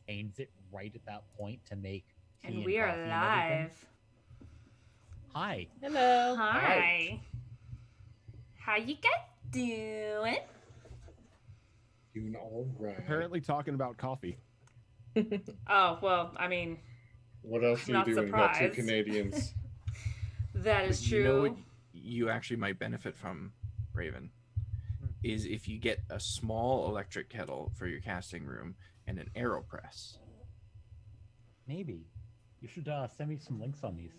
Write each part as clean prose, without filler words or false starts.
pains it right at that point to make tea And and we are coffee and everything. live. Hi. Hello. Hi. Hi. How you guys doing? Doing all right. Apparently talking about coffee. Oh, well, I mean, What else I'm are you not doing? Got two surprised. Canadians. That is You know what true. you actually might benefit from, Raven, is if you get a small electric kettle for your casting room and an AeroPress. Maybe. You should send me some links on these.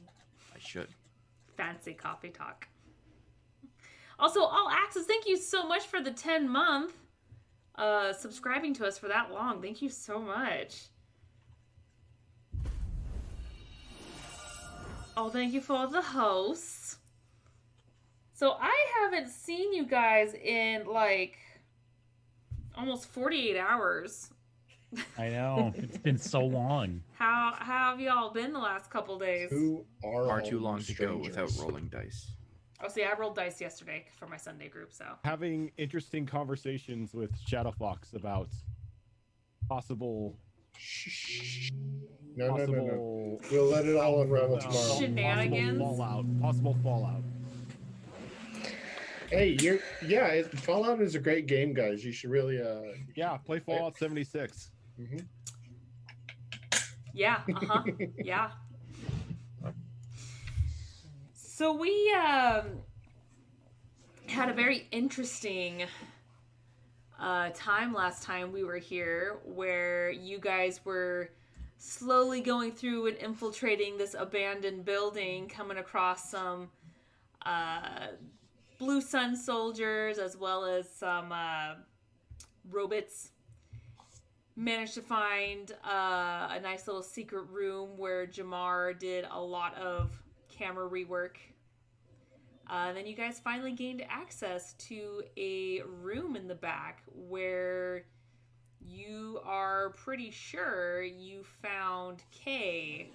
I should. Fancy coffee talk. Also, All Access, thank you so much for the 10-month subscribing to us for that long. Thank you so much. Oh, thank you for the hosts. So I haven't seen you guys in like almost 48 hours. I know. It's been so long. How have y'all been the last couple days? Who are Far all too long you to go without strangers? rolling dice. Oh, see, I rolled dice yesterday for my Sunday group, so. Having interesting conversations with Shadowfox about possible Shh. No. possible We'll let it all unravel uh, tomorrow. Shenanigans. Possible fallout. Hey, Fallout is a great game, guys. You should really Yeah, play Fallout 76. mhm. Yeah, yeah. So we had a very interesting time last time we were here, where you guys were slowly going through and infiltrating this abandoned building, coming across some Blue Sun soldiers as well as some robots. Managed to find a nice little secret room where Jamar did a lot of camera rework. Then you guys finally gained access to a room in the back where you are pretty sure you found Kay.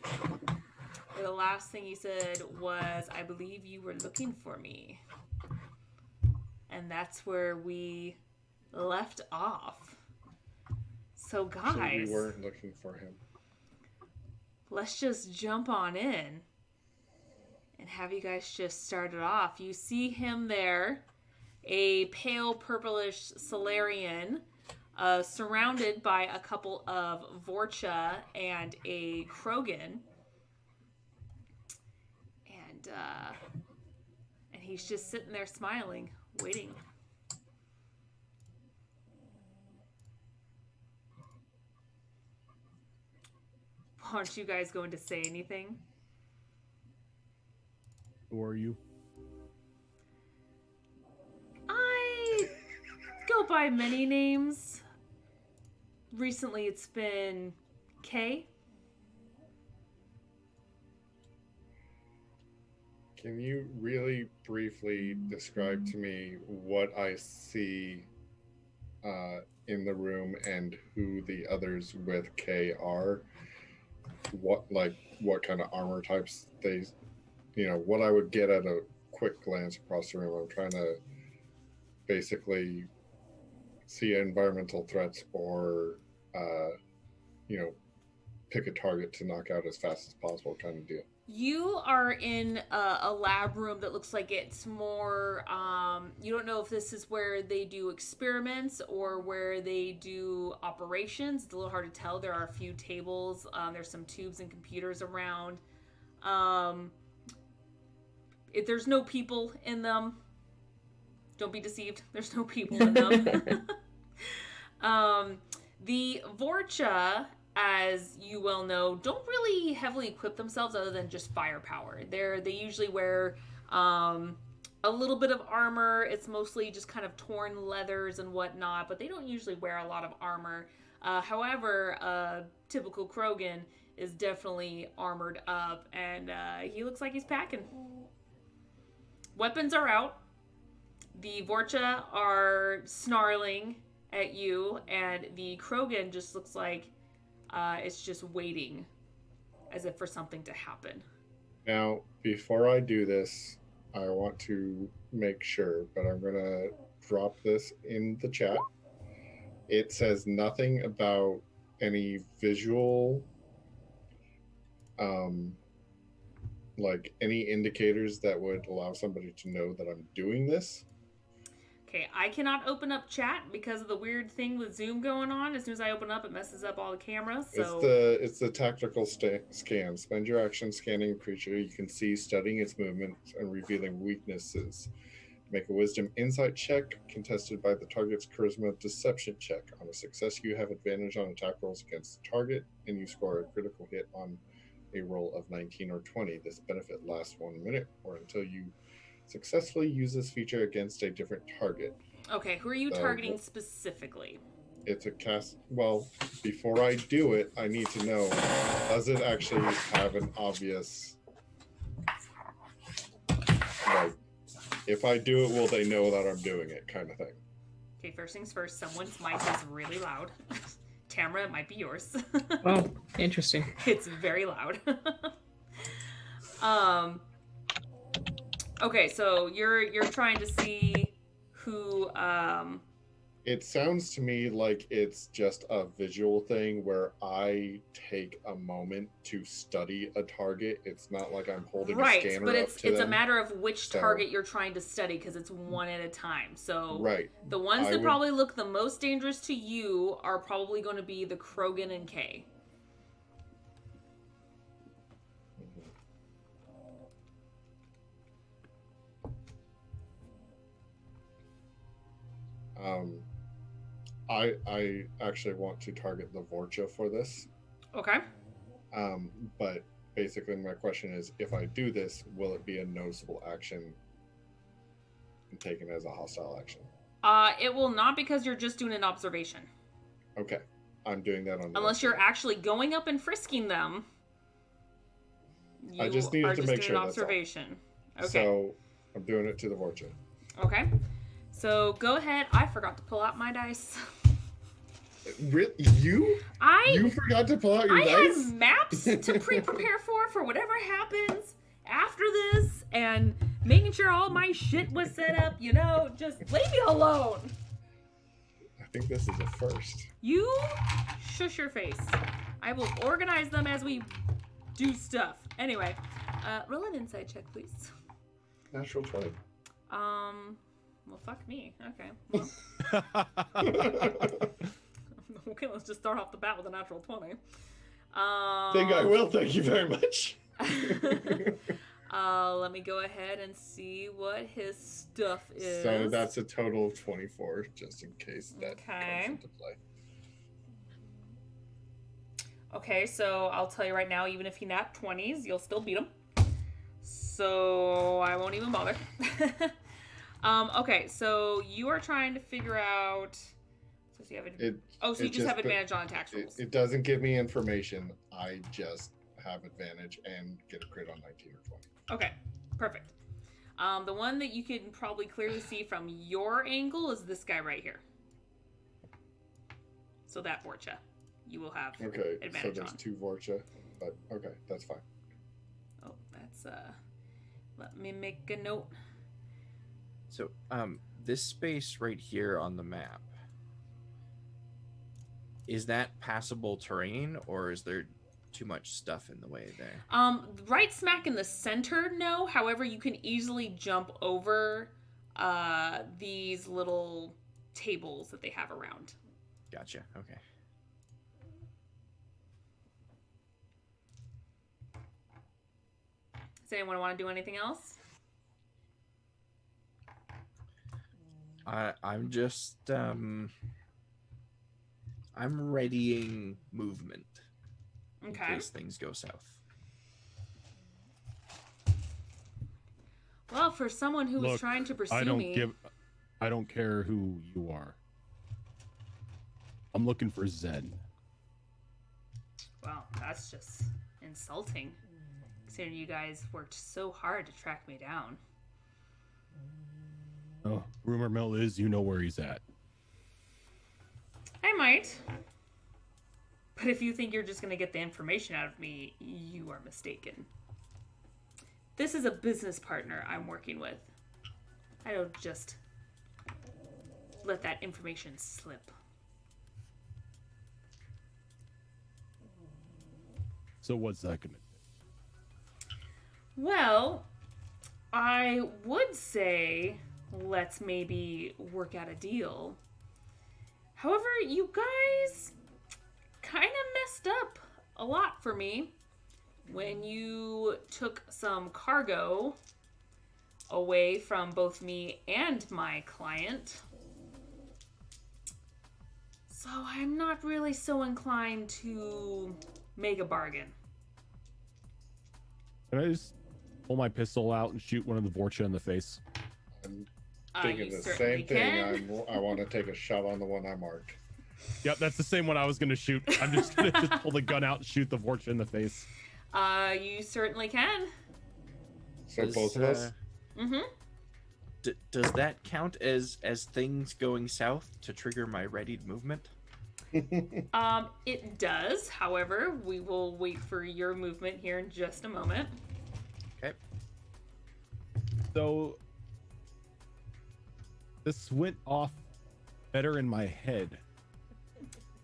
The last thing he said was, "I believe you were looking for me." And that's where we left off. So guys, So we weren't looking for him. let's just jump on in and have you guys just start it off. You see him there, a pale purplish Solarian, surrounded by a couple of Vorcha and a Krogan. And he's just sitting there smiling, waiting. Aren't you guys going to say anything? Who are you? I go by many names. Recently it's been Kay. Can you really briefly describe to me what I see in the room and who the others with K are? What kind of armor types they, what I would get at a quick glance across the room. I'm trying to basically see environmental threats or, pick a target to knock out as fast as possible kind of deal. You are in a lab room that looks like it's more, you don't know if this is where they do experiments or where they do operations. It's a little hard to tell. There are a few tables. There's some tubes and computers around. There's no people in them. Don't be deceived. There's no people in them. The Vorcha, as you well know, don't really heavily equip themselves other than just firepower. They usually wear a little bit of armor. It's mostly just kind of torn leathers and whatnot, but they don't usually wear a lot of armor. However, a typical Krogan is definitely armored up, and he looks like he's packing. Weapons are out. The Vorcha are snarling at you, and the Krogan just looks like it's just waiting as if for something to happen. Now, before I do this, I want to make sure, but I'm going to drop this in the chat. It says nothing about any visual, like any indicators that would allow somebody to know that I'm doing this? Okay, I cannot open up chat because of the weird thing with Zoom going on. As soon as I open up, it messes up all the cameras. So It's the tactical scan. Spend your action scanning a creature you can see, studying its movements, and revealing weaknesses. Make a wisdom insight check contested by the target's charisma deception check. On a success, you have advantage on attack rolls against the target, and you score a critical hit on a roll of 19 or 20. This benefit lasts 1 minute or until you successfully use this feature against a different target. okay, who are you targeting specifically? It's a cast. Well, before I do it, I need to know, does it actually have an obvious, like, if I do it, will they know that I'm doing it, kind of thing? Okay, first things first, someone's mic is really loud. Tamara, it might be yours. Oh, interesting. It's very loud. Okay, so you're trying to see who It sounds to me like it's just a visual thing where I take a moment to study a target. It's not like I'm holding a right, scanner but up it's to a them. matter of which So- target you're trying to study because it's one at a time. So Right. the ones I that would- probably look the most dangerous to you are probably going to be the Krogan and Kay. I actually want to target the Vorcha for this. Okay. But basically my question is, if I do this, will it be a noticeable action and taken as a hostile action? It will not because you're just doing an observation. Okay. I'm doing that on the Unless you're actually going up and frisking them. I just needed are to just make doing sure an that's all. observation. Okay. So I'm doing it to the Vorcha. Okay. So go ahead. I forgot to pull out my dice. You? You I forgot to pull out your had dice? maps to prepare for whatever happens after this, and making sure all my shit was set up. You know, just leave me alone. I think this is a first. You shush your face. I will organize them as we do stuff. Anyway, roll an insight check, please. Natural 20. Well, fuck me. Okay. Well, okay, let's just start off the bat with a natural 20. Think I will. Thank you very much. Let me go ahead and see what his stuff is. So that's a total of 24, just in case that Okay. comes into play. Okay, so I'll tell you right now, even if he nat 20s, you'll still beat him. So I won't even bother. Okay, so you are trying to figure out. So you have so you just have advantage on attack rolls. It doesn't give me information. I just have advantage and get a crit on 19 or 20. Okay, perfect. The one that you can probably clearly see from your angle is this guy right here. So that Vorcha, you will have Okay, so advantage there's on. 2 Vorcha, but okay, that's fine. Oh, that's let me make a note. So, this space right here on the map, is that passable terrain, or is there too much stuff in the way there? Right smack in the center, no. However, you can easily jump over these little tables that they have around. Gotcha. Okay. Does anyone want to do anything else? I'm just I'm readying movement in Okay. case things go south. Well, for someone who was Look, trying to pursue I me, don't care who you are. I'm looking for Zen. well, that's just insulting. Considering you guys worked so hard to track me down. Oh, rumor mill is you know where he's at. I might. But if you think you're just going to get the information out of me, you are mistaken. This is a business partner I'm working with. I don't just let that information slip. So what's that gonna do? Well, I would say let's maybe work out a deal. However, you guys kind of messed up a lot for me when you took some cargo away from both me and my client. So I'm not really so inclined to make a bargain. Can I just pull my pistol out and shoot one of the Vorcha in the face? I'm thinking You the certainly same thing. can. I want to take a shot on the one I marked. Yep, that's the same one I was gonna shoot. I'm just gonna just pull the gun out and shoot the Vorcha in the face. You certainly can. So Does, both of us. Mm-hmm. Does that count as things going south to trigger my readied movement? It does. However, we will wait for your movement here in just a moment. Okay. So this went off better in my head.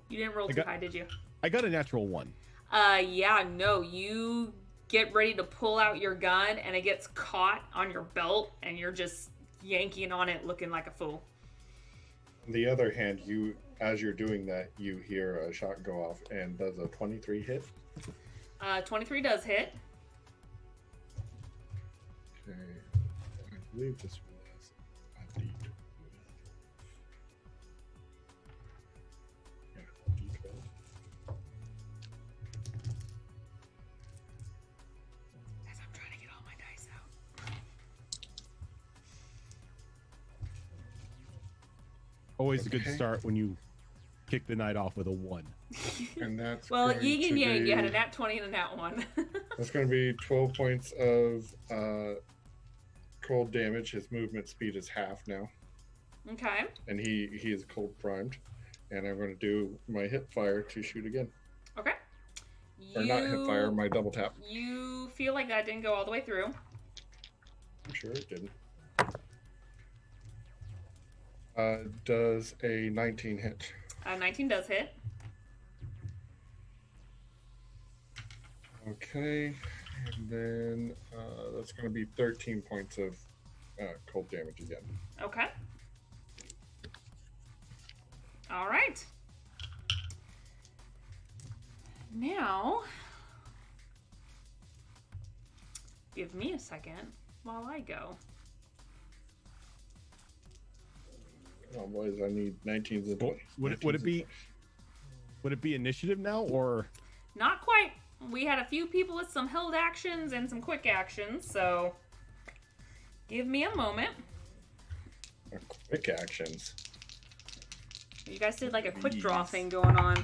You didn't roll I too got- high, did you? I got a natural 1. Yeah, no. You get ready to pull out your gun, and it gets caught on your belt, and you're just yanking on it, looking like a fool. On the other hand, as you're doing that, you hear a shot go off, and does a 23 hit? 23 does hit. Okay. I believe this was a D12. Yeah, D12. As I'm trying to get all my dice out. Always a good Okay. start when you kick the night off with a 1. And that's Well, going yin to and yang. You had a be- nat 20 and a nat 1. That's going to be 12 points of cold damage. His movement speed is half now, Okay. and he is cold primed. And I'm going to do my hip fire to shoot again, Okay. or not hip fire, my double tap. You feel like that didn't go all the way through. I'm sure it didn't. Does a 19 hit? 19 does hit. Okay, and then that's going to be 13 points of cold damage again. Okay. All right. Now, give me a second while I go. Come on, boys, I need 19s and 20s. Would it be initiative now, or Not quite. We had a few people with some held actions and some quick actions, so give me a moment. Quick actions. You guys did like a quick draw Yes. thing going on.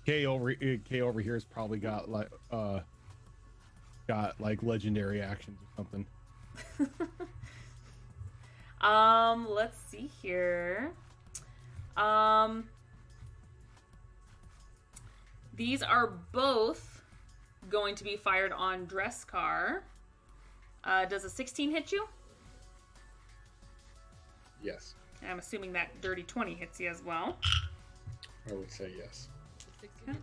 K over here has probably got like legendary actions or something. Let's see here. These are both going to be fired on Dresscar. Does a 16 hit you? Yes, I'm assuming that dirty 20 hits you as well. I would say yes. Okay.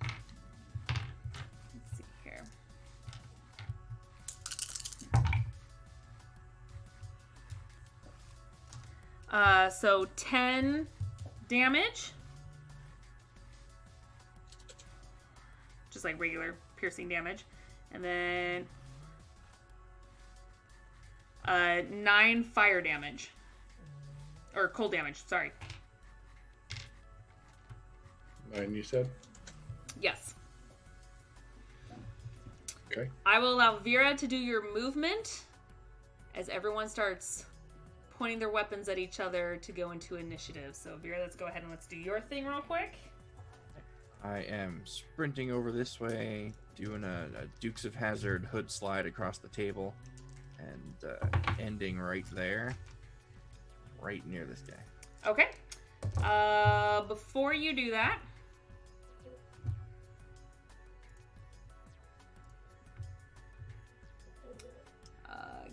Let's see here. So 10 damage. Just like regular piercing damage. And then 9 fire damage. Or cold damage, sorry. 9, you said? Yes. Okay. I will allow Vera to do your movement as everyone starts pointing their weapons at each other to go into initiative. So Vera, let's go ahead and let's do your thing real quick. I am sprinting over this way, doing a Dukes of Hazzard hood slide across the table, and ending right there, right near this guy. Okay. Before you do that,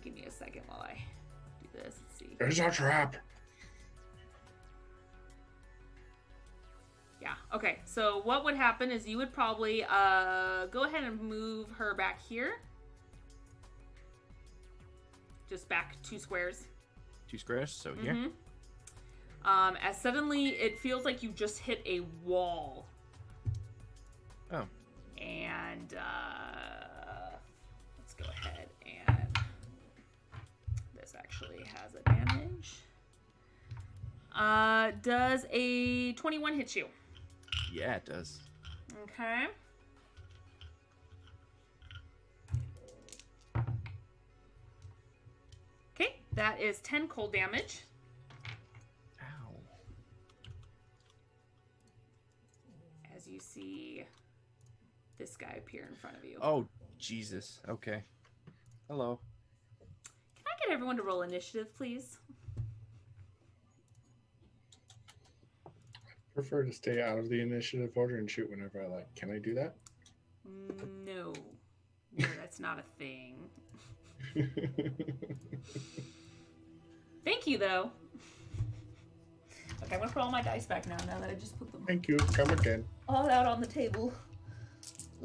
give me a second while I do this. Let's see. There's a trap. Yeah. Okay. So what would happen is you would probably go ahead and move her back here. Just back 2 squares. 2 squares, so here. Mm-hmm. As suddenly it feels like you just hit a wall. Oh. And let's go ahead and this actually has advantage. Does a 21 hit you? Yeah, it does. Okay. Okay, that is 10 cold damage. Ow. As you see this guy appear in front of you. Oh, Jesus. Okay. Hello. Can I get everyone to roll initiative, please? Prefer to stay out of the initiative order and shoot whenever I like. Can I do that? No. No, that's not a thing. Thank you, though. Okay, I'm gonna put all my dice back now that I just put them Thank you. Come again. all out on the table.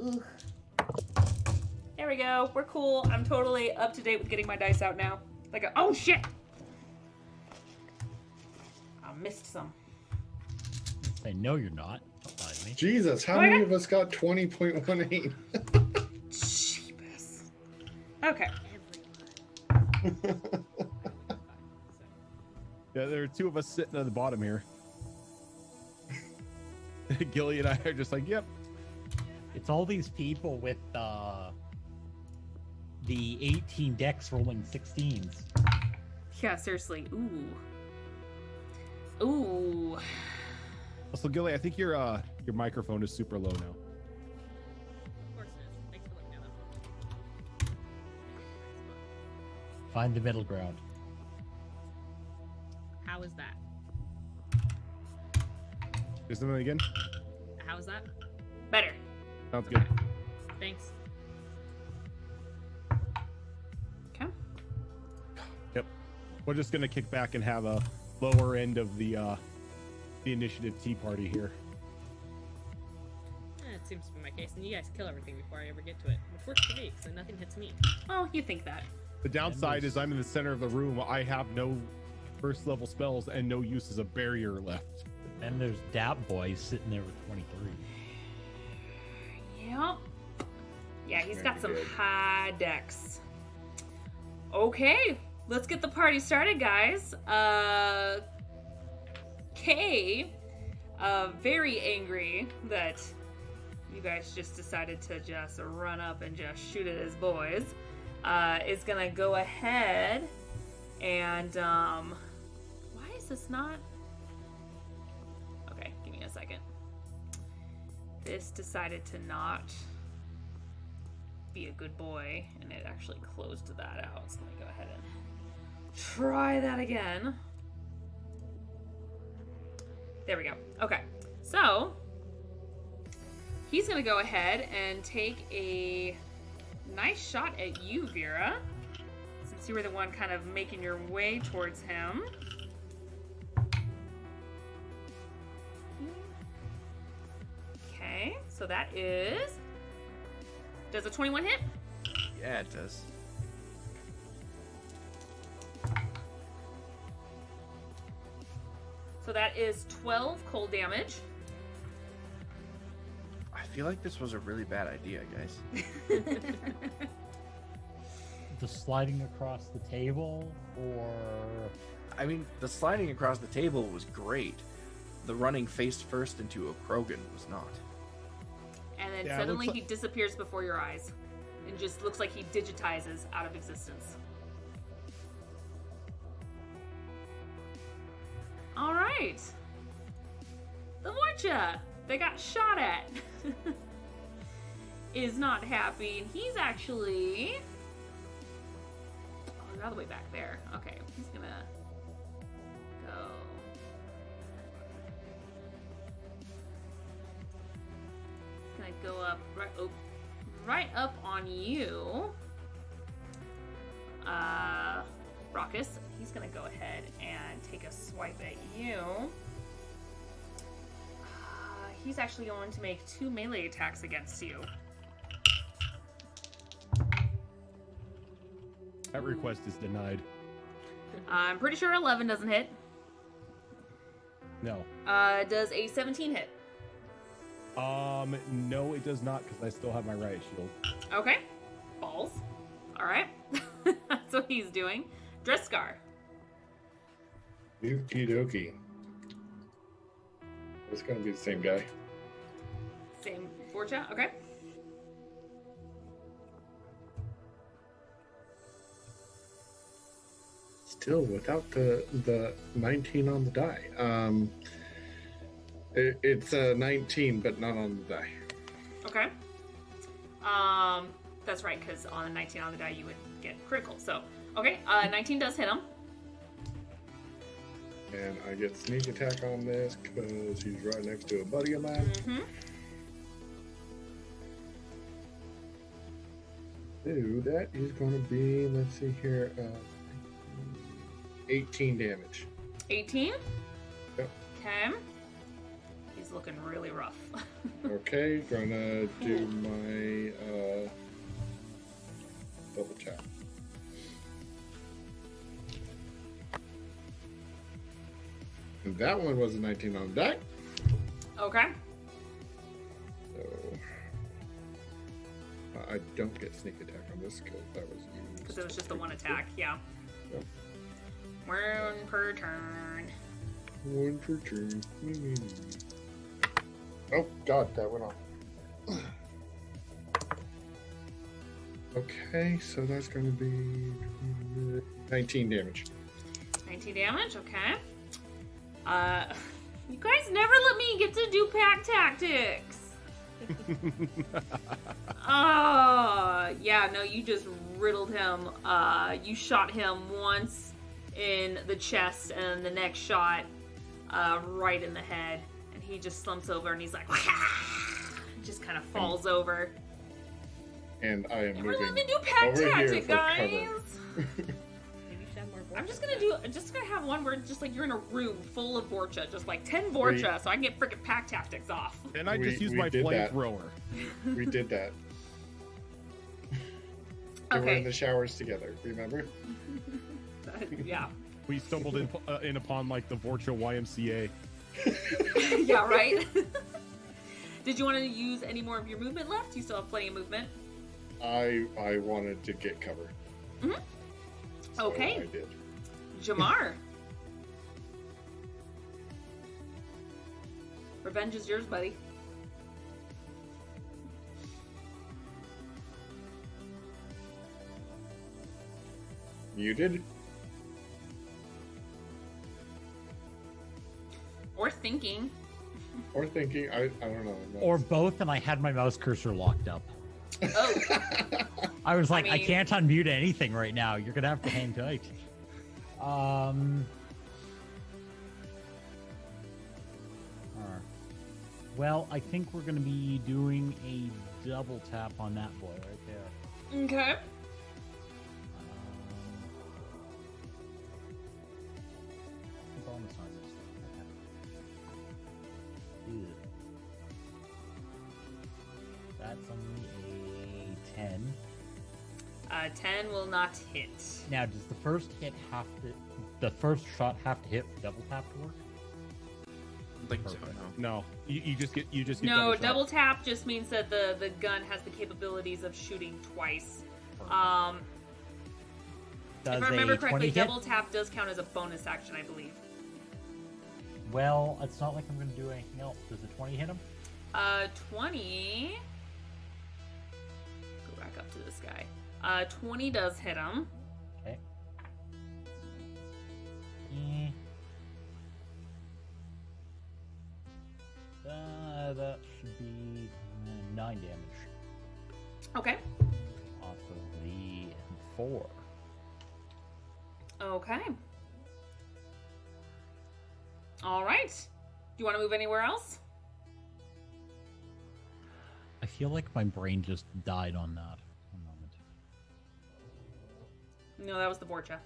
Ugh. There we go. We're cool. I'm totally up to date with getting my dice out now. Like, oh shit! I missed some. Say no, you're not. Don't lie to me. Jesus, how Oh, yeah? many of us got 20.18? Jeebus. Okay. Yeah, there are 2 of us sitting at the bottom here. Gilly and I are just like, yep. It's all these people with the 18 decks rolling 16s. Yeah, seriously. Ooh. Also, Gilly, I think your microphone is super low now. Of course it is. Thanks for looking at them. Find the middle ground. How is that? Is something again? How is that? Better. Sounds good. Thanks. Okay. Yep. We're just gonna kick back and have a lower end of the initiative tea party here. It seems to be my case, and you guys kill everything before I ever get to it, which works for me, so nothing hits me. Oh, you think that. The downside is I'm in the center of the room. I have no first level spells and no use as a barrier left. And there's Dat Boy sitting there with 23. Yep. Yeah, he's got some Very good. high decks. Okay, let's get the party started, guys. Kay, very angry that you guys just decided to just run up and just shoot at his boys, is gonna go ahead and, why is this not? Okay, give me a second. This decided to not be a good boy, and it actually closed that out. So let me go ahead and try that again. There we go. Okay, so he's gonna go ahead and take a nice shot at you, Vera, since you were the one kind of making your way towards him. Okay, so that is... Does a 21 hit? Yeah, it does. So that is 12 cold damage. I feel like this was a really bad idea, guys. The sliding across the table, or I mean, the sliding across the table was great. The running face first into a Krogan was not. And then Yeah, it suddenly looks he disappears before your eyes. And just looks like he digitizes out of existence. Alright. The Vorcha they got shot at is not happy. And he's actually... Oh, he's all the way back there. Okay, he's gonna go... Gonna go up right up on you, Raucus. He's gonna go ahead and take a swipe at you. he's actually going to make 2 melee attacks against you. That request is denied. I'm pretty sure 11 doesn't hit. No. Does a 17 hit? No, it does not because I still have my riot shield. Okay. Balls. Alright. That's what he's doing. Driscar. Okie dokie. It's gonna be the same guy. Same Vorcha. Okay. Still without the 19 on the die. It's a 19, but not on the die. Okay. That's right, because on a 19 on the die, you would get critical. So, okay, 19 does hit him. And I get sneak attack on this because he's right next to a buddy of mine. Mm-hmm. So that is going to be, let's see here, 18 damage. 18? Yep. Okay. He's looking really rough. Okay, gonna do my double tap. And that one was a 19 on the die. Okay. So I don't get sneak attack on this because that was used. Because it was just the one attack, yeah. Yep. 1 per turn. 1 per turn. Oh god, that went off. Okay, so that's going to be 19 damage. 19 damage, okay. You guys never let me get to do pack tactics. Yeah, no, you just riddled him. You shot him once in the chest and the next shot right in the head. And he just slumps over and he's like, just kind of falls over. And I am Never moving let me do pack over here tactic, for guys. cover. Maybe you should have more I'm Vorcha. just gonna have one where just like you're in a room full of Vorcha, just like 10 Vorcha, so I can get freaking pack tactics off. And I We- just use we my did that. flamethrower. We did that. We were in Okay. the showers together, remember? Yeah. We stumbled in upon like the Vorcha YMCA. Yeah, right? Did you want to use any more of your movement left? You still have plenty of movement. I wanted to get cover. Mhm. So Okay. I did. Jamar. Revenge is yours, buddy. Muted? Or thinking. Or thinking, I don't know. I'm not- Or both, and I had my mouse cursor locked up. Oh, I was like, I mean- can't unmute anything right now. You're gonna have to hang tight. Well, I think we're gonna be doing a double tap on that boy right there. okay. Bonus on this. Okay. Ew. That's only a 10. 10 will not hit. Now, does the first hit have to? The first shot have to hit for double tap to work? I think so, Perfect. no. No, you just get No, shot. double tap just means that the gun has the capabilities of shooting twice. Perfect. If Does I remember a 20 correctly, hit? double tap does count as a bonus action, I believe. Well, it's not like I'm going to do anything else. Does a 20 hit him? 20. Go back up to this guy. 20 does hit him. Okay. That should be 9 damage Okay. off of the 4. Okay. All right. Do you want to move anywhere else? I feel like my brain just died on that. One moment. No, that was the Borcha.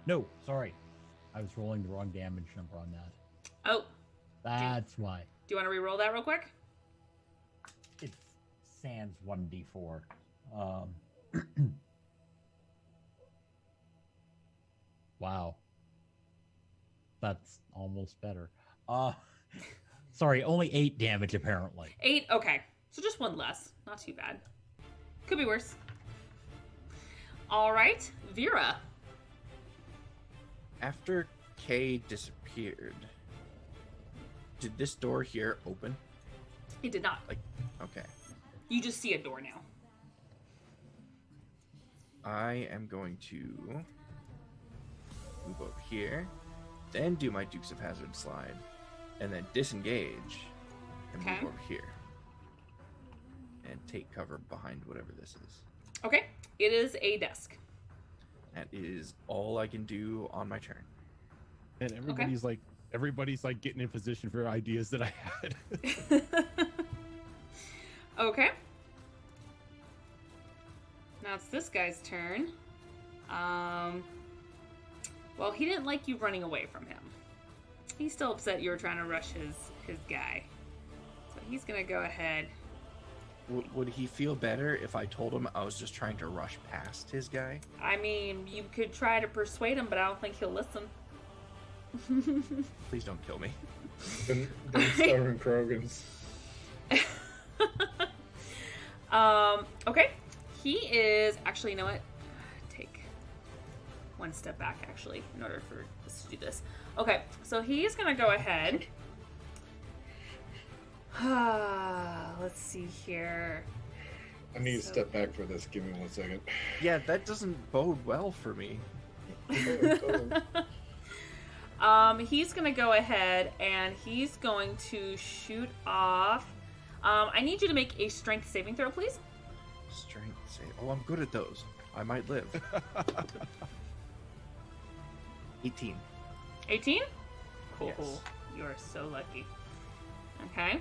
No, sorry. I was rolling the wrong damage number on that. Oh, That's why. do you want to re-roll that real quick? It's sans 1d4. Wow. That's almost better. Sorry, only 8 damage apparently. 8? Okay. So just one less. Not too bad. Could be worse. All right, Vera. After Kay disappeared, did this door here open? It did not. Okay. You just see a door now. I am going to move over here, then do my Dukes of Hazzard slide, and then disengage and Okay. move over here. And take cover behind whatever this is. Okay. It is a desk. That is all I can do on my turn. And everybody's like getting in position for ideas that I had. Okay. Now it's this guy's turn. Well, he didn't like you running away from him. He's still upset you were trying to rush his guy. So he's gonna go ahead. Would he feel better if I told him I was just trying to rush past his guy? I mean, you could try to persuade him, but I don't think he'll listen. Please don't kill me. Then Stubborn Krogans. Okay. He is actually, you know what? Take one step back, actually, in order for us to do this. Okay, so he's gonna go ahead. Let's see here. I need to step back for this. Give me 1 second. Yeah, that doesn't bode well for me. He's gonna go ahead and he's going to shoot off. I need you to make a strength saving throw, please. Strength save. Oh, I'm good at those. I might live. 18. 18? Cool. Yes. You are so lucky. Okay.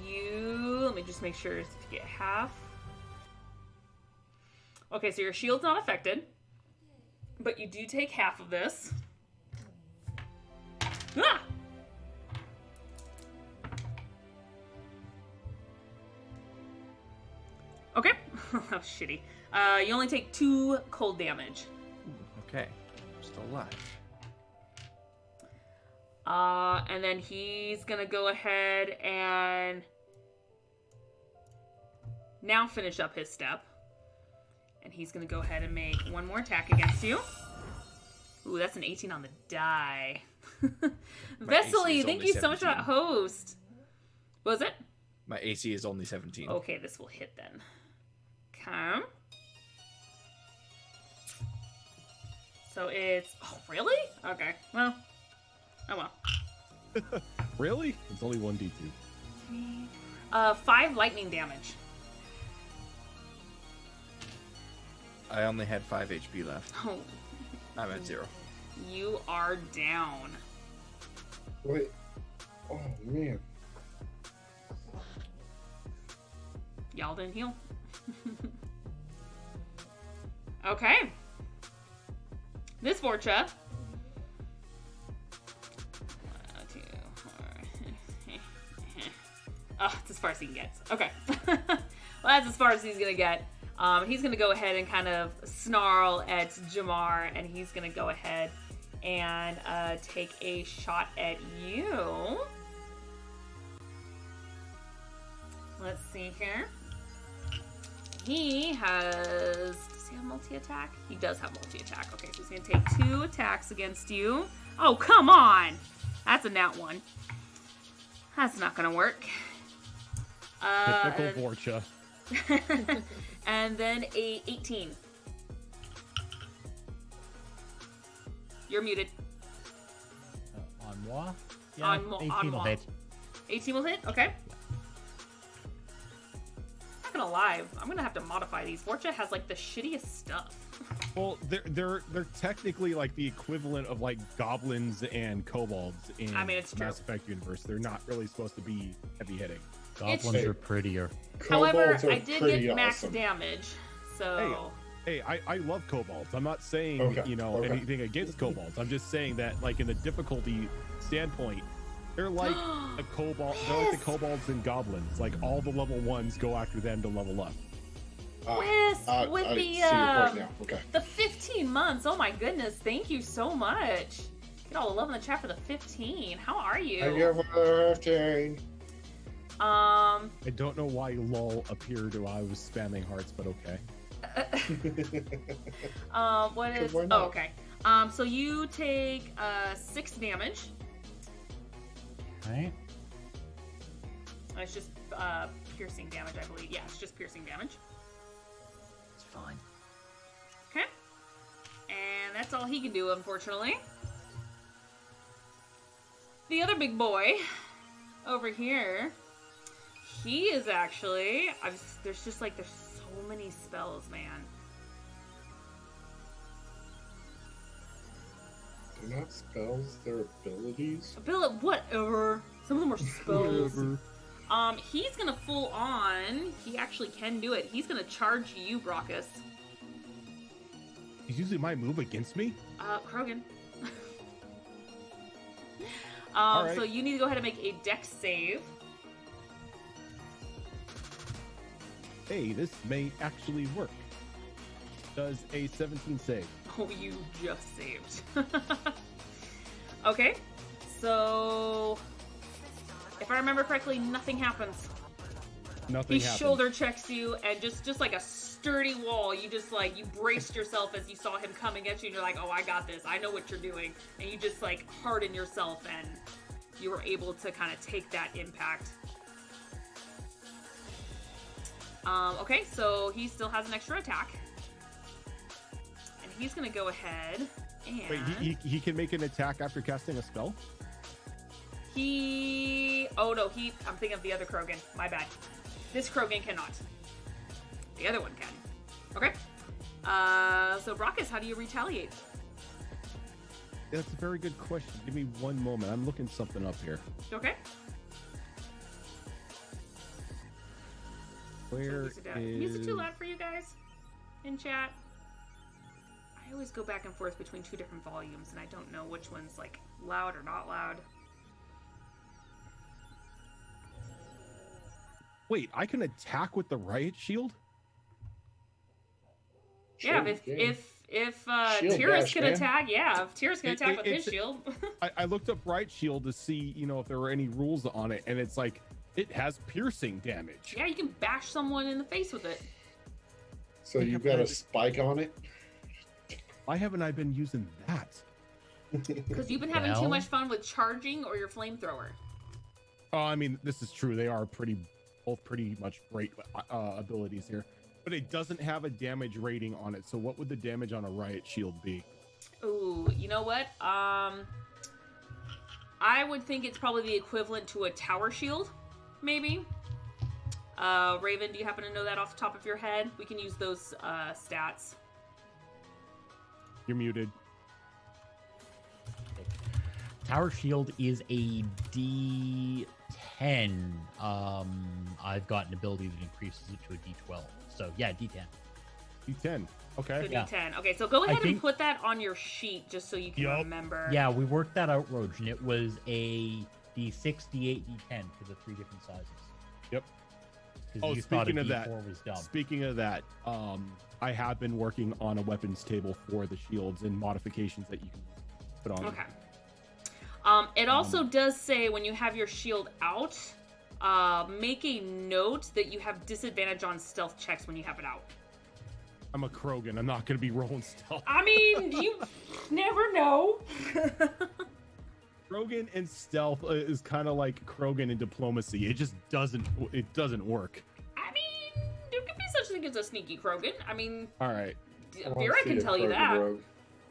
Let me just make sure if you get half. Okay, so your shield's not affected, but you do take half of this. Ah! Okay. That was shitty. You only take 2 cold damage. Okay. I'm still alive. And then he's gonna go ahead and now finish up his step. And he's gonna go ahead and make one more attack against you. Ooh, that's an 18 on the die. Vesely, is thank only you so much for that 17. host. What was it? My AC is only 17. Okay, this will hit then. Okay. So it's... Oh, really? Okay, well. Oh, well. Really? It's only 1d2. 5 lightning damage. I only had 5 HP left. Oh, I'm at 0. you are down. Wait. Oh, man. Y'all didn't heal. Okay. This Vorcha. 1, 2, 4. Oh, it's as far as he can get. Okay. Well, that's as far as he's gonna get. He's gonna go ahead and kind of snarl at Jamar, and he's gonna go ahead and take a shot at you. Let's see here. He has... Does he have multi-attack? He does have multi-attack. Okay, so he's going to take 2 attacks against you. Oh, come on! That's a nat 1. That's not going to work. Typical Vorcha. And then a 18. You're muted. On moi? Yeah, On mo- 18 on will moi. hit. 18 will hit? Okay. Not gonna lie, I'm gonna have to modify these. Vorcha has like the shittiest stuff. Well, they're technically like the equivalent of like goblins and kobolds in I mean, it's true. Mass Effect universe. They're not really supposed to be heavy hitting. Goblins true. are prettier. However, Kobolds are I did pretty get max awesome. damage, so Hey, I love kobolds. I'm not saying Okay, okay. anything against kobolds. I'm just saying that, like, in the difficulty standpoint, they're like the kobold. They're like the kobolds and goblins. Like, all the level 1s go after them to level up. With I the see your point now. Okay. the 15 months. Oh my goodness! Thank you so much. Get all the love in the chat for the 15. How are you? I give her 15. I don't know why lol appeared while I was spamming hearts, but okay. What is? 'Cause why Oh, not? okay. So you take 6 damage. Right? It's just piercing damage, I believe. Yeah, it's just piercing damage. It's fine. Okay. And that's all he can do, unfortunately. The other big boy over here, he is actually. There's so many spells, man. They're not spells, they're abilities. Whatever. Some of them are spells. He's gonna full on. He actually can do it. He's gonna charge you, Brockus. He's using my move against me? Krogan. All right. So you need to go ahead and make a dex save. Hey, this may actually work. Does a 17 save? Oh, you just saved. Okay. So, if I remember correctly, nothing happens. Nothing He happens. shoulder checks you, and just like a sturdy wall, you just like, you braced yourself as you saw him coming at you, and you're like, oh, I got this. I know what you're doing. And you just like harden yourself, and you were able to kind of take that impact. Okay, so he still has an extra attack. And he's gonna go ahead and... Wait, he can make an attack after casting a spell? Oh no, I'm thinking of the other Krogan. My bad. This Krogan cannot. The other one can. Okay. So Brockus, how do you retaliate? That's a very good question. Give me one moment. I'm looking something up here. Okay. Where Music is... too loud for you guys in chat? I always go back and forth between 2 different volumes, and I don't know which one's like loud or not loud. Wait, I can attack with the riot shield? Yeah, Sure, if Shield Tyrus bash, can man. attack, yeah, if Tyrus can attack with his it's- shield. I looked up riot shield to see, if there were any rules on it, and it's like, it has piercing damage. Yeah, you can bash someone in the face with it. So you got a spike on it? Why haven't I been using that? Because you've been having too Well- much fun with charging or your flamethrower. Oh, I mean, this is true. They are both pretty much great abilities here. But it doesn't have a damage rating on it. So what would the damage on a riot shield be? Ooh, you know what? I would think it's probably the equivalent to a tower shield, maybe. Raven, do you happen to know that off the top of your head? We can use those stats. You're muted. Tower Shield is a D10. I've got an ability that increases it to a D12. So yeah, D10. D10. Okay. So Yeah. D10. Okay, so go ahead and think- put that on your sheet just so you can Yup. remember. Yeah, we worked that out, Roach, and it was a D6, D8, D10 for the 3 different sizes. Yep. 'Cause Oh, you thought a speaking of that, D4 was dumb. Speaking of that, I have been working on a weapons table for the shields and modifications that you can put on. Okay. It also does say when you have your shield out, make a note that you have disadvantage on stealth checks when you have it out. I'm a Krogan. I'm not going to be rolling stealth. I mean, you never know. Krogan and stealth is kind of like Krogan and diplomacy. It just doesn't work. I mean, there could be such thing as a sneaky Krogan. I mean, All right. I wanna Vera see can a tell you Krogan that. rogue.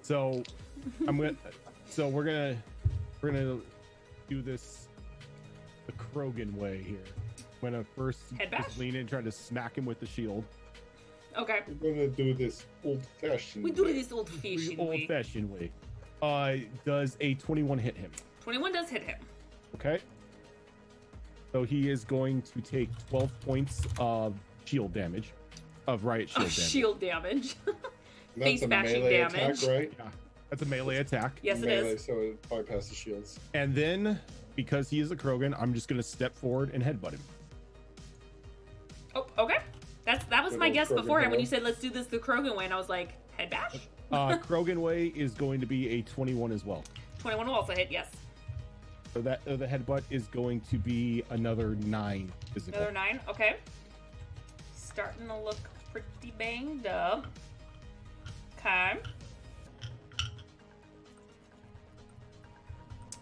So we're gonna do this the Krogan way here. I'm gonna first Head bash? just lean in and try to smack him with the shield. Okay. We're gonna do this old-fashioned. We do way. this old-fashioned Old way. fashioned way. Does a 21 hit him? 21 does hit him. Okay. So he is going to take 12 points of shield damage. of riot shield Oh, damage. shield damage. That's Face a bashing melee damage. attack, right? Yeah, that's a melee attack. Yes, it melee, is. so it bypasses shields. And then, because he is a Krogan, I'm just going to step forward and headbutt him. Oh, okay. That was Good my old guess Krogan beforehand when power. you said let's do this the Krogan way, and I was like, head bash? Krogan way is going to be a 21 as well. 21 will also hit, yes. So that the headbutt is going to be another 9 physical. Another 9, okay. Starting to look pretty banged up. Okay.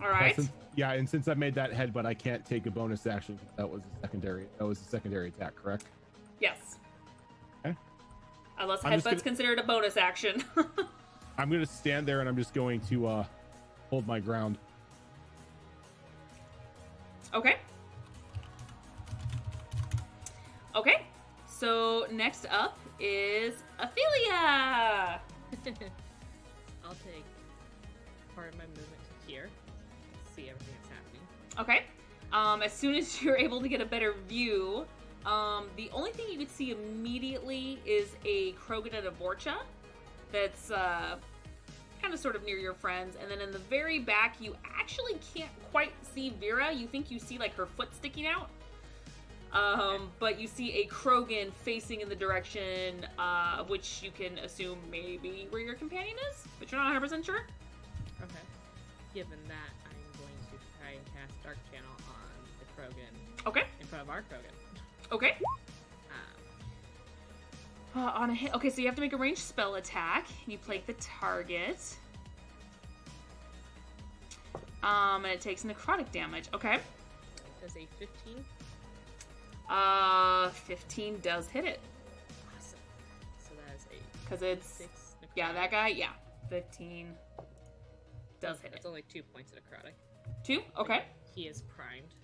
All right. Yeah, and since I made that headbutt, I can't take a bonus action. That was a secondary. That was a secondary attack, correct? Yes. Okay. Unless I'm just headbutt's gonna- considered a bonus action. I'm going to stand there and I'm just going to hold my ground. Okay. Okay. So next up is Ophelia. I'll take part of my movement to here. See everything that's happening. Okay. As soon as you're able to get a better view, the only thing you can see immediately is a Krogan and a Vorcha that's kind of sort of near your friends. And then in the very back, you actually can't quite see Vera. You think you see like her foot sticking out. But you see a Krogan facing in the direction, which you can assume maybe where your companion is, but you're not 100% sure. Okay. Given that, I'm going to try and cast Dark Channel on the Krogan Okay. in front of our Krogan. Okay. Um, On a hit. Okay, so you have to make a ranged spell attack. You plate the target. And it takes necrotic damage. Okay. does a 15? 15 does hit it. Awesome. So that is a Because it's... 6 necrotic. Yeah, that guy, yeah. 15 does hit That's it. only 2 points of necrotic. 2? Okay. He is primed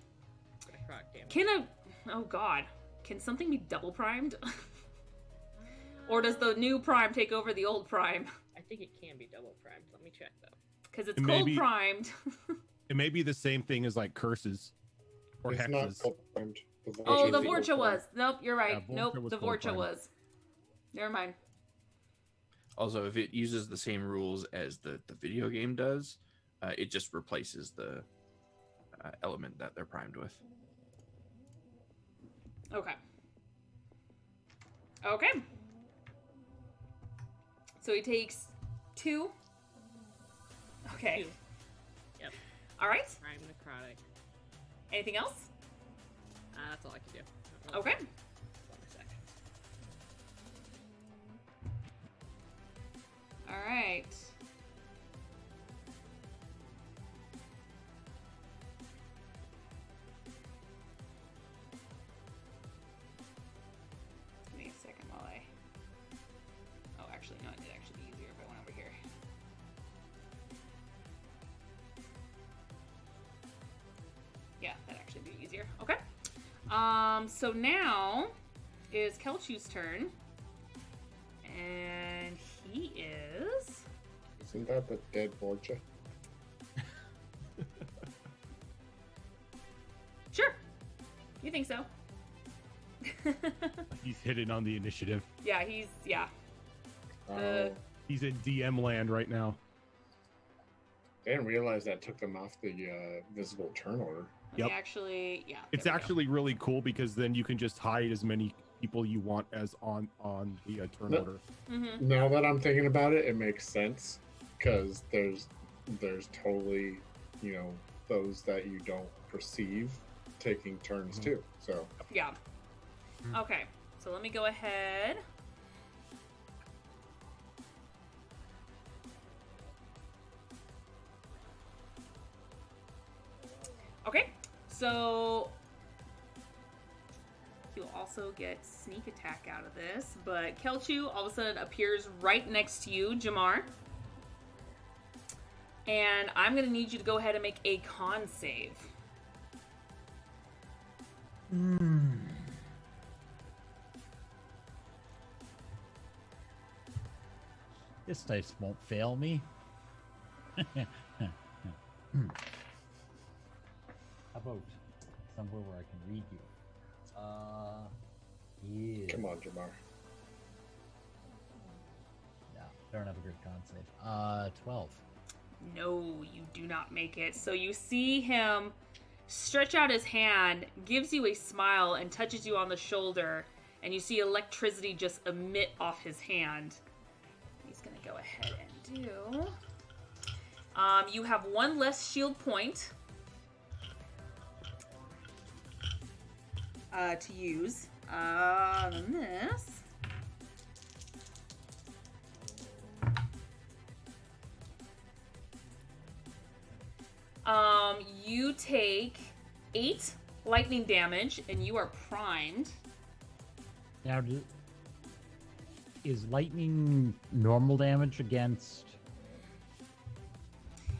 for necrotic damage. Can a... Oh, God. Can something be double primed? Or does the new prime take over the old prime? I think it can be double primed. Let me check though. Because it's It may cold be- primed. It may be the same thing as like curses or It's not hexes. cold primed. Oh, Vorcha the is Vorcha cold was. Nope, you're right. Yeah, Vorcha Nope, was the cold Vorcha primed. was. Never mind. Also, if it uses the same rules as the video game does, it just replaces the element that they're primed with. Okay. Okay. So he takes 2. Okay. 2. Yep. All right. Prime necrotic. Anything else? That's all I can do. Okay. Hold on a sec. All right. Give me a second while I... Oh, actually, no, it'd actually be easier if I went over here. Yeah, that'd actually be easier. Okay. So now is Kelchu's turn. And he is... Isn't that the dead Vorcha? Sure. You think so? He's hidden on the initiative. Yeah, he's... Yeah. Oh, He's in DM land right now. I didn't realize that took them off the visible turn order. Let Yep. me actually... Yeah. It's there we go. actually really cool because then you can just hide as many people you want as on the turn No. order. Mhm. Now that I'm thinking about it, it makes sense because there's totally, those that you don't perceive taking turns Mhm. too. So Yeah. Okay. So let me go ahead. Okay. So you'll also get sneak attack out of this, but Kelchu all of a sudden appears right next to you, Jamar. And I'm going to need you to go ahead and make a con save. This dice won't fail me. How about somewhere where I can read you? Yeah. come on, Jamar. I don't have a good con save. 12. No, you do not make it. So you see him stretch out his hand, gives you a smile, and touches you on the shoulder, and you see electricity just emit off his hand. He's gonna go ahead and do. You have one less shield point to use than this. You take 8 lightning damage, and you are primed. Now, is lightning normal damage against?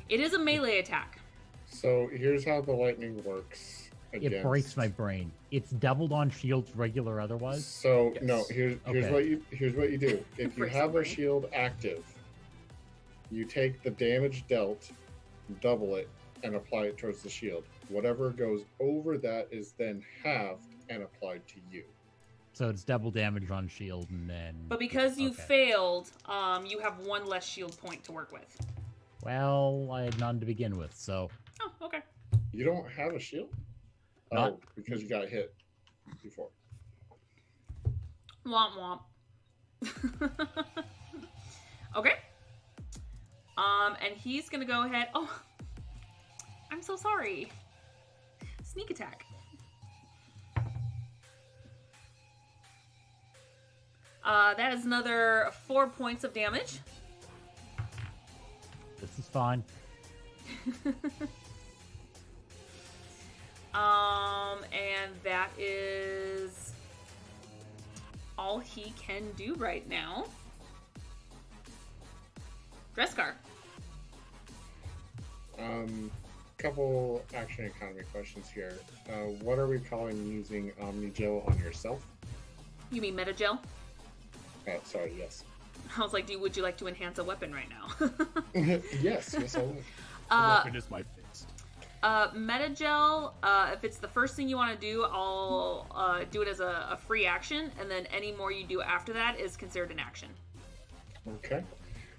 It is a melee attack. So here's how the lightning works. It breaks my brain. It's doubled on shields, regular otherwise. So Yes. no, here's Okay. what you do. If you Breaks have my a brain. shield active, you take the damage dealt, double it, and apply it towards the shield. Whatever goes over that is then halved and applied to you. So it's double damage on shield, and then. But because you Okay. failed, you have one less shield point to work with. Well, I had none to begin with, so Oh, okay. You don't have a shield? Not- Oh, because you got hit before. Womp womp. Okay. And he's gonna go ahead. Oh, I'm so sorry. Sneak attack. That is another 4 points of damage. this is fine. And that is all he can do right now. Dreskar. Couple action economy questions here. What are we calling using Omnigel on yourself? You mean Metagel? Sorry, yes. I was like, would you like to enhance a weapon right now? yes, I would. The weapon is my fist. Metagel, if it's the first thing you want to do, I'll do it as a free action, and then any more you do after that is considered an action. Okay.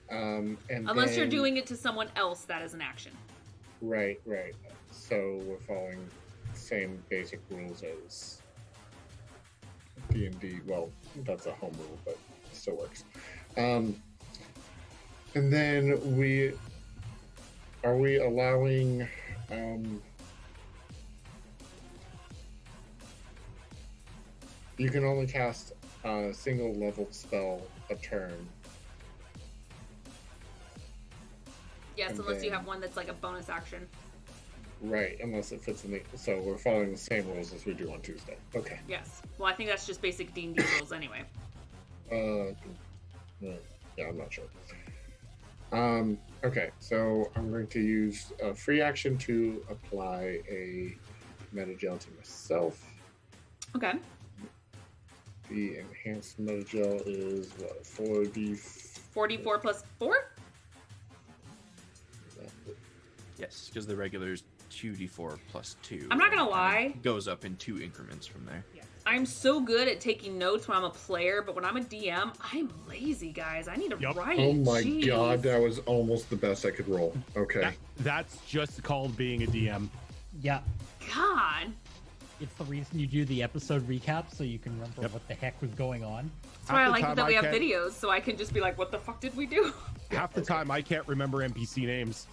And Unless you're then- doing it to someone else, that is an action. Right. So we're following the same basic rules as D&D. Well, that's a home rule, but it still works. And then are we allowing you can only cast a single leveled spell a turn. Yes, And unless you then- have one that's like a bonus action. Right, unless it fits in the. So we're following the same rules as we do on Tuesday. Okay. Yes. Well, I think that's just basic D&D rules anyway. Yeah, I'm not sure. Okay, so I'm going to use a free action to apply a metagel to myself. Okay. The enhanced metagel is what, 4d. 44 plus 4? Yes, because the regular is 2d4 plus 2. I'm not gonna and lie. it goes up in 2 increments from there. I'm so good at taking notes when I'm a player, but when I'm a DM, I'm lazy, guys. I need to Yup. write. Oh my Jeez. god, that was almost the best I could roll. Okay. That's just called being a DM. Yeah, God. it's the reason you do the episode recap so you can remember what the heck was going on. That's why I Half the like time that we I have can't- videos, so I can just be like, what the fuck did we do? Half the time I can't remember NPC names.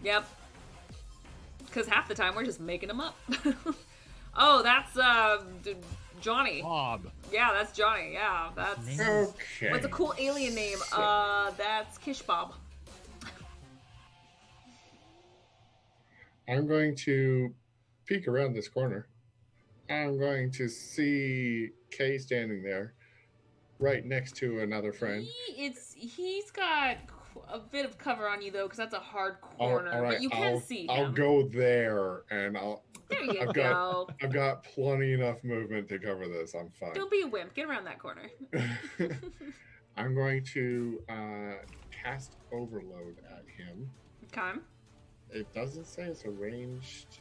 Yep. Because half the time we're just making them up. Oh, that's Johnny. Bob. Yeah, that's Johnny. Yeah, that's. Name? Okay. What's a cool alien name? That's Kish Bob. I'm going to peek around this corner. I'm going to see Kay standing there, right next to another friend. He's got a bit of cover on you though, because that's a hard All- corner, all right, but you can see him. I'll go there, and There you I've go. I've got plenty enough movement to cover this. I'm fine. Don't be a wimp. Get around that corner. I'm going to cast Overload at him. Okay. It doesn't say it's a ranged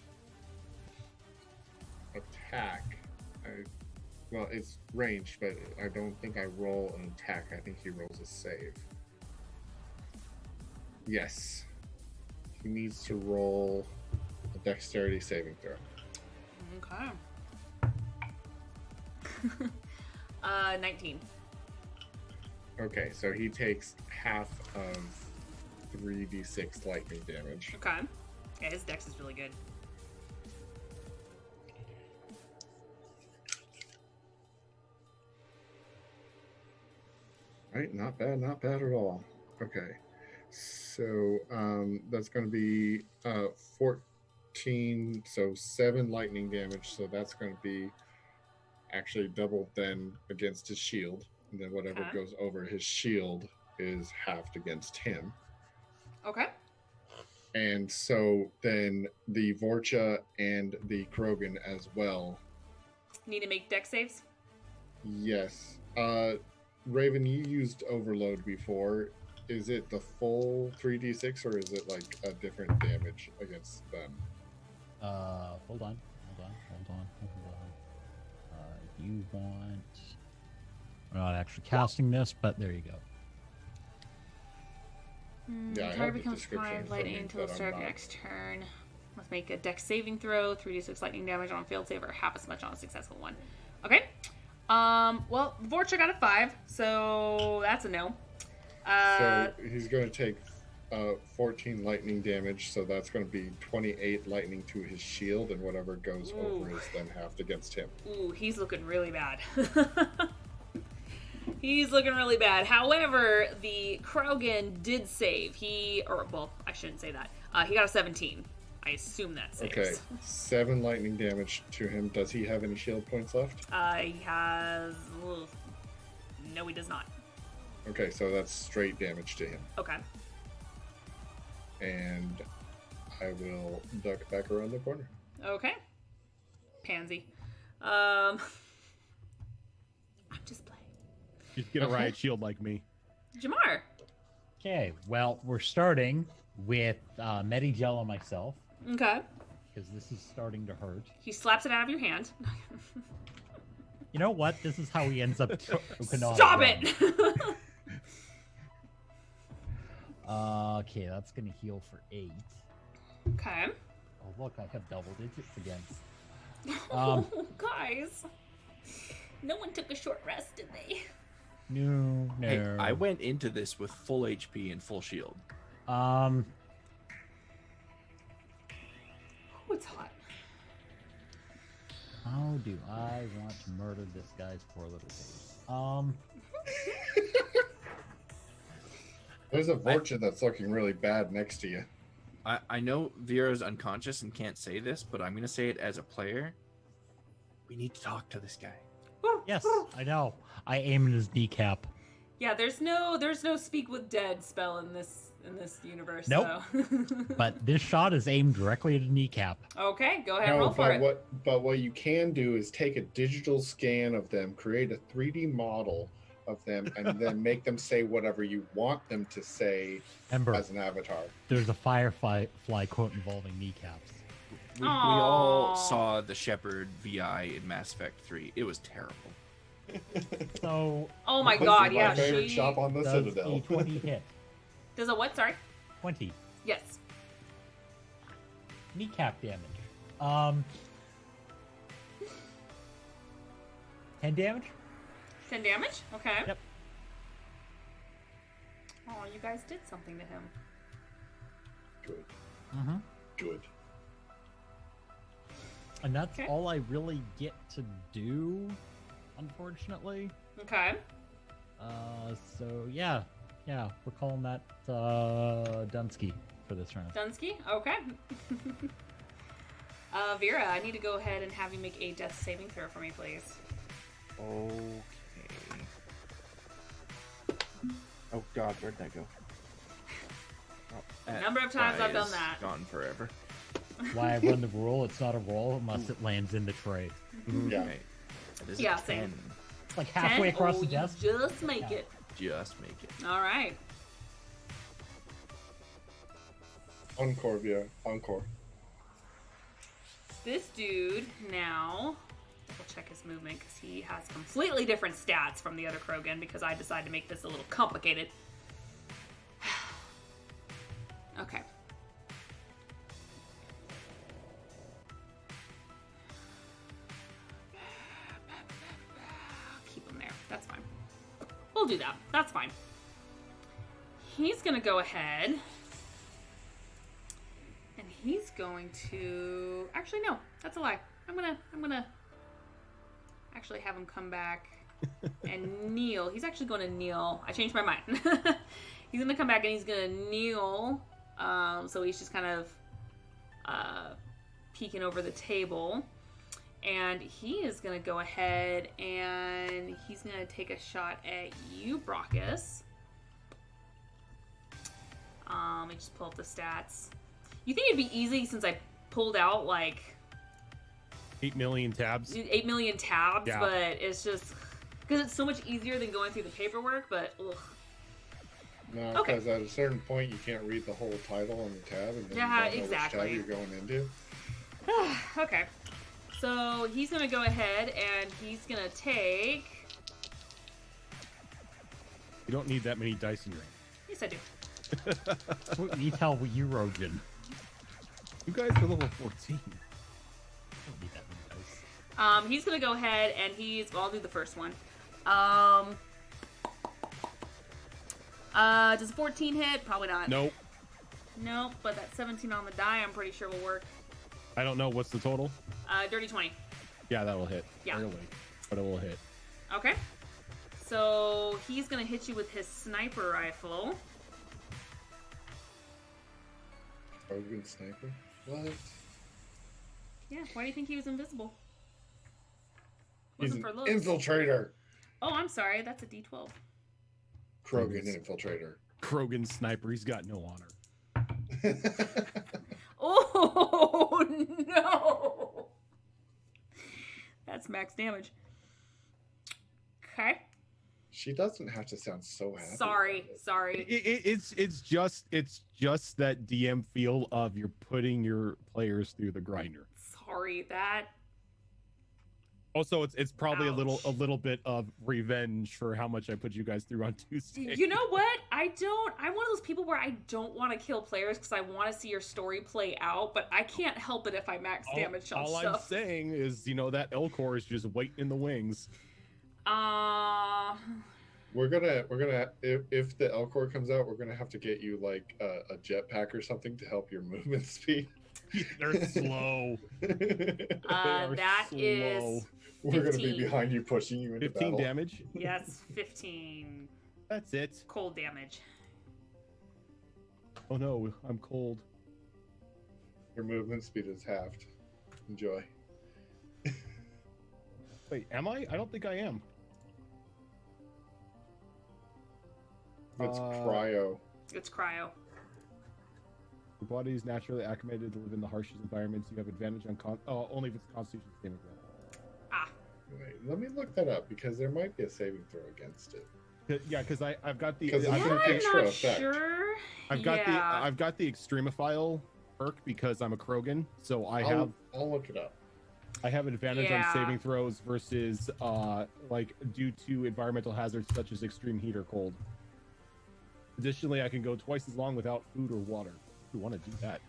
attack. Well, it's ranged, but I don't think I roll an attack. I think he rolls a save. Yes. He needs to roll a dexterity saving throw. Okay. 19. Okay, so he takes half of 3d6 lightning damage. Okay. Yeah, his dex is really good. Right, not bad at all. Okay, so that's going to be 14, so 7 lightning damage. So that's going to be actually doubled then against his shield, and then whatever Okay. goes over his shield is halved against him. Okay. And so then the Vorcha and the Krogan as well. Need to make dex saves? Yes. Raven, you used Overload before. Is it the full 3d6 or is it like a different damage against them? Hold on. You want... We're not actually casting this, but there you go. Yeah, I have Target the becomes description fire in of front of lightning me, until the but start I'm of your not- next turn. Let's make a dex saving throw. 3d6 lightning damage on a failed save or half as much on a successful one. Okay. Well, Vorcha got a 5, so that's a no. So he's going to take 14 lightning damage, so that's going to be 28 lightning to his shield, and whatever goes over Ooh. is then halved against him. Ooh, he's looking really bad. He's looking really bad. However, the Krogan did save. I shouldn't say that. He got a 17. I assume that saves. Okay, 7 lightning damage to him. Does he have any shield points left? He has... No, he does not. Okay, so that's straight damage to him. Okay. And I will duck back around the corner. Okay. Pansy. I'm just playing. Just get a riot shield like me. Jamar. Okay, well, we're starting with Medigel on myself, Okay. because this is starting to hurt. He slaps it out of your hand. You know what? This is how he ends up choking on Stop again. it! Okay, that's going to heal for 8. Okay. Oh, look, I have double digits again. Guys. No one took a short rest, did they? No. Hey, I went into this with full HP and full shield. Oh, it's hot. How do I want to murder this guy's poor little face? There's a Vorcha that's looking really bad next to you. I know Vera's unconscious and can't say this, but I'm going to say it as a player. We need to talk to this guy. Yes, I know. I aim at his kneecap. Yeah, there's no speak with dead spell in this universe. Nope. So. But this shot is aimed directly at his kneecap. Okay, go ahead and No, roll for it. but what you can do is take a digital scan of them, create a 3D model of them, and then make them say whatever you want them to say Remember, as an avatar. there's a firefly quote involving kneecaps. We all Aw. saw the Shepard VI in Mass Effect 3. It was terrible. So, Oh my This god, is yeah, my favorite she shop on the does Citadel. a 20 hit? does a what? Sorry. 20. Yes. Kneecap damage. 10 damage? 10 damage. Okay. Yep. Oh, you guys did something to him. Good, Mm-hmm. good. And that's Okay. all I really get to do, unfortunately. Okay. So yeah, we're calling that Dunsky for this round. Dunsky. Okay. Vera, I need to go ahead and have you make a death saving throw for me, please. Okay. Oh god, where'd that go? Oh, that Number of times die I've done is that. Gone forever. Why I run the rule? It's not a roll unless it lands in the tray. Yeah. Okay. That is a Yeah, same. 10. It's like halfway 10? across Oh, the you desk. just make Yeah. it. Just make it. All right. Encore, Via. Encore. This dude now. Double check his movement because he has completely different stats from the other Krogan because I decided to make this a little complicated. Okay. Keep him there. That's fine. We'll do that. That's fine. He's gonna go ahead. And he's going to... Actually, no. That's a lie. I'm gonna actually have him come back and kneel. He's actually going to kneel. I changed my mind. He's gonna come back and he's gonna kneel. So he's just kind of peeking over the table. And he is gonna go ahead and he's gonna take a shot at you, Brockus. Let me just pull up the stats. You think it'd be easy since I pulled out like 8 million tabs. 8 million tabs, Yeah. but it's just because it's so much easier than going through the paperwork. But ugh. No, Okay. because at a certain point you can't read the whole title on the tab, and then Yeah, you don't know exactly. which tab you're going into. Okay, so he's gonna go ahead and he's gonna take. You don't need that many dice in your hand. Yes, I do. You tell you, Rogan. You guys are level 14. Don't need that many dice. He's gonna go ahead and well, I'll do the first one. Does 14 hit? Probably not. Nope. Nope, but that 17 on the die, I'm pretty sure will work. I don't know. What's the total? Dirty 20. Yeah, that'll hit. Yeah. Barely. But it will hit. Okay. So he's gonna hit you with his sniper rifle. Krogan sniper? What? Yeah, why do you think he was invisible? He's Wasn't an for looks. infiltrator. Oh, I'm sorry, that's a D12. Krogan infiltrator. Krogan sniper. He's got no honor. Oh no! That's max damage. Okay. She doesn't have to sound so happy. Sorry, about it. sorry. It's just that DM feel of you're putting your players through the grinder. Sorry, that. Also, it's probably a Ouch. little bit of revenge for how much I put you guys through on Tuesday. You know what? I'm one of those people where I don't want to kill players because I want to see your story play out, but I can't help it if I max damage on all I'm stuff. saying is, that Elcor is just waiting in the wings. We're gonna if the Elcor comes out, we're gonna have to get you like a jetpack or something to help your movement speed. They're slow. That is We're gonna be 15. behind you, pushing you into 15 battle. damage. Yes, 15 That's it. cold damage. Oh no, I'm cold. Your movement speed is halved. Enjoy. Wait, am I? I don't think I am. It's cryo. It's cryo. Your body is naturally acclimated to live in the harshest environments. You have advantage on only if it's Constitution saving throw. Ah, Wait, let me look that up because there might be a saving throw against it. Yeah, because I've got the 'Cause it's I've an got, I'm extra not effect. sure. I've got the Yeah. I've got the Extremophile perk because I'm a Krogan, so I'll look it up. I have advantage Yeah. on saving throws versus like due to environmental hazards such as extreme heat or cold. Additionally, I can go twice as long without food or water. If you want to do that.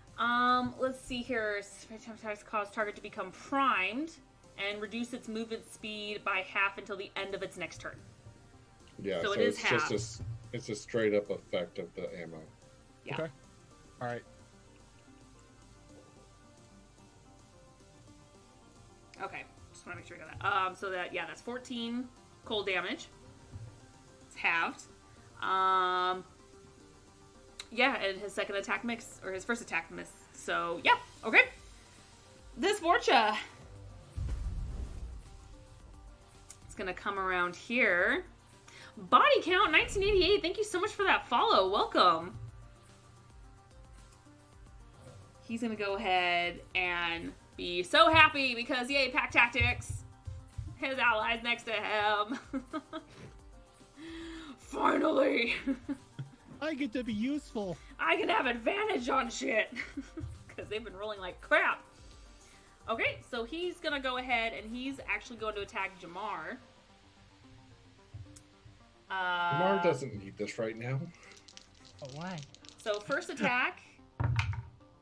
Let's see here. Sometimes cause target to become primed and reduce its movement speed by half until the end of its next turn. Yeah, So so, it is it's just it's a straight up effect of the ammo. Yeah. Okay. All right. Okay. Just want to make sure I got that. So that's 14 cold damage. It's halved. Yeah, and his second attack mix, or his first attack miss. So, yeah, okay. This Vorcha. It's gonna come around here. Body count 1988. Thank you so much for that follow. Welcome. He's gonna go ahead and be so happy because yay, pack tactics. His allies next to him. Finally. I get to be useful. I can have advantage on shit. Because they've been rolling like crap. Okay, so he's going to go ahead and he's actually going to attack Jamar. Lamar doesn't need this right now. But why? So first attack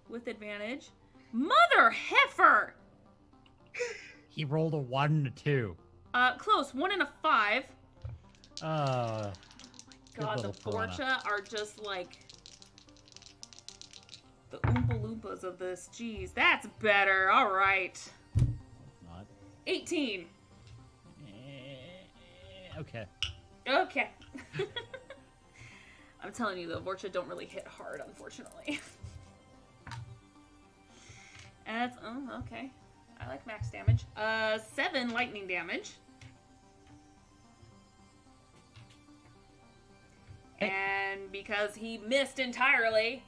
with advantage. Mother heifer! He rolled a 1 and a 2. Close. 1 and a 5. Good God, the little piranha. Borcha are just like the Oompa Loompas of this. Jeez, that's better. All right. Not. 18. Okay. Okay. I'm telling you, the Vorcha don't really hit hard, unfortunately. And that's, oh, okay. I like max damage. 7 lightning damage. Hey. And because he missed entirely,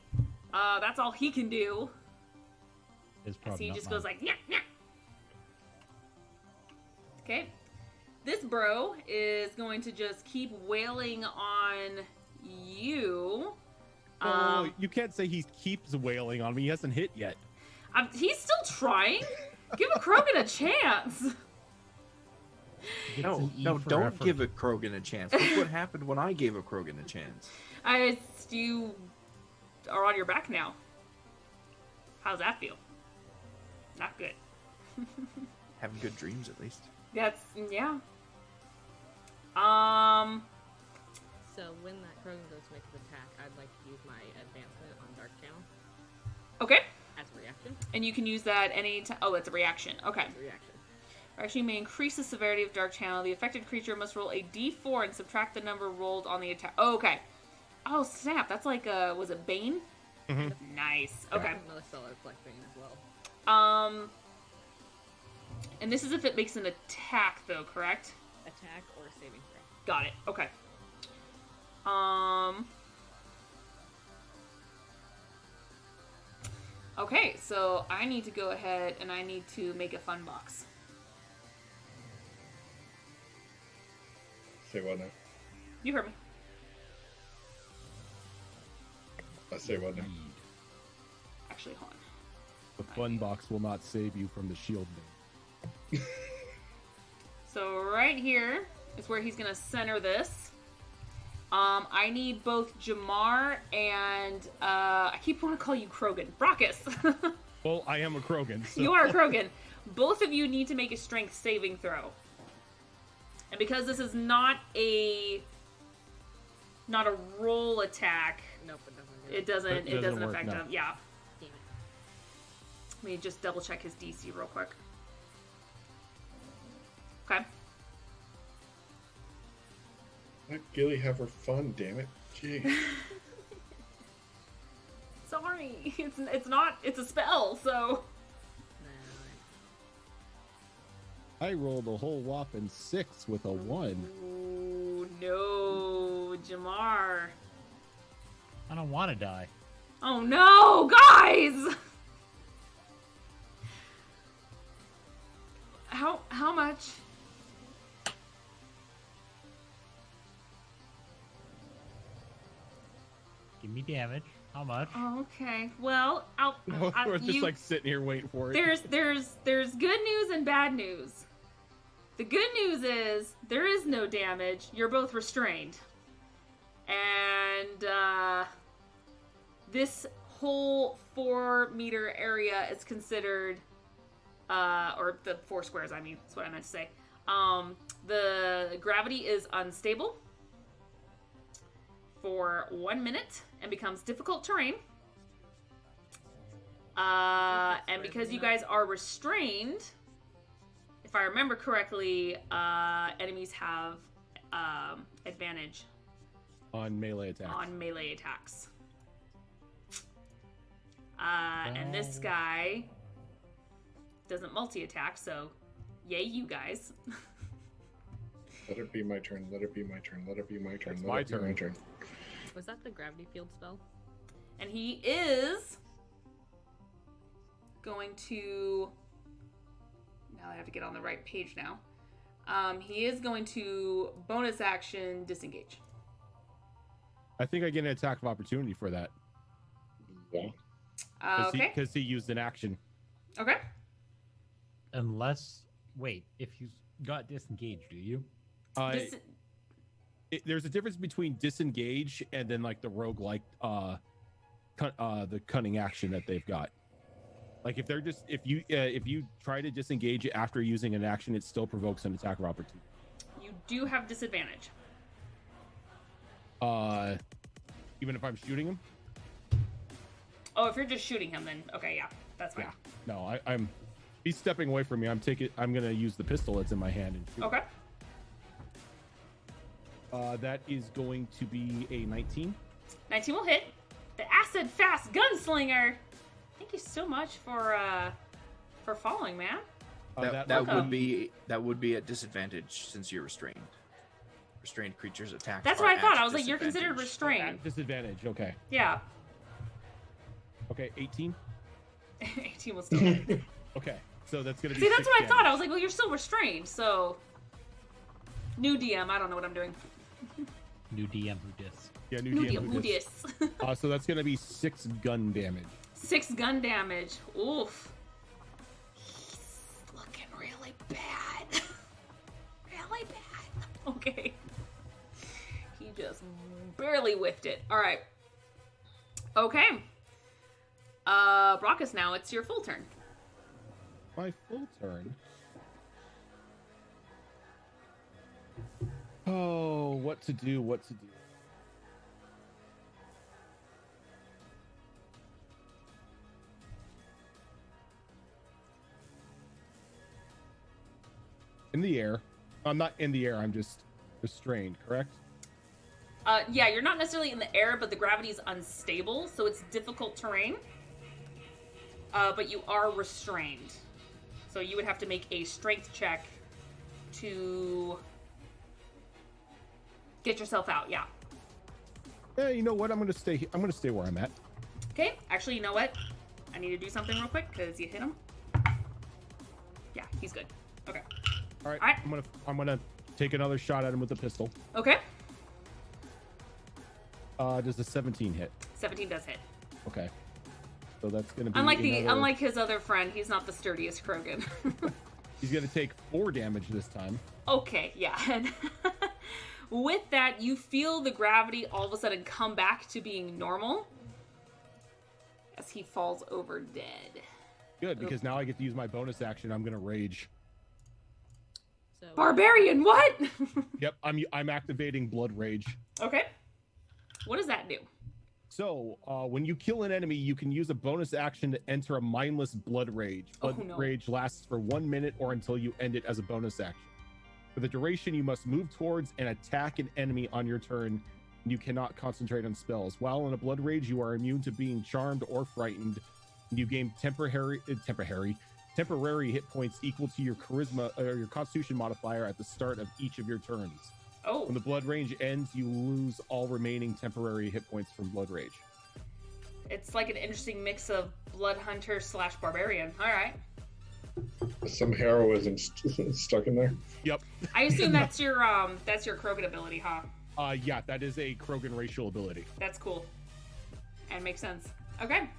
that's all he can do. It's As probably he not just mine. goes like, yeah, yeah. Okay. This bro is going to just keep wailing on you. Oh, you can't say he keeps wailing on me. He hasn't hit yet. He's still trying. Give a Krogan a chance. Gets No, an E no, for don't effort. give a Krogan a chance. Look what happened when I gave a Krogan a chance. You are on your back now. How's that feel? Not good. Having good dreams, at least. That's, yeah. So when that Krogan goes to make an attack, I'd like to use my advancement on Dark Channel Okay. as a reaction. And you can use that any time. Oh, it's a reaction. Okay. As a reaction. Reaction may increase the severity of Dark Channel. The affected creature must roll a d4 and subtract the number rolled on the attack. Oh, okay. Oh, snap. That's like, was it Bane? Mhm. Nice. Okay. Melissa is like Bane as well. And this is if it makes an attack, though, correct? Attack or saving throw. Got it. Okay. Okay, so I need to go ahead and I need to make a fun box. Say what now? You heard me. I say what now? Actually, hold on. The fun box will not save you from the shield bane. So right here is where he's gonna center this. I need both Jamar and I keep wanting to call you Krogan. Brockus. Well, I am a Krogan. So. You are a Krogan. Both of you need to make a strength saving throw. And because this is not a roll attack, Nope, it doesn't. Do it doesn't It doesn't work, affect no. him. Yeah. Damn it. Let me just double check his DC real quick. Okay. Let Gilly have her fun, damn it. Gee. Sorry. It's not it's a spell, so No, I rolled a whole whopping 6 with a 1. ooh, no, Jamar. I don't want to die. Oh no, guys! How much? Give me damage. How much? Oh, okay. Well, We're just like sitting here waiting for it. there's good news and bad news. The good news is there is no damage. You're both restrained. And this whole 4-meter area is considered or the 4 squares, I mean, that's what I meant to say. The gravity is unstable for 1 minute and becomes difficult terrain. And because you guys are restrained, if I remember correctly, enemies have advantage On melee attacks. on melee attacks. And this guy doesn't multi-attack, so yay you guys. Let it be my turn. Let it be my turn. Let it be my turn. It's Let my it be my turn. turn. Was that the gravity field spell? And he is going to... Now I have to get on the right page now. He is going to bonus action disengage. I think I get an attack of opportunity for that. Yeah. Okay. Because he used an action. Okay. Unless, wait, if you got disengaged, do you? Dis- There's a difference between disengage and then like the roguelike the cunning action that they've got. Like if you try to disengage it after using an action, it still provokes an attack of opportunity. You do have disadvantage. Even if I'm shooting him. Oh, if you're just shooting him, then okay, yeah, that's fine. Yeah. No, I'm. He's stepping away from me. I'm gonna use the pistol that's in my hand and shoot. Okay. That is going to be a 19. 19 will hit. The acid fast gunslinger. Thank you so much for following, man. That would be at disadvantage since you're restrained. Restrained creatures attack. That's what I thought. I was like, you're considered restrained. At disadvantage. Okay. Yeah. Okay. 18. 18 will still hit. Okay. So that's gonna be. See, that's 6 what I thought. damage. I was like, well, you're still restrained, so. New DM. I don't know what I'm doing. New DM who dis. Yeah, new New DM. DM. who dis. Udis. So that's gonna be 6 gun damage. 6 gun damage. Oof. He's looking really bad. Really bad. Okay. He just barely whiffed it. All right. Okay. Brockus, now it's your full turn. My full turn. Oh, what to do? What to do? In the air. I'm not in the air. I'm just restrained, correct? Yeah, you're not necessarily in the air, but the gravity is unstable, so it's difficult terrain. But you are restrained. So you would have to make a strength check to get yourself out, yeah. Yeah, you know what? I'm gonna stay where I'm at. Okay, actually, you know what? I need to do something real quick, because you hit him. Yeah, he's good. Okay. All right. All right. I'm gonna take another shot at him with the pistol. Okay. Does the 17 hit? 17 does hit. Okay. So that's gonna be Unlike his other friend, he's not the sturdiest Krogan. He's gonna take 4 damage this time. Okay, yeah. And with that, you feel the gravity all of a sudden come back to being normal as he falls over dead. Good, because now I get to use my bonus action. I'm gonna rage. So Barbarian, what? Yep, I'm activating Blood Rage. Okay. What does that do? So, when you kill an enemy, you can use a bonus action to enter a mindless Blood Rage. Blood no. Rage lasts for 1 minute or until you end it as a bonus action. For the duration, you must move towards and attack an enemy on your turn. You cannot concentrate on spells. While in a Blood Rage, you are immune to being charmed or frightened. You gain temporary hit points equal to your charisma or your Constitution modifier at the start of each of your turns. Oh, When the Blood Rage ends, you lose all remaining temporary hit points from Blood Rage. it's like an interesting mix of Blood Hunter / Barbarian. All right. Some heroism stuck in there. Yep. I assume that's your Krogan ability, huh? Yeah, that is a Krogan racial ability. That's cool. And makes sense. Okay.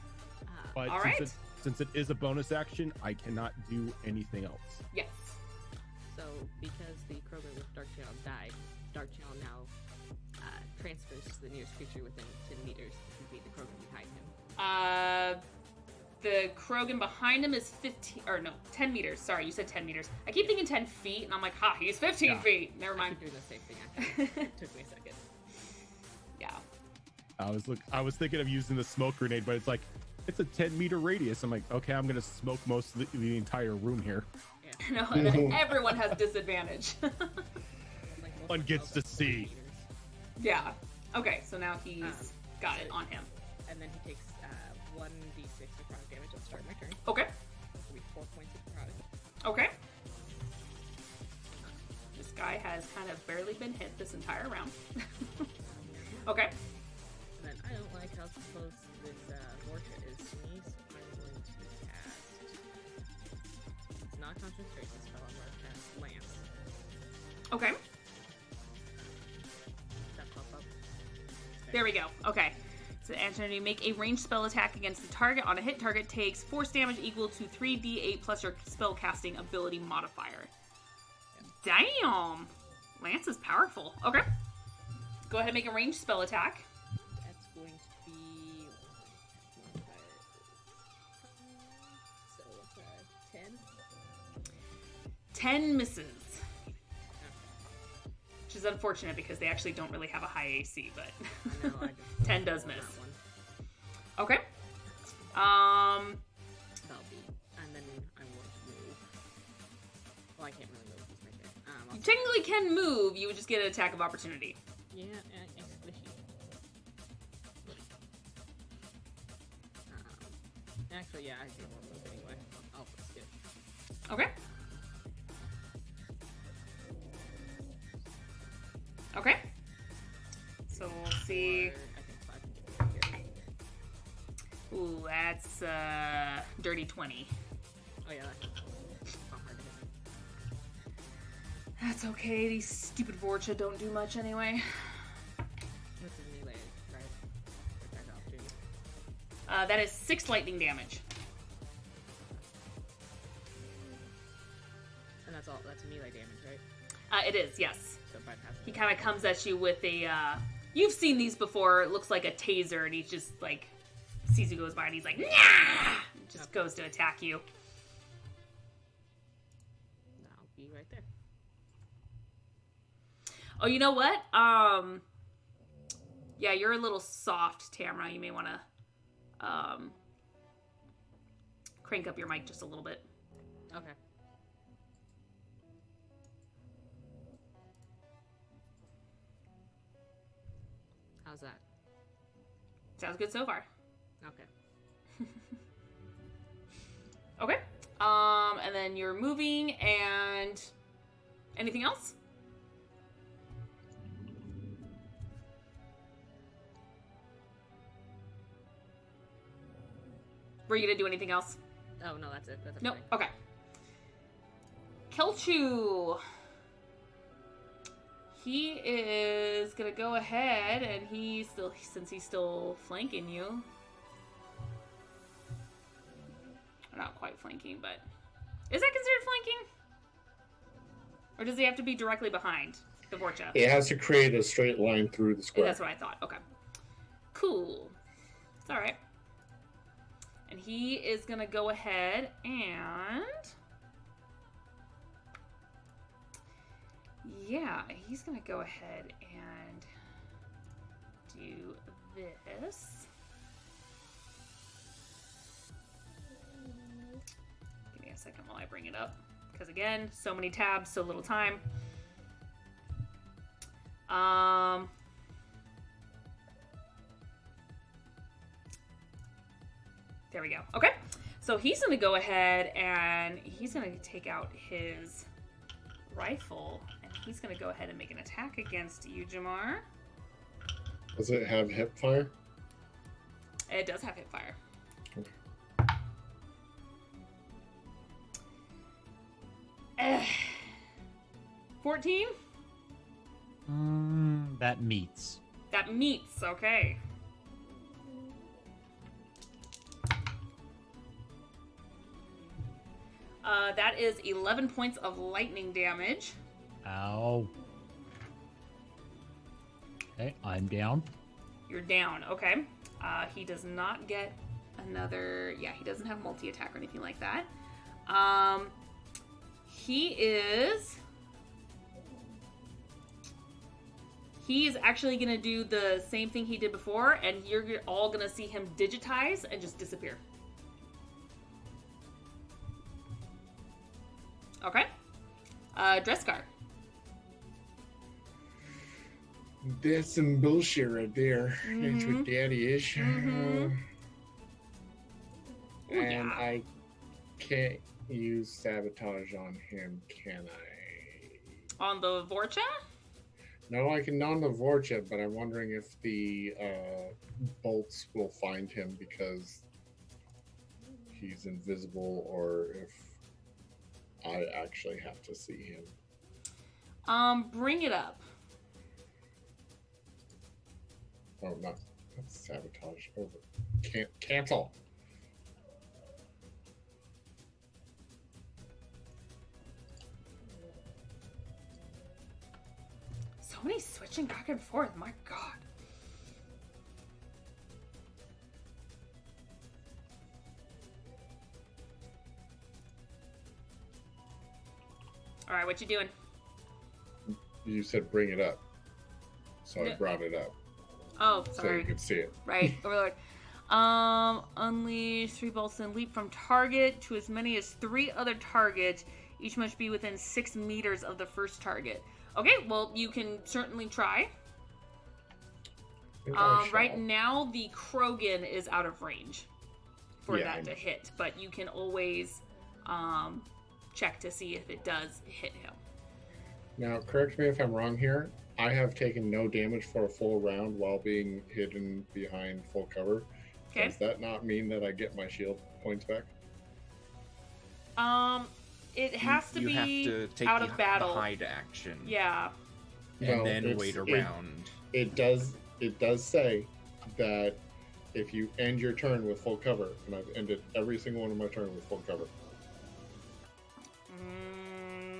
But All since, right. since it is a bonus action, I cannot do anything else. Yes. So, because the Krogan with Dark Channel died, Dark Channel now transfers to the nearest creature within 10 meters to beat the Krogan behind him. The Krogan behind him is 10 meters. Sorry, you said 10 meters. I keep thinking 10 feet, and I'm like, ha, he's 15 feet. Never I mind. keep doing the same thing, actually. It took me a second. Yeah. I was thinking of using the smoke grenade, but it's like, it's a 10-meter radius. I'm like, okay, I'm gonna smoke most of the entire room here. Yeah. No, and everyone has disadvantage. Like, most One of gets spells to are 10 see. meters. Yeah. Okay, so now he's got it on him. And then he takes 1d6 necrotic damage at the start of my turn. Okay. It'll be 4 points of necrotic. Okay. This guy has kind of barely been hit this entire round. Okay. And then I don't like how close this Vorcha is to me, so I'm going to cast. It's not a concentration spell, I'm going to cast Lance. Okay. Does that pop up? There we go. Okay. So Anthony, make a ranged spell attack against the target. On a hit, target takes force damage equal to 3d8 plus your spell casting ability modifier. Damn! Lance is powerful. Okay. Go ahead and make a ranged spell attack. That's going to be 10 misses. Which is unfortunate because they actually don't really have a high AC, but I know, I just 10 does rolled miss. that one. Okay. That'll be, and then I won't move. Well, I can't really move. He's right there. You technically can move, you would just get an attack of opportunity. Yeah, squishy. Actually, yeah, I think we'll move anyway. I'll risk it. Okay. Okay. So we'll see. Or, I think 5 can get here. Ooh, that's dirty 20. Oh yeah, that's not hard to hit. That's okay. These stupid Vorcha don't do much anyway. This is melee, right? Attack of opportunity. That is 6 lightning damage. And that's all. That's melee damage, right? It is, yes. So bypass. He kind of comes at you with a. You've seen these before. It looks like a taser, and he just like sees you goes by, and he's like, nah! Just goes to attack you. I'll be right there. Oh, you know what? Yeah, you're a little soft, Tamara. You may want to crank up your mic just a little bit. Okay. How's that? Sounds good so far. Okay. Okay. And then you're moving, and anything else? Were you gonna do anything else? Oh no, that's it. That's Nope. everything. Okay. Kelchu. He is gonna go ahead, and since he's still flanking you. Not quite flanking, but is that considered flanking? Or does he have to be directly behind the Vorcha? It has to create a straight line through the square. That's what I thought. Okay. Cool. It's alright. And he is going to go ahead and... Yeah, he's going to go ahead and do this. Give me a second while I bring it up. Because again, so many tabs, so little time. There we go. Okay. So he's going to go ahead and he's going to take out his rifle and he's going to go ahead and make an attack against you, Jamar. Does it have hip fire? It does have hip fire. Okay. 14? That meets. That meets, okay. That is 11 points of lightning damage. Ow. Okay, I'm down. You're down, okay. He does not get another... Yeah, he doesn't have multi-attack or anything like that. He is actually going to do the same thing he did before, and you're all going to see him digitize and just disappear. Okay. Dreskar. That's some bullshit right there. That's Mhm. what daddy is. Mhm. Ooh, And yeah. I can't use sabotage on him, can I? On the Vorcha? No, I can on the Vorcha, but I'm wondering if the bolts will find him because he's invisible, or if I actually have to see him. Bring it up. Oh, not that's sabotage. Over. Can't cancel. So many switching back and forth, my god. All right, what you doing? You said bring it up, so I No. brought it up Oh, so you sorry. could see it. Right, Overlord. Unleash 3 bolts and leap from target to as many as 3 other targets. Each must be within 6 meters of the first target. Okay, well, you can certainly try. Right now, the Krogan is out of range for Yeah, I that to know. hit, but you can always check to see if it does hit him. Now, correct me if I'm wrong here. I have taken no damage for a full round while being hidden behind full cover. Okay. Does that not mean that I get my shield points back? It has to you be have to take out the, of battle. the hide action. Yeah. And No, then it's- wait it- around. It does say that if you end your turn with full cover, and I've ended every single one of my turn with full cover.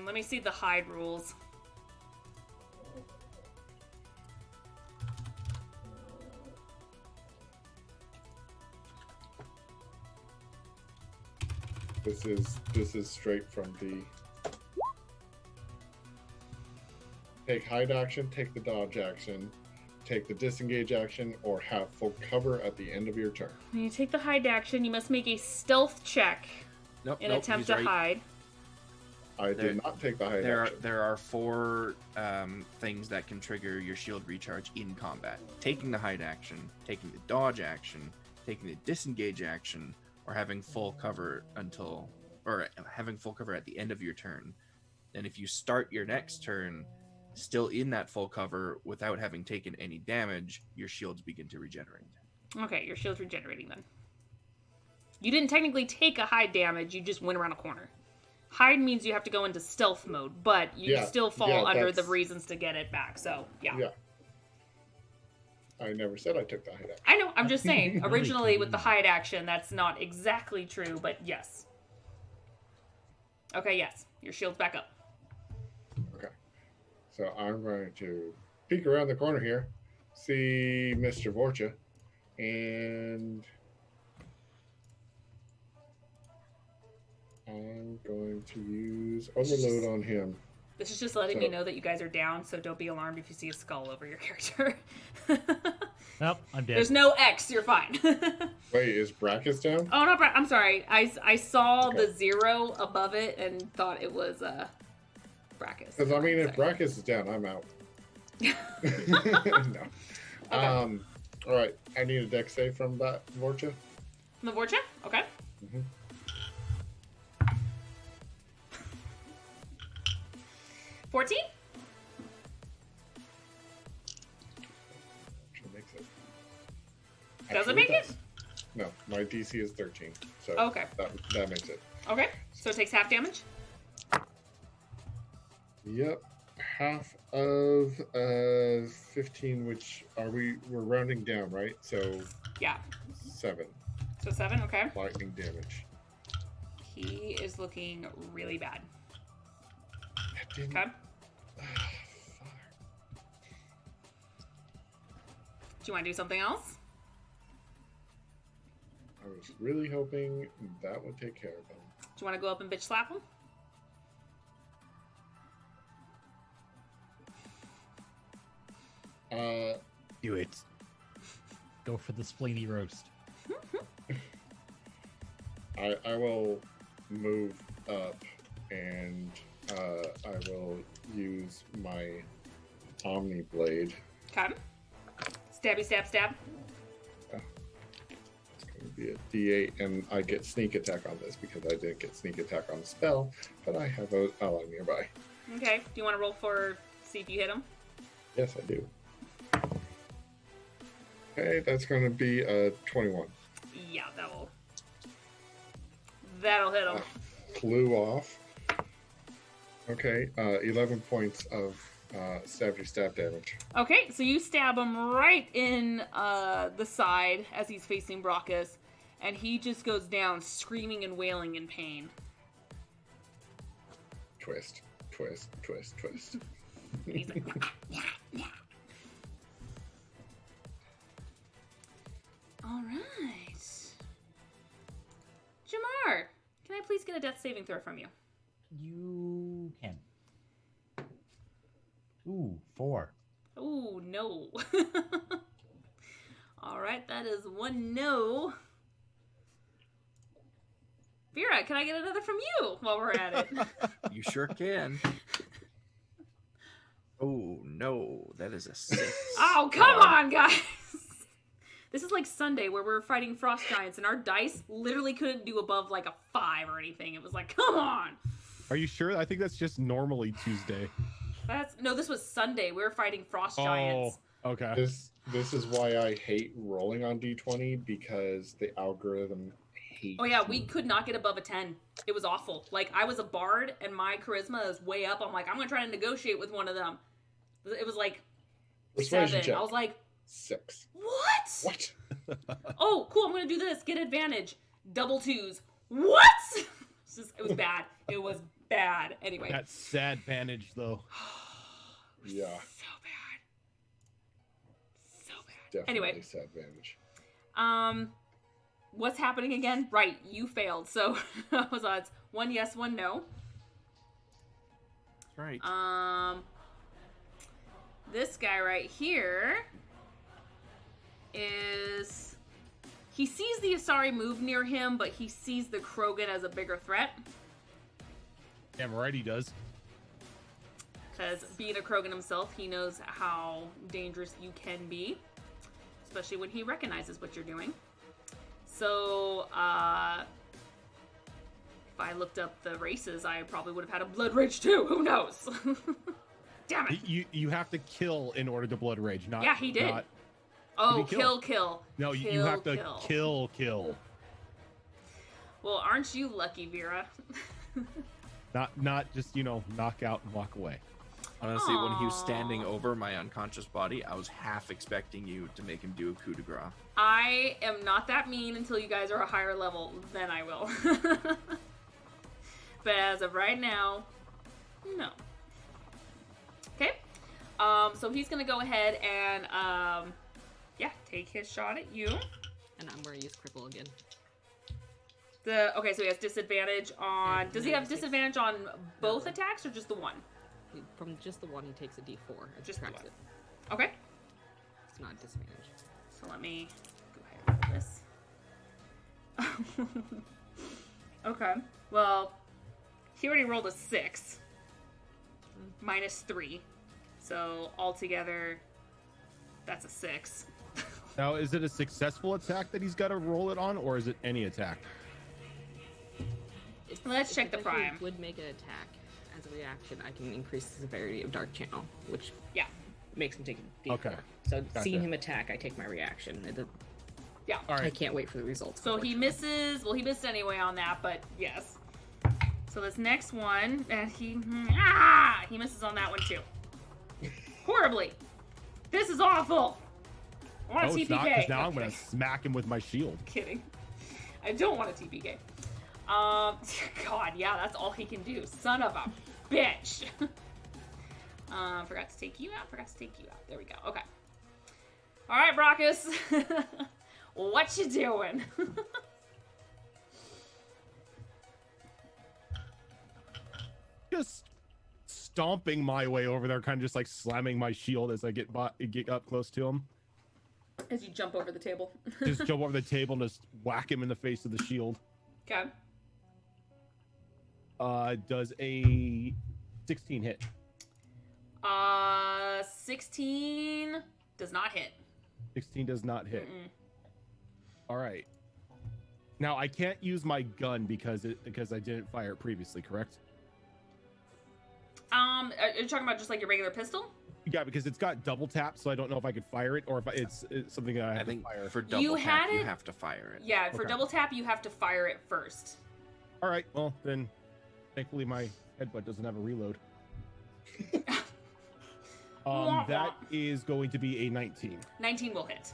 Let me see the hide rules. This is straight from the take hide action, take the dodge action, take the disengage action, or have full cover at the end of your turn. When you take the hide action, you must make a stealth check Nope, in nope, attempt he's to right. hide. I There- did not take the hide There action. are 4 things that can trigger your shield recharge in combat. Taking the hide action, taking the dodge action, taking the disengage action, or having full cover having full cover at the end of your turn. And if you start your next turn still in that full cover without having taken any damage, your shields begin to regenerate. Okay, your shield's regenerating then. You didn't technically take a hide damage, you just went around a corner. Hide means you have to go into stealth mode, but you Yeah, still fall yeah, under the that's- reasons to get it back, so yeah. Yeah. I never said I took the hide action. I know, I'm just saying, Really originally with the convenient. hide action, that's not exactly true, but yes. Okay, yes, your shield's back up. Okay. So I'm going to peek around the corner here, see Mr. Vorcha, and I'm going to use Overload on him. This is just letting me So- know that you guys are down, so don't be alarmed if you see a skull over your character. Nope, I'm dead. There's no X, you're fine. Wait, is Brackus down? Oh, no, I'm sorry. I saw Okay. the 0 above it and thought it was Brackus. Because I mean, if Sorry. Brackus is down, I'm out. No. All right. I need a deck save from that Vorcha. The Vorcha? Okay. Mhm. 14? Actually makes it. Does it Actually make it? does. No, my DC is 13, so Okay. that makes it. Okay. So it takes half damage? Yep, half of 15, which we're rounding down, right? So Yeah. 7 So 7, okay. lightning damage. He is looking really bad. That didn't. Okay. Fuck. Do you want to do something else? I was really hoping that would take care of him. Do you want to go up and bitch slap him? Do it. Go for the spleeny roast. I will move up and I will use my Omni Blade. Okay. Stabby stab stab. It's going to be a D8, and I get sneak attack on this because I didn't get sneak attack on the spell, but I have an ally nearby. Okay. Do you want to roll for see if you hit him? Yes, I do. Okay, that's going to be a 21. Yeah, that'll hit him. Flew off. Okay, 11 points of stabby stab damage. Okay, so you stab him right in the side as he's facing Brockus, and he just goes down screaming and wailing in pain. Twist, twist, twist, twist. And he's like, all right. Jamar, can I please get a death saving throw from you? You can. Ooh, 4. Ooh, no. All right, that is 1 no. Vera, can I get another from you while we're at it? You sure can. Oh no, that is a 6. Oh, come on, guys. This is like Sunday where we're fighting frost giants and our dice literally couldn't do above like a 5 or anything. It was like, come on. Are you sure? I think that's just normally Tuesday. No, this was Sunday. We were fighting frost giants. Oh, okay. This is why I hate rolling on D20 because the algorithm hates. Oh yeah, we could not get above a 10. It was awful. Like I was a bard and my charisma is way up. I'm like, I'm gonna try to negotiate with one of them. It was like Persuasion 7. check. I was like, 6. what? What? Oh, cool. I'm gonna do this. Get advantage. Double 2s. What? It was bad. It was bad. Anyway. That sad advantage, though. Yeah. So bad. So bad. Definitely Anyway. disadvantage. What's happening again? Right, you failed. So that was odds. 1 yes, 1 no. Right. This guy right here is... He sees the Asari move near him, but he sees the Krogan as a bigger threat. Damn right he does. Because being a Krogan himself, he knows how dangerous you can be. Especially when he recognizes what you're doing. So, if I looked up the races, I probably would have had a Blood Rage too. Who knows? Damn it. You have to kill in order to blood rage. Not Yeah, he did. Not, Oh, Did he kill? kill. no, you Kill, have to kill. Well, aren't you lucky, Vera? Not just knock out and walk away. Honestly, when he was Aw. standing over my unconscious body, I was half expecting you to make him do a coup de grace. I am not that mean until you guys are a higher level. Then I will. But as of right now, no. Okay. So he's gonna go ahead and take his shot at you. And I'm going to use cripple again. Okay, so he has disadvantage on. Does he have disadvantage on both attacks or just the one? From just the one, he takes a d4 and Just the subtracts one. it. Okay. It's not disadvantage. So let me go ahead and roll this. Okay. Well, he already rolled a 6. -3. So altogether, that's a 6. Now, is it a successful attack that he's got to roll it on, or is it any attack? Let's check the If I prime. would make an attack as a reaction, I can increase the severity of Dark Channel, which Yeah. makes him take a d4. Okay. So Gotcha. seeing him attack, I take my reaction. Yeah. All I right. can't wait for the results. So he misses. Well, he missed anyway on that, but yes. So this next one, and he misses on that one too. Horribly. This is awful. I want a No, it's TPK. not, because now I'm Okay. going to smack him with my shield. Kidding. I don't want a TPK. God, yeah, that's all he can do. Son of a bitch. Forgot to take you out. There we go. Okay. All right, Brockus. What you doing? Just stomping my way over there, kind of just like slamming my shield as I get up close to him. As you jump over the table. Just jump over the table and just whack him in the face with the shield. Okay. Does a 16 hit? 16 does not hit. 16 does not hit. Mm-mm. All right. Now I can't use my gun because I didn't fire it previously, correct? Are you talking about just like your regular pistol? Yeah, because it's got double tap, so I don't know if I could fire it or if it's something that I I have to think fire. for double You tap, had you it? have to fire it. Yeah, for Okay. double tap, you have to fire it first. All right, well then, thankfully my headbutt doesn't have a reload. That is going to be a 19. 19 will hit.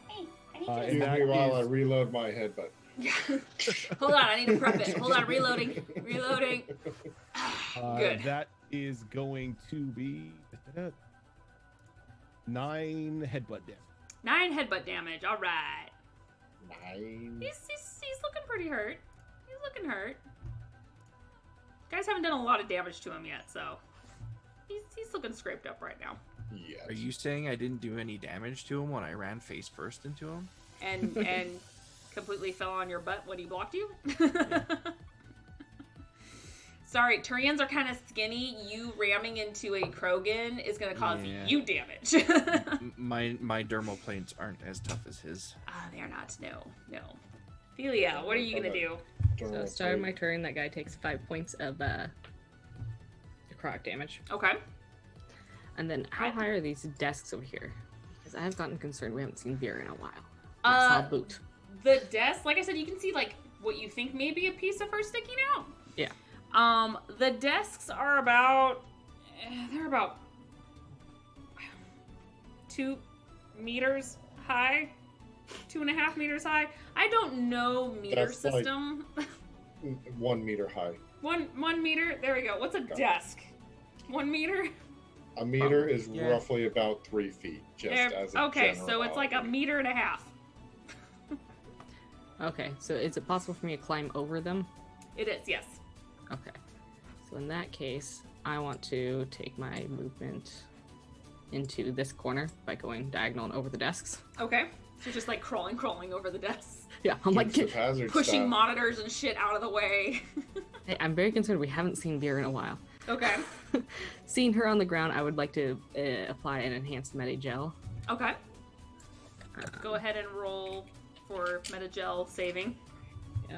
Hey, I need And Excuse that me while I is- reload my headbutt. Yeah. Hold on, I need to prep it. Hold on, reloading. Reloading. Good. That is going to be 9 headbutt damage. 9 headbutt damage. All right. 9. He's looking pretty hurt. He's looking hurt. Guys haven't done a lot of damage to him yet, so. he's looking scraped up right now. Yeah. Are you saying I didn't do any damage to him when I ran face first into him? And completely fell on your butt when he blocked you? Sorry, Turians are kind of skinny. You ramming into a Krogan is going to cause you damage. My dermal plates aren't as tough as his. They're not. No. Philia, what are you going to do? So start of my turn, that guy takes 5 points of necrotic damage. Okay. And then how high are these desks over here? Because I have gotten concerned we haven't seen Vera in a while. I saw Boot. The desk, like I said, you can see like what you think may be a piece of her sticking out. Yeah. The desks are about, they're about 2 meters high, 2.5 meters high. I don't know meter That's like- system. 1 meter high. One meter. There we go. What's a desk? 1 meter. A meter is yeah. roughly about 3 feet. Just as a Okay, so it's like a generality. meter and a half. Okay, so is it possible for me to climb over them? It is, yes. Okay. So in that case, I want to take my movement into this corner by going diagonal and over the desks. Okay. So just like crawling over the desks, Yeah, I'm like, Dukes of Hazzard pushing style. monitors and shit out of the way. hey, I'm very concerned we haven't seen Vera in a while. Okay. Seeing her on the ground, I would like to apply an enhanced meta gel. Okay. Go ahead and roll for Metagel saving. Yeah.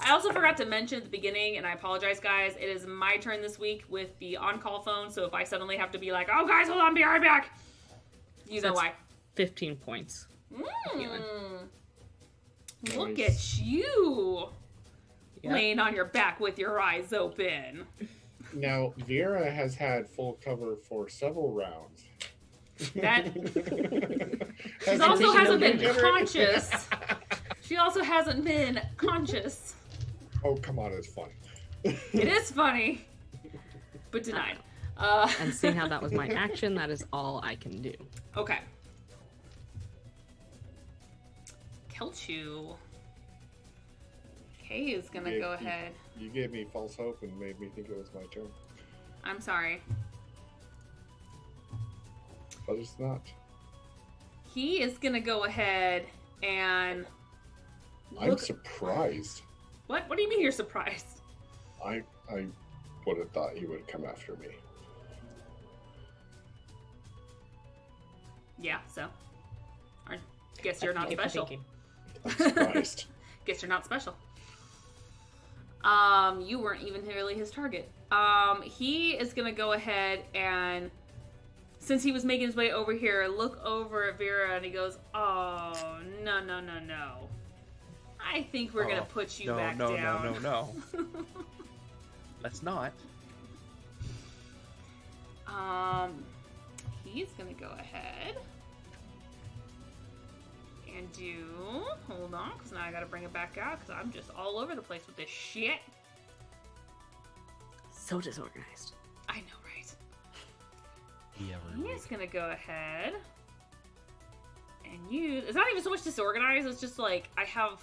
I also forgot to mention at the beginning, and I apologize, guys. It is my turn this week with the on-call phone, so if I suddenly have to be like, "Oh, guys, hold on, be right back," you know That's why. 15 points. Look Nice. at you, Yeah. laying on your back with your eyes open. Now, Vera has had full cover for several rounds. That She she also hasn't been conscious. She also hasn't been conscious. Oh, come on, it's funny. It is funny, but denied. And seeing how that was my action, that is all I can do. Okay. Kelchu. Kay is gonna You- go you- ahead. You gave me false hope and made me think it was my turn. I'm sorry. But it's not. He is gonna go ahead and I'm look. surprised. What? What do you mean you're surprised? I would have thought you would come after me. Yeah. So. I guess you're not Thank you for special. thinking. I'm surprised. Guess you're not special. You weren't even really his target. He is gonna go ahead and, since he was making his way over here, look over at Vera and he goes, "Oh, no. I think we're gonna put you back down." No. Let's not. He's gonna go ahead and do. Hold on, because now I gotta bring it back out because I'm just all over the place with this shit. So disorganized. I know, right? Yeah, He's gonna go ahead and use. It's not even so much disorganized. It's just like I have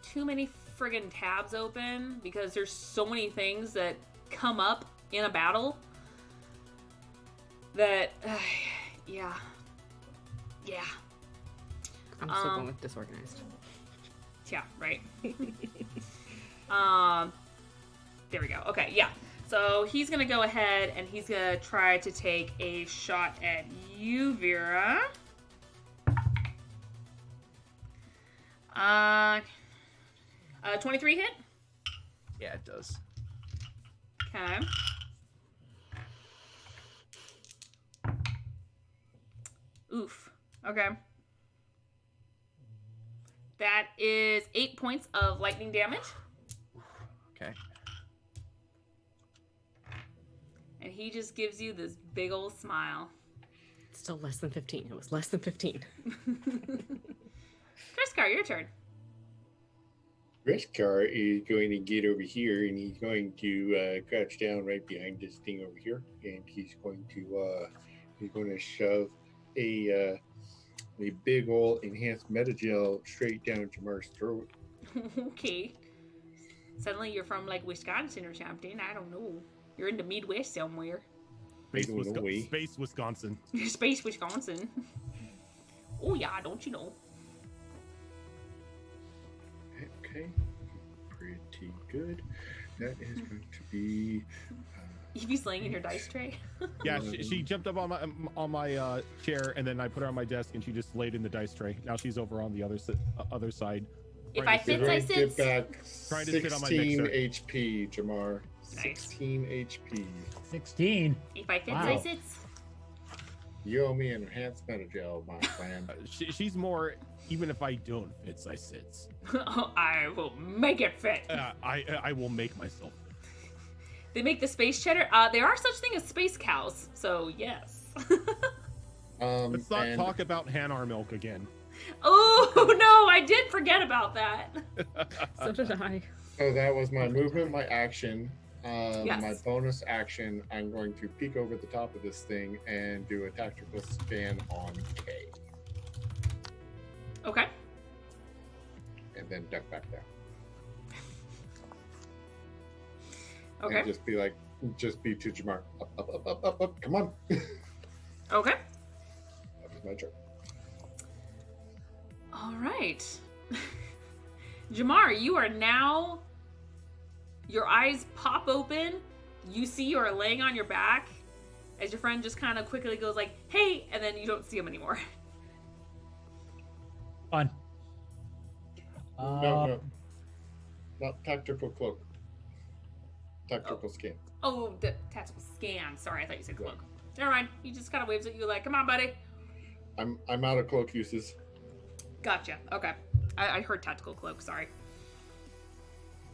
too many friggin' tabs open because there's so many things that come up in a battle that, yeah. I'm still going with disorganized. Yeah, right. There we go. Okay, yeah. So he's gonna go ahead and he's gonna try to take a shot at you, Vera. 23 hit? Yeah, it does. Okay. Oof. Okay. That is 8 points of lightning damage. Okay. And he just gives you this big old smile. It's still less than 15. It was less than 15. Kriskar, your turn. Riskar is going to get over here and he's going to crouch down right behind this thing over here, and he's going to shove a big old enhanced metagel straight down Jamar's throat. Okay. Suddenly you're from like Wisconsin or something. I don't know. You're in the Midwest somewhere. Space, Maybe with a we. Space Wisconsin. Space, Wisconsin. Oh yeah, don't you know? Okay, pretty good. That is going to be. You be slaying in your dice tray. Yeah, she jumped up on my chair, and then I put her on my desk, and she just laid in the dice tray. Now she's over on the other side. If trying I to fit, sit I on- Get sits. back Trying to sit on my 16 mixer. HP, Jamar. Nice. 16 HP. 16. If I fit, Wow. I sits. You owe me an enhanced metagel, my friend. She's more. Even if I don't fits, I sits. I will make it fit. I will make myself. They make the space cheddar. There are such thing as space cows, so yes. Let's not and talk about Hanar milk again. Oh no, I did forget about that. So did I. So that was my movement, my action. Yes. My bonus action, I'm going to peek over the top of this thing and do a tactical scan on K. Okay. And then duck back down. Okay. And just be to Jamar. Up. Come on. Okay. That was my turn. All right. Jamar, you are now. Your eyes pop open. You see you are laying on your back as your friend just kind of quickly goes like, "Hey," and then you don't see him anymore. Fun. No. Not tactical cloak. Tactical scan. Oh, the tactical scan. Sorry, I thought you said cloak. Never mind. He just kind of waves at you like, "Come on, buddy." I'm out of cloak uses. Gotcha. Okay. I heard tactical cloak. Sorry.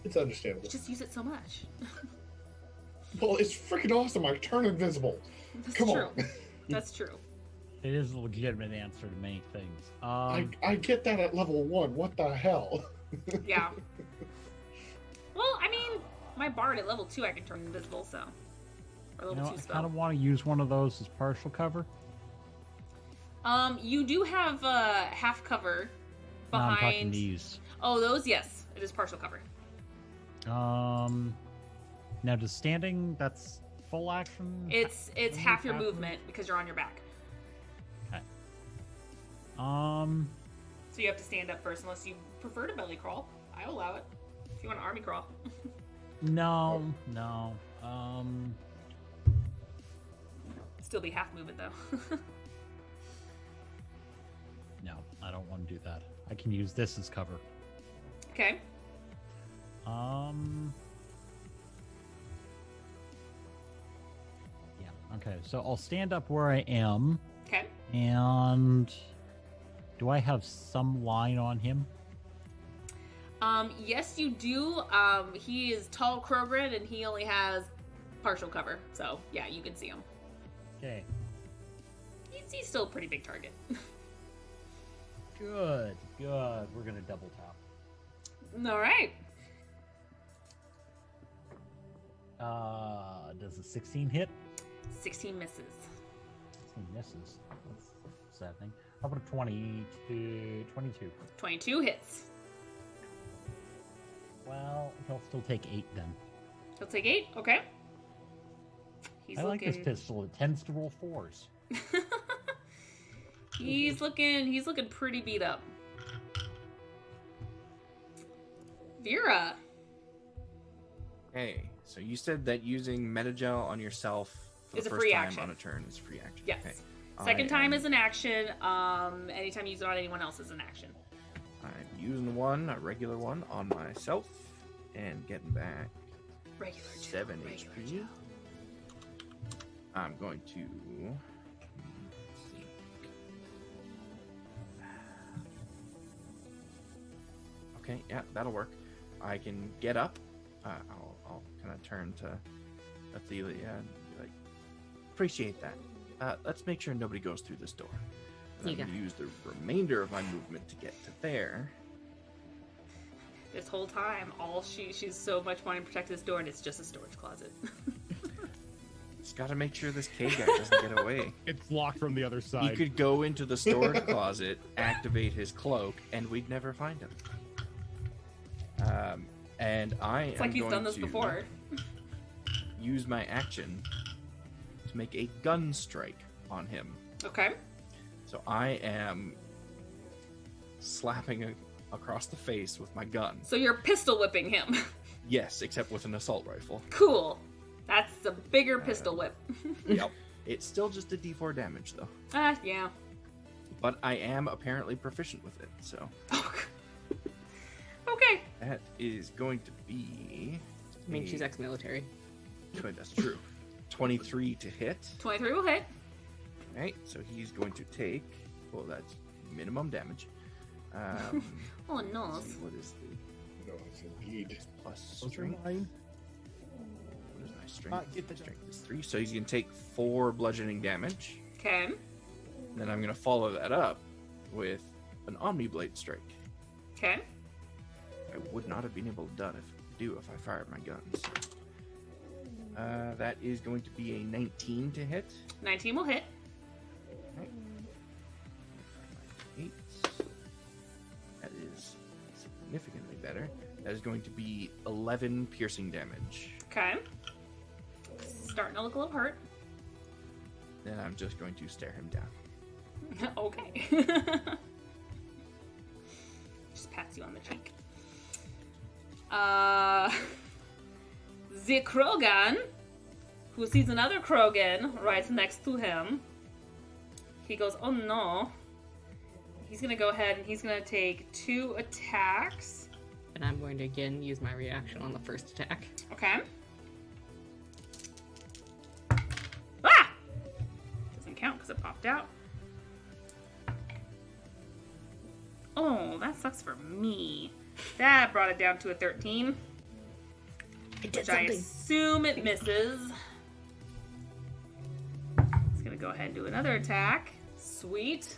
It's understandable. You just use it so much. Well, it's freaking awesome. I turn invisible. That's Come true. on. That's true. It is a legitimate answer to many things. I get that at level 1. What the hell? Yeah. Well, I mean, my bard at level 2 I can turn invisible, so. Or level 2 I spell. kind of want to use one of those as partial cover. You do have half cover No, I'm talking behind. these. Oh, those, yes. It is partial cover. Now does standing, that's full action? It's Only half your half movement because you're on your back. Okay. So you have to stand up first unless you prefer to belly crawl. I allow it. If you want to army crawl. No. Still be half movement though. No, I don't want to do that. I can use this as cover. Okay. Yeah, okay. So I'll stand up where I am, Okay. and do I have some line on him? Yes, you do. He is tall Krogren and he only has partial cover. So, yeah, you can see him. Okay. He's still a pretty big target. Good. We're gonna double tap. All right. Does a 16 hit? 16 misses. 16 misses. That's saddening. How about a 22? 22 hits. Well, he'll still take 8 then. He'll take 8. Okay. He's I like looking. this pistol. It tends to roll 4s. He's looking pretty beat up. Vera. Hey, so you said that using Metagel on yourself for Is the a first free time action. on a turn is a free action. Yes. Okay. Second I time am- is an action. Anytime you use it on anyone else is an action. I'm using a regular one, on myself, and getting back Regular Joe, 7 regular HP. Joe. I'm going to. Let's see. Okay, yeah, that'll work. I can get up. I'll kind of turn to Athelia and be like, appreciate that. Let's make sure nobody goes through this door. And You I'm got going to use the remainder of my movement to get to there. This whole time, she's so much wanting to protect this door, and it's just a storage closet. Just got to make sure this K guy doesn't get away. It's locked from the other He side. could go into the storage closet, activate his cloak, and we'd never find him. And I It's am like he's going done this to before. use my action to make a gun strike on him. Okay. So I am slapping across the face with my gun. So you're pistol whipping him. Yes, except with an assault rifle. Cool. That's a bigger pistol whip. Yep. It's still just a D4 damage, though. Yeah. But I am apparently proficient with it, so Okay. that is going to be... I mean, she's ex-military. That's true. 23 to hit. 23 will hit. Right, so he's going to take... Well, that's minimum damage. Oh, no. Let's see, what is the No, it's indeed. plus Those are strength? mine. What is my strength? Get the Strength is 3, so he's going to take 4 bludgeoning damage. Okay. Then I'm going to follow that up with an Omni Blade strike. Okay. I would not have been able to do if I fired my guns. That is going to be a 19 to hit. 19 will hit. 8. That is significantly better. That is going to be 11 piercing damage. Okay. Starting to look a little hurt. Then I'm just going to stare him down. Okay. Just pats you on the cheek. The Krogan, who sees another Krogan right next to him, he goes, oh no. He's gonna go ahead and he's gonna take 2 attacks. And I'm going to again use my reaction on the first attack. Okay. Ah! Doesn't count because it popped out. Oh, that sucks for me. That brought it down to a 13. Which I assume it misses. It's gonna go ahead and do another attack. Sweet.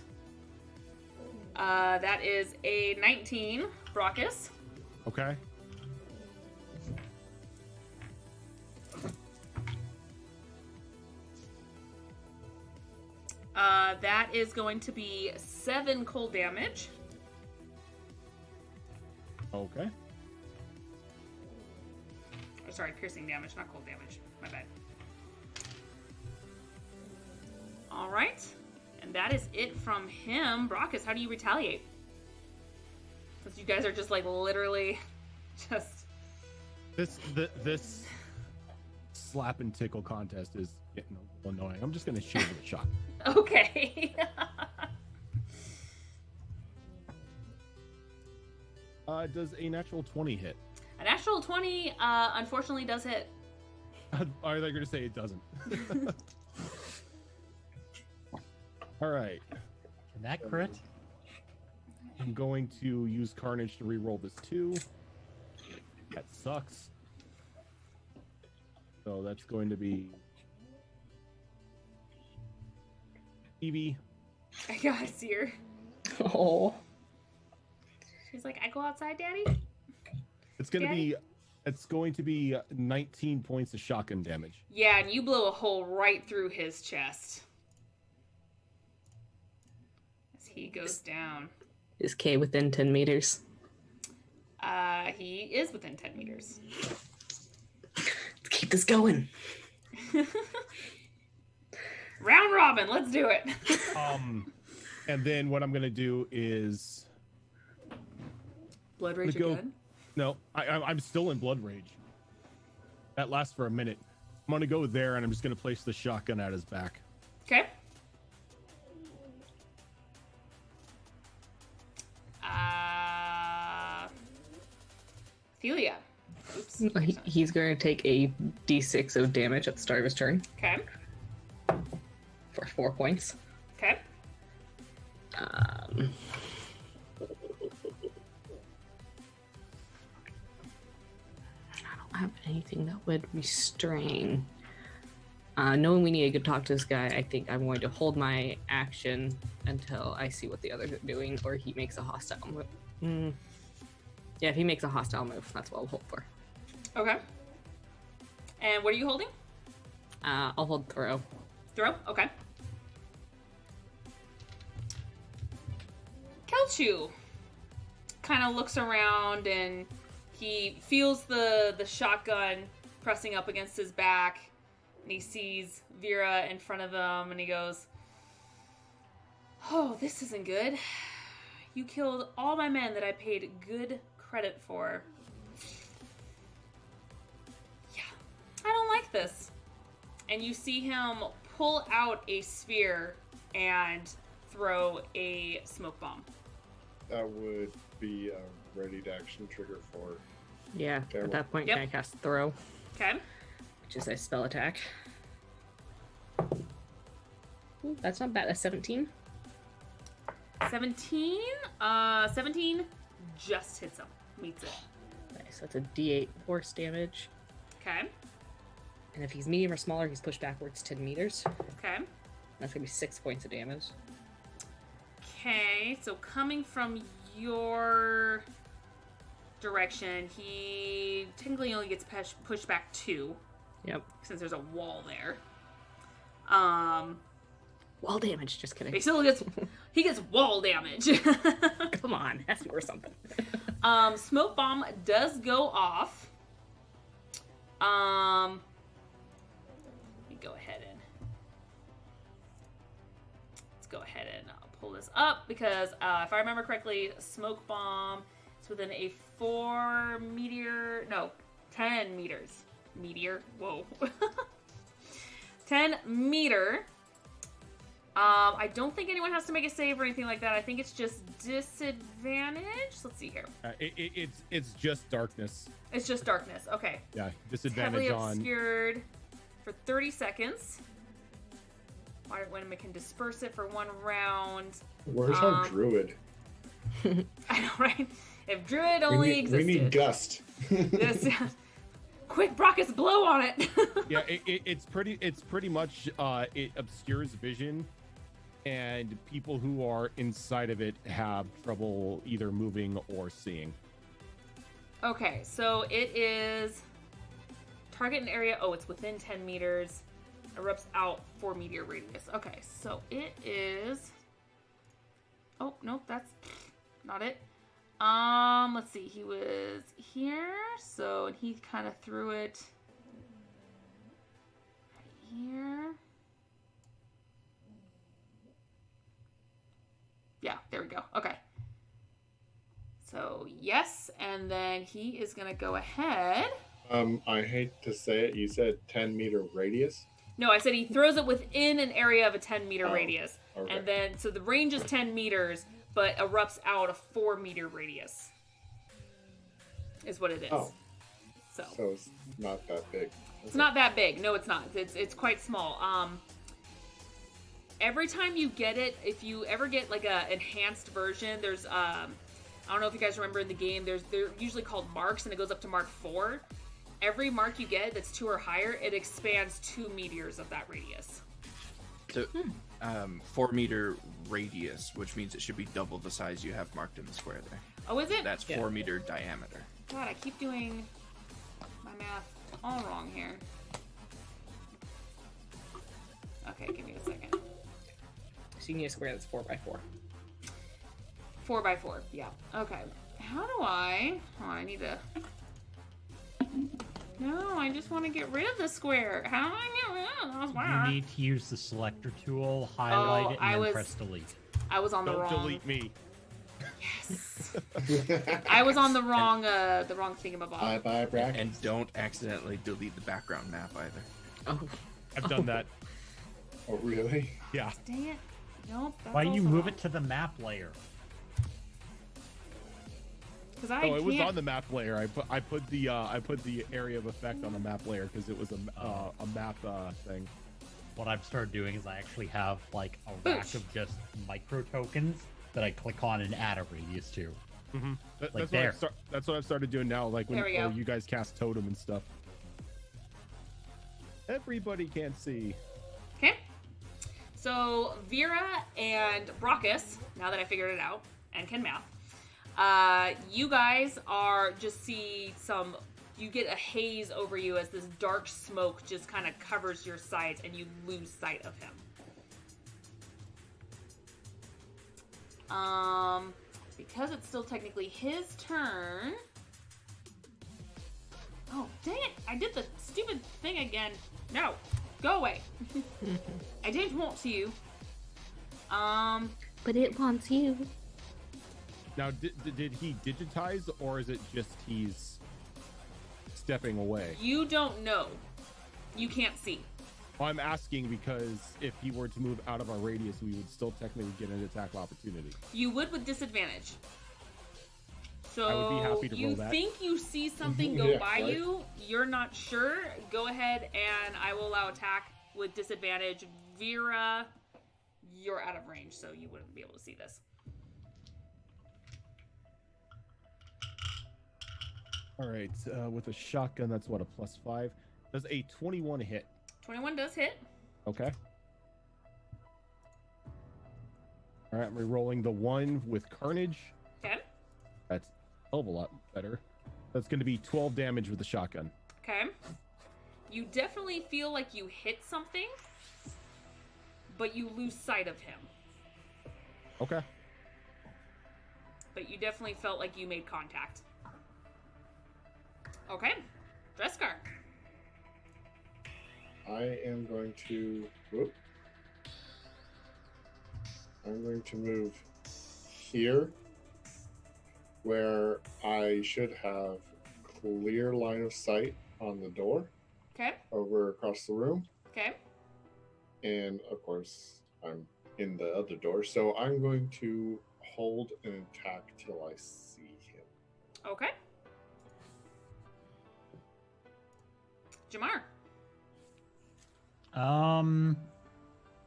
That is a 19, Brockus. Okay. That is going to be 7 cold damage. Okay. Oh, sorry, piercing damage, not cold damage. My bad. All right. And that is it from him. Brockus, how do you retaliate? Since you guys are just like literally just... This slap and tickle contest is getting a little annoying. I'm just going to shoot with a shot. Okay. Does a natural 20 hit? A natural 20 unfortunately does hit. Are they going to say it doesn't? All right. Can that crit? I'm going to use Carnage to reroll this 2. That sucks. So that's going to be Evie. I gotta see her. Oh. She's like, I go outside, Daddy? It's going to Daddy? be It's going to be 19 points of shotgun damage. Yeah, and you blow a hole right through his chest. As he goes down. Is Kay within 10 meters? He is within 10 meters. Let's keep this going. Round robin, let's do it. And then what I'm going to do is... Blood rage go- again? No, I'm still in Blood Rage. That lasts for a minute. I'm going to go there, and I'm just going to place the shotgun at his back. Okay. Thelia. Oops. He's going to take a d6 of damage at the start of his turn Okay. for 4 points. Okay. I don't have anything that would restrain. Knowing we need to go talk to this guy, I think I'm going to hold my action until I see what the others are doing, or he makes a hostile move. Yeah, if he makes a hostile move, that's what I'll hold for. Okay. And what are you holding? I'll hold throw. Throw? Okay. Kelchu kind of looks around and he feels the shotgun pressing up against his back, and he sees Vera in front of him, and he goes, "Oh, this isn't good. You killed all my men that I paid good credit for. Yeah, I don't like this." And you see him pull out a sphere and throw a smoke bomb. That would be a ready to action trigger for. Yeah, Okay, at that point, Yep. can I cast Throw, Okay. which is a spell attack? Ooh, that's not bad. A 17. 17. 17 just hits him. Meets it. Nice. That's a D8 force damage. Okay. And if he's medium or smaller, he's pushed backwards 10 meters. Okay. That's gonna be 6 points of damage. Okay. So coming from your direction, he technically only gets pushed back 2 Yep. since there's a wall there. Wall damage. Just He kidding. still gets wall damage. Come on, has to be worth something. Smoke bomb does go off. Let me go ahead and pull this up because if I remember correctly, smoke bomb is within a 10 meters. Meteor. Whoa. 10 meter. I don't think anyone has to make a save or anything like that. I think it's just disadvantage. Let's see here. It's just darkness. It's just darkness. Okay. Yeah, Heavily disadvantage on. obscured for 30 seconds. When we can disperse it for 1 round. Where's our druid? I know, right? If Druid only existed. We need Gust. This, quick, Brockus, blow on it. Yeah, it's pretty much it obscures vision, and people who are inside of it have trouble either moving or seeing. Okay, so it is target an area. Oh, it's within 10 meters. Erupts out 4 meter radius. Okay, so it is. Oh, nope, that's not it. Let's see. He was here, so and he kind of threw it right here. Yeah, there we go. Okay. So yes, and then he is gonna go ahead. I hate to say it. You said 10-meter radius. No, I said he throws it within an area of a 10 meter Oh, radius. okay. And then, so the range is 10 meters, but erupts out a 4 meter radius. Is what it is. Oh. So, So it's not that big. it's not that big. No, it's not. It's quite small. Every time you get it, if you ever get like a enhanced version, there's, I don't know if you guys remember in the game, they're usually called marks, and it goes up to mark 4. Every mark you get that's 2 or higher, it expands 2 meters of that radius. So, 4 meter radius, which means it should be double the size you have marked in the square there. Oh, is it? That's Yeah. 4 meter diameter. God, I keep doing my math all wrong here. Okay, give me a second. So you need a square that's 4x4. 4x4, yeah. Okay. How do I... Oh, I need to... No, I just want to get rid of the square. How do I get rid of the You square? need to use the selector tool, highlight it, I and then was- press delete. I was on the Don't wrong... delete me. Yes. I was on the wrong thingamabob. Bye, Brack. And don't accidentally delete the background map either. Oh, I've done that. Oh, really? Yeah. Dang it. Nope. Why you move it to the map layer? Because I Oh, it was can't... on the map layer. I put the area of effect on the map layer because it was a map thing. What I've started doing is I actually have like a rack Boosh. of just micro tokens that I click on and add a radius to. Mm-hmm. Like That's what I've started doing now. Like when There we go. you guys cast totem and stuff. Everybody can't see. Okay. So Vera and Brockus, now that I figured it out and can math, you guys are just see some. You get a haze over you as this dark smoke just kind of covers your sight, and you lose sight of him. Because it's still technically his turn. Oh, dang it! I did the stupid thing again. No, go away. I didn't want to. But it wants you. Now, did he digitize, or is it just he's stepping away? You don't know. You can't see. I'm asking because if he were to move out of our radius, we would still technically get an attack opportunity. You would with disadvantage. So I would be happy to you roll that. think you see something go Yeah, by right. you, you're not sure. Go ahead and I will allow attack with disadvantage. Vera, you're out of range, so you wouldn't be able to see this. All right, with a shotgun, that's what, a +5? Does a 21 hit? 21 does hit. Okay. All right, I'm re-rolling the 1 with Carnage. Okay. That's a hell of a lot better. That's going to be 12 damage with the shotgun. Okay. You definitely feel like you hit something, but you lose sight of him. Okay. But you definitely felt like you made contact. Okay. Dreskar. I am going to. Whoop. I'm going to move here, where I should have clear line of sight on the door Okay. over across the room, Okay. and of course I'm in the other door. So I'm going to hold an attack till I see him. Okay. Jamar.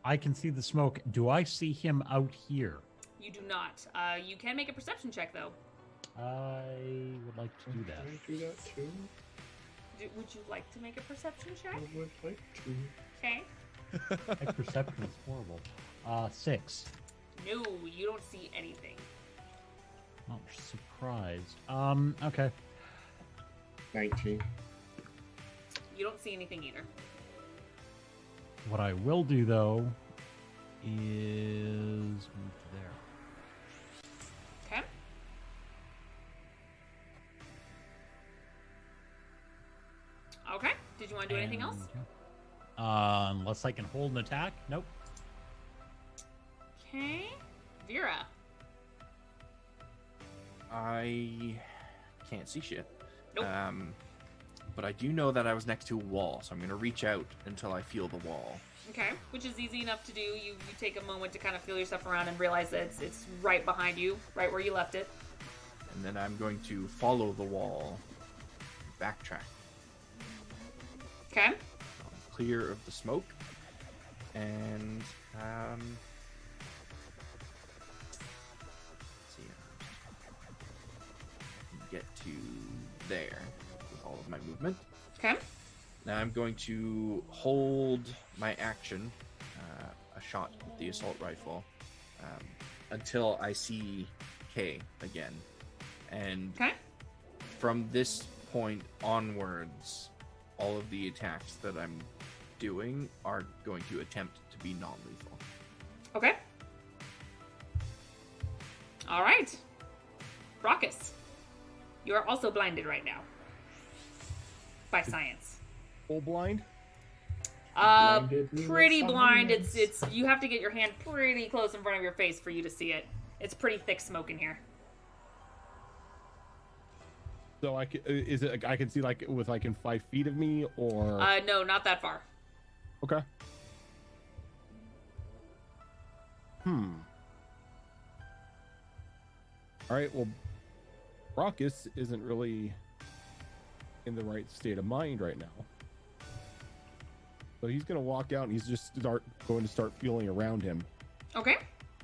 I can see the smoke. Do I see him out here? You do not. You can make a perception check, though. I would like to do that. Can I do that too? Would you like to make a perception check? I would like to. Okay. My perception is horrible. 6. No, you don't see anything. Oh, surprised. Okay. 19. You don't see anything either. What I will do though is move to there. Okay. Okay. Did you want to do anything else? Unless I can hold an attack. Nope. Okay. Vera. I can't see shit. Nope. But I do know that I was next to a wall, so I'm going to reach out until I feel the wall. Okay. Which is easy enough to do. You take a moment to kind of feel yourself around and realize that it's right behind you, right where you left it. And then I'm going to follow the wall, backtrack, Okay. clear of the smoke, and let's see, get to there with all of my movement. Okay. Now I'm going to hold my action, a shot with the assault rifle, until I see Kay again. And Okay. from this point onwards, all of the attacks that I'm doing are going to attempt to be non-lethal. Okay. All right. Brockus. You are also blinded right now. By science. Full blind? Blinded me with Pretty blind. science. It's you have to get your hand pretty close in front of your face for you to see it. It's pretty thick smoke in here. So I can, is it? I can see like with like in 5 feet of me, or No, not that far. okay. All right. Well, Brockus isn't really in the right state of mind right now, so he's gonna walk out and he's just going to start feeling around him, Okay.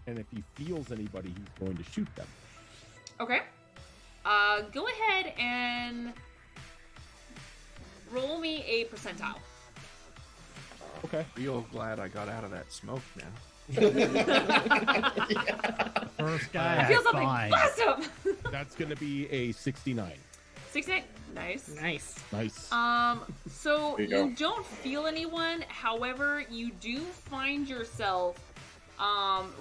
and if he feels anybody, he's going to shoot them. Okay. Go ahead and roll me a percentile. Okay. Real glad I got out of that smoke now. First guy I feel I something find. blast him. That's gonna be a 69. 68. Nice. Nice. Nice. So There you you go. don't feel anyone. However, you do find yourself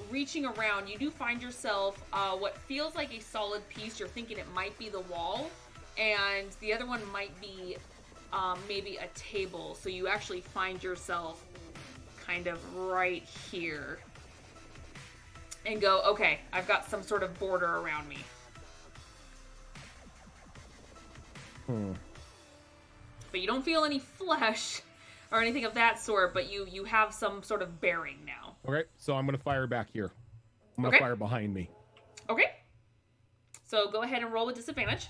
reaching around. You do find yourself what feels like a solid piece. You're thinking it might be the wall, and the other one might be maybe a table, so you actually find yourself kind of right here. And go, okay, I've got some sort of border around me. But you don't feel any flesh or anything of that sort, but you have some sort of bearing now. Okay, so I'm gonna fire back here. I'm gonna fire behind me. Okay. So go ahead and roll with disadvantage.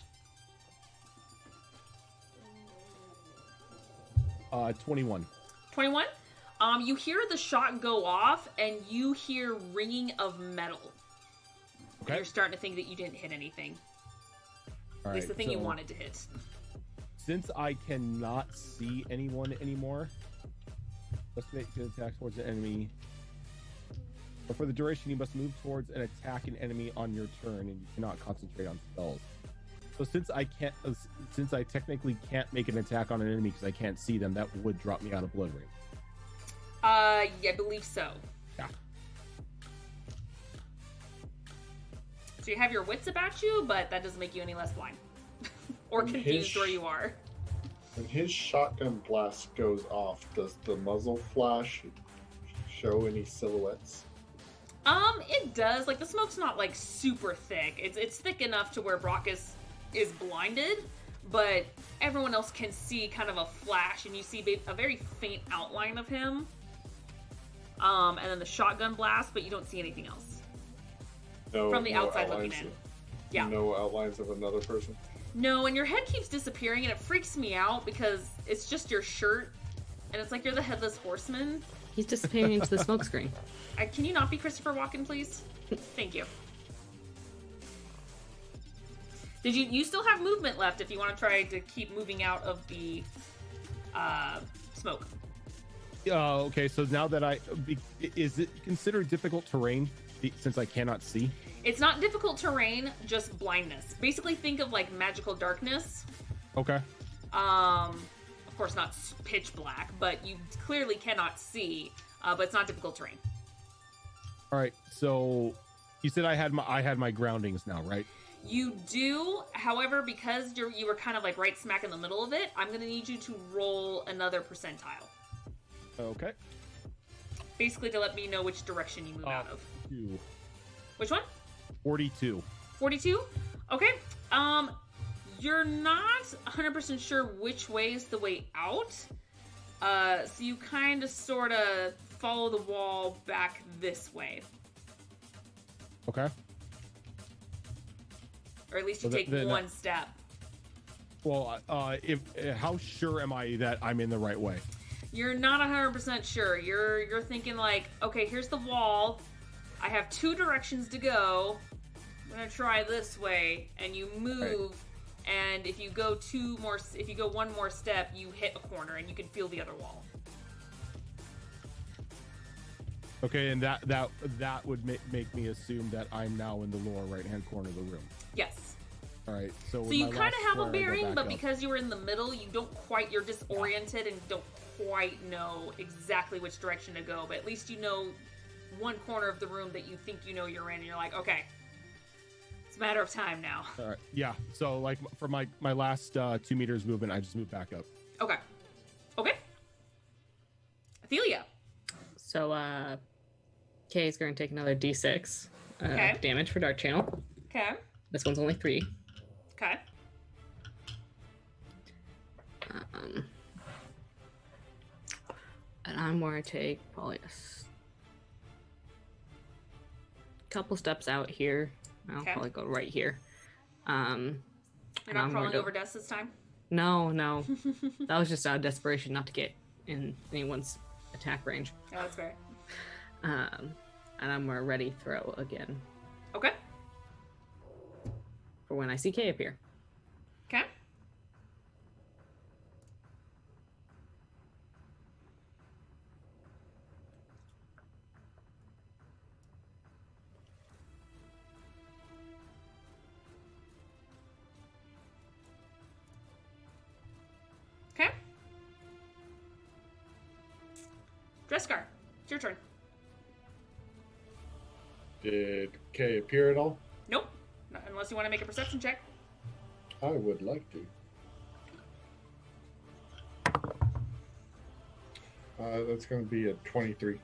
21. 21. You hear the shot go off, and you hear ringing of metal. And Okay. you're starting to think that you didn't hit anything. All At least the right, thing you so wanted to hit. Since I cannot see anyone anymore, let's make an attack towards the enemy. But for the duration, you must move towards and attack an enemy on your turn, and you cannot concentrate on spells. So since I technically can't make an attack on an enemy because I can't see them, that would drop me out of blood range. Yeah, I believe so. Yeah. So you have your wits about you, but that doesn't make you any less blind. Or And confused where you are. When his shotgun blast goes off, does the muzzle flash show any silhouettes? It does. Like, the smoke's not, like, super thick. It's thick enough to where Brock is blinded, but everyone else can see kind of a flash, and you see a very faint outline of him. And then the shotgun blast, but you don't see anything else. No, From the no outside looking outlines in. of- Yeah. No outlines of another person. No, and your head keeps disappearing, and it freaks me out because it's just your shirt, and it's like you're the headless horseman. He's disappearing into the smoke screen. Can you not be Christopher Walken, please? Thank you. Did you still have movement left if you want to try to keep moving out of the smoke? Okay, so now that is it considered difficult terrain since I cannot see? It's not difficult terrain, just blindness. Basically, think of like magical darkness. Okay. Of course, not pitch black, but you clearly cannot see. But it's not difficult terrain. All right. So you said I had my groundings now, right? You do, however, because you were kind of like right smack in the middle of it, I'm going to need you to roll another percentile. Okay. Basically to let me know which direction you move out of. 2. Which one? 42. 42? Okay. You're not 100% sure which way is the way out. So you kind of sort of follow the wall back this way. Okay. Or at least you So take then- one step. Well, how sure am I that I'm in the right way? You're not 100% sure. You're thinking like, okay, here's the wall. I have 2 directions to go. I'm gonna try this way, and you move. And if you go one more step, you hit a corner, and you can feel the other wall. Okay, and that would make me assume that I'm now in the lower right-hand corner of the room. Yes. All right, so So you kind of have a bearing, but because you were in the middle, you're disoriented and don't quite know exactly which direction to go. But at least you know one corner of the room that you think you know you're in, and you're like, okay, it's a matter of time now. All right, yeah. So like for my last 2 meters movement, I just moved back up. Okay. Athelia. So, Kay is going to take another d6 Okay. damage for Dark Channel. Okay. This one's only 3. Okay. And I'm going to take probably a couple steps out here. I'll Okay. probably go right here. You're And not I'm crawling going to- over desks this time? No. That was just out of desperation not to get in anyone's attack range. No, that's fair. And I'm going to ready throw again Okay. for when I see Kay appear. Okay. Okay. Dreskar, it's your turn. Did Kay appear at all? Nope. Not unless you want to make a perception check. I would like to. That's going to be a 23.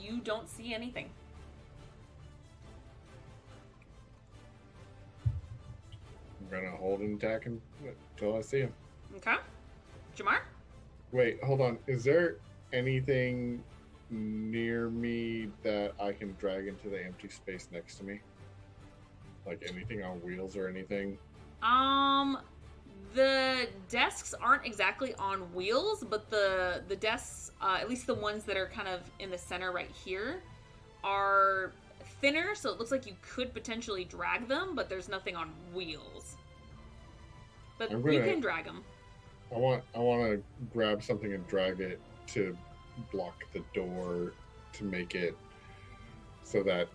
You don't see anything. I'm going to hold and attack him until I see him. Okay. Jamar? Wait, hold on. Is there anything near me that I can drag into the empty space next to me? Like anything on wheels or anything? The desks aren't exactly on wheels, but the desks, at least the ones that are kind of in the center right here, are thinner, so it looks like you could potentially drag them, but there's nothing on wheels. But you can drag them. I want to grab something and drag it to block the door to make it so that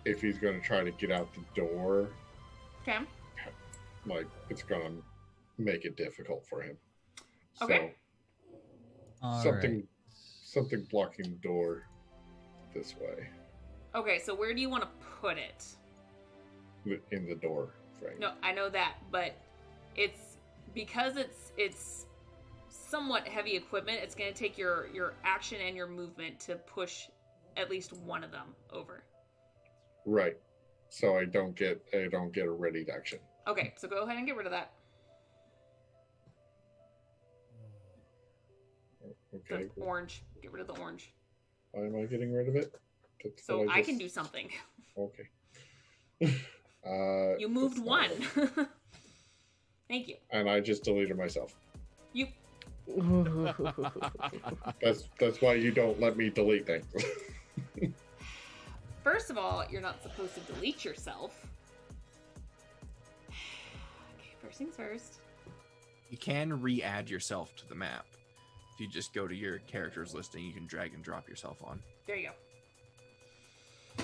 if he's going to try to get out the door, Okay. like it's going to make it difficult for him. Okay. All So right. something blocking the door this way Okay, so where do you want to put it? in the door frame. No, I know that, but it's because it's somewhat heavy equipment. It's going to take your action and your movement to push at least one of them over. Right. So I don't get a ready action. Okay, so go ahead and get rid of that. Okay. The orange. Get rid of the orange. Why am I getting rid of it? That's So what I just- can do something. Okay. You moved that's one. not- Thank you. and I just deleted myself. You. That's why you don't let me delete things. First of all, you're not supposed to delete yourself. Okay, first things first. You can re-add yourself to the map. If you just go to your characters listing, you can drag and drop yourself on. There you go.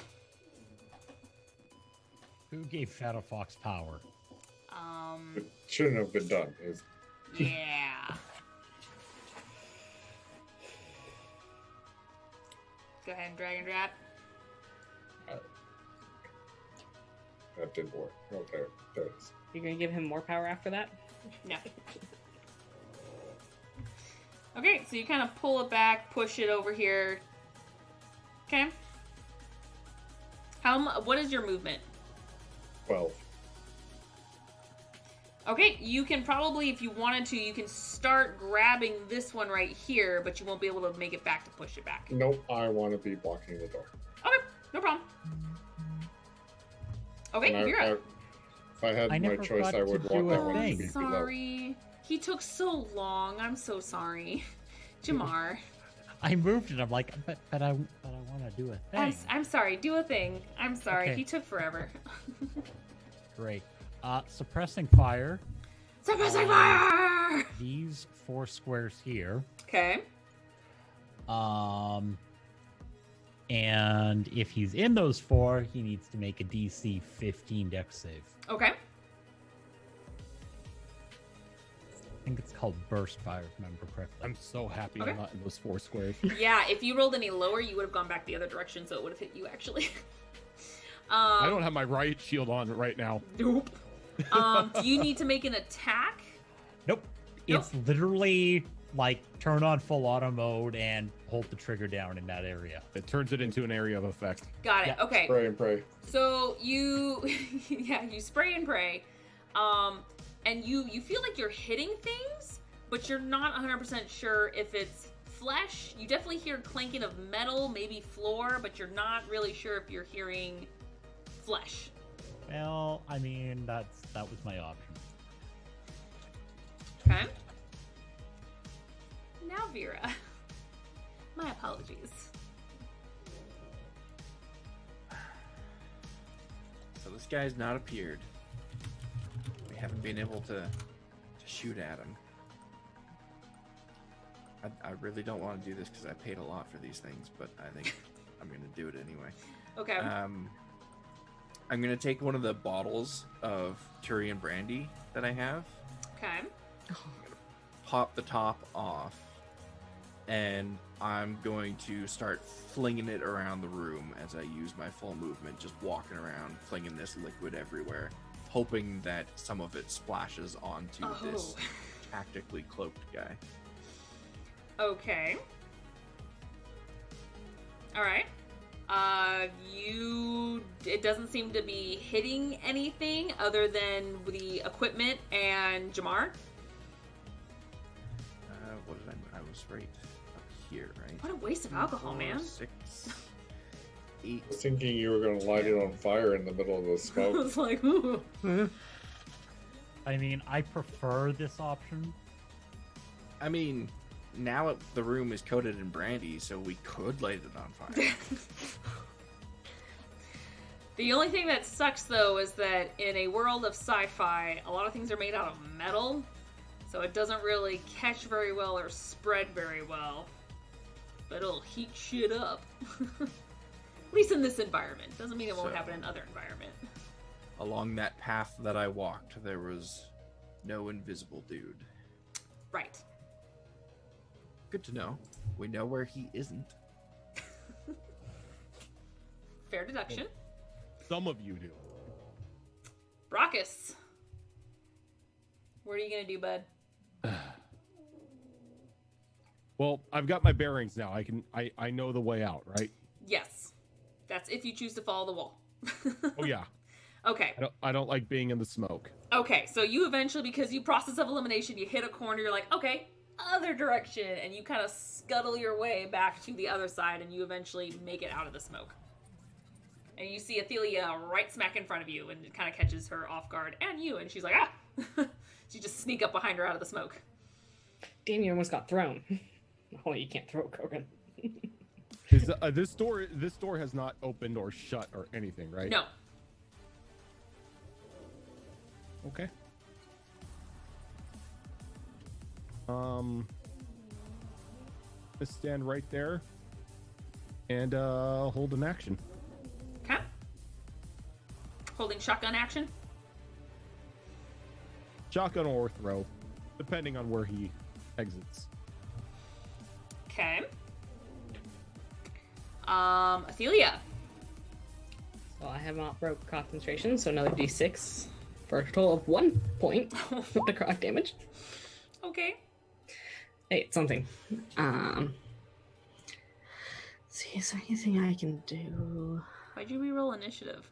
Who gave Shadow Fox power? It shouldn't have been done. Yeah. Go ahead and drag and drop. That didn't work. Oh, there it is. You're gonna give him more power after that? No. Okay, so you kind of pull it back, push it over here. Okay. What is your movement? 12. Okay, you can probably, if you wanted to, you can start grabbing this one right here, but you won't be able to make it back to push it back. Nope, I want to be blocking the door. Okay, no problem. Okay, And you're up. if I had I my never choice, got I to would do want that a one to thing. be below. Sorry. He took so long. I'm so sorry. Jamar. I moved it. I'm like, but I want to do a thing. I'm sorry. Do a thing. I'm sorry. Okay. He took forever. Great. Suppressing fire. Suppressing fire! These 4 squares here. Okay. And if he's in those 4, he needs to make a DC 15 Dex save. Okay. I think it's called burst fire, if I remember correctly. I'm so happy Okay. I'm not in those 4 squares. Yeah, if you rolled any lower, you would have gone back the other direction, so it would have hit you, actually. I don't have my riot shield on right now. Nope. Do you need to make an attack? Nope. It's literally like turn on full auto mode and hold the trigger down in that area. It turns it into an area of effect. Got it. Yeah. Okay. Pray and pray. So you, yeah, you spray and pray, and you feel like you're hitting things, but you're not 100% sure if it's flesh. You definitely hear clanking of metal, maybe floor, but you're not really sure if you're hearing flesh. Well, I mean, that was my option. Okay. Now, Vera. My apologies. So this guy's not appeared. We haven't been able to shoot at him. I really don't want to do this because I paid a lot for these things, but I think I'm going to do it anyway. Okay. I'm going to take one of the bottles of Turian brandy that I have, Okay. pop the top off, and I'm going to start flinging it around the room as I use my full movement, just walking around, flinging this liquid everywhere, hoping that some of it splashes onto this tactically cloaked guy. Okay. All right. It doesn't seem to be hitting anything other than the equipment and Jamar. What did I was right up here, right? What a waste of alcohol, 4, man. 6, 8. I was thinking you were going to light it on fire in the middle of the I smoke. was like, ooh. I mean, I prefer this option. I mean, now the room is coated in brandy, so we could light it on fire. The only thing that sucks, though, is that in a world of sci-fi, a lot of things are made out of metal, so it doesn't really catch very well or spread very well. But it'll heat shit up. At least in this environment. Doesn't mean it won't So- happen in other environment. Along that path that I walked, there was no invisible dude. Right. Good to know. We know where he isn't. Fair deduction. Some of you do. Brockus. What are you gonna do, bud? Well, I've got my bearings now. I know the way out, right? Yes. That's if you choose to follow the wall. Oh yeah. Okay. I don't like being in the smoke. Okay, so you eventually, because you process of elimination, you hit a corner, you're like, okay, other direction, and you kind of scuttle your way back to the other side, and you eventually make it out of the smoke. And you see Athelia right smack in front of you, and it kind of catches her off guard, and you, and she's like, ah! You just sneak up behind her out of the smoke. Damn, you almost got thrown. Oh, you can't throw Kogan. Is this door has not opened or shut or anything, right? No. Okay. Just stand right there and hold an action. Okay. Holding shotgun action. Shotgun or throw, depending on where he exits. Okay. Athelia. So I have not broke concentration, so another d6 for a total of 1 point of necrotic damage. Okay. Hey, it's something. See, is there anything I can do? Why'd you reroll initiative?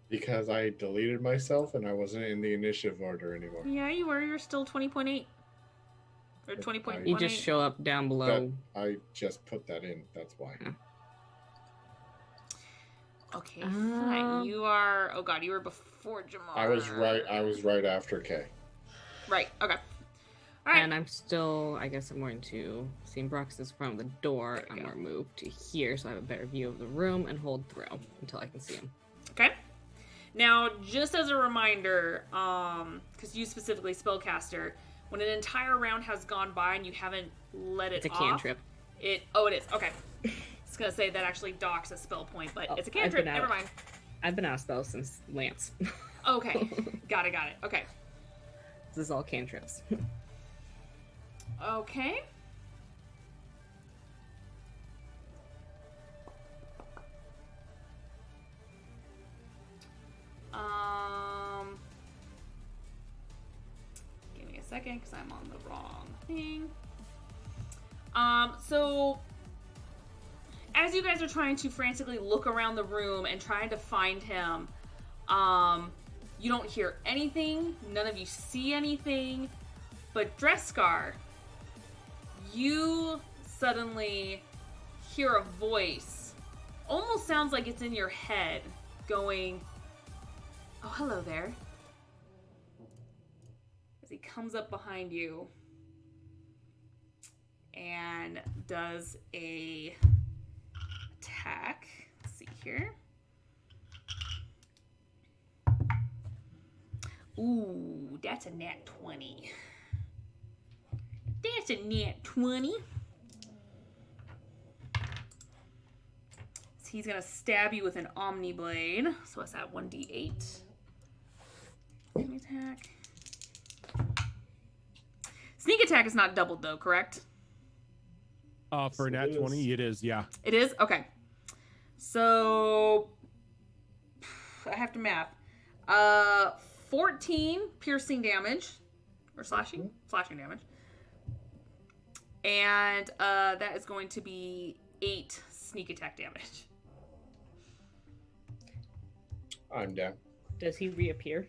Because I deleted myself and I wasn't in the initiative order anymore. Yeah, you were. You're still 20.8. Or 20.18. You just show up down below. I just put that in. That's why. Okay, fine. You are. Oh god, you were before Jamar. I was right after K. Right. Okay. All right. And I'm still, I guess I'm going to, seeing Brox is from the door, There we I'm go. going to move to here so I have a better view of the room and hold throw until I can see him. Okay. Now, just as a reminder, because you specifically spellcaster, when an entire round has gone by and you haven't let it It's a off, cantrip. it is. Okay. I was gonna say that actually docks a spell point, but Oh, it's a I've cantrip. been out. Never mind. I've been out of spells since Lance. Okay. Got it. Okay. This is all cantrips. Okay. Give me a second because I'm on the wrong thing. So as you guys are trying to frantically look around the room and trying to find him, you don't hear anything. None of you see anything. But Dreskar, you suddenly hear a voice. Almost sounds like it's in your head going, "Oh, hello there." As he comes up behind you and does a attack. Let's see here. Ooh, that's a nat 20. That's a nat 20. So he's gonna stab you with an Omni Blade. So what's that? 1d8. Sneak attack. Sneak attack is not doubled though, correct? For It nat is. 20, it is, yeah. It is? Okay. So I have to math. 14 piercing damage. Or slashing? Slashing damage. And that is going to be 8 sneak attack damage. I'm down. Does he reappear?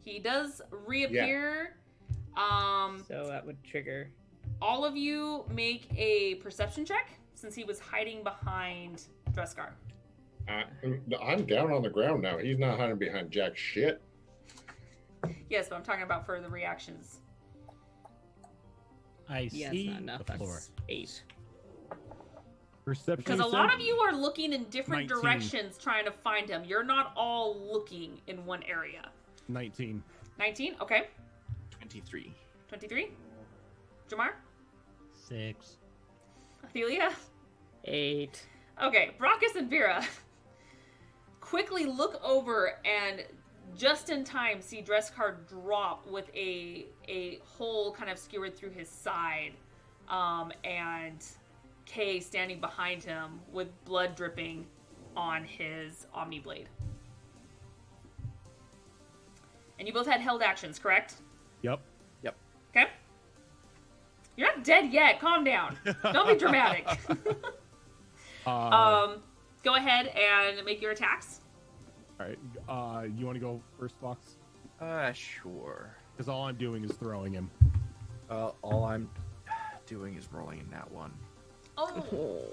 He does reappear. So that would trigger. All of you make a perception check since he was hiding behind Dreskar. I'm down on the ground now. He's not hiding behind jack shit. Yes, but I'm talking about for the reactions. I Yeah, see it's not enough. the floor. That's 8. Perception. Because a you lot said? of you are looking in different 19. directions trying to find him. You're not all looking in one area. 19. 19? Okay. 23. 23? Jamar? 6. Athelia? 8. Okay, Brockus and Vera quickly look over and just in time see Dreskar drop with a hole kind of skewered through his side, and Kay standing behind him with blood dripping on his Omni Blade. And you both had held actions, correct? Yep. Okay. You're not dead yet. Calm down. Don't be dramatic. Go ahead and make your attacks. All right. You want to go first, Fox? Sure. Because all I'm doing is throwing him. All I'm doing is rolling in that one. Oh,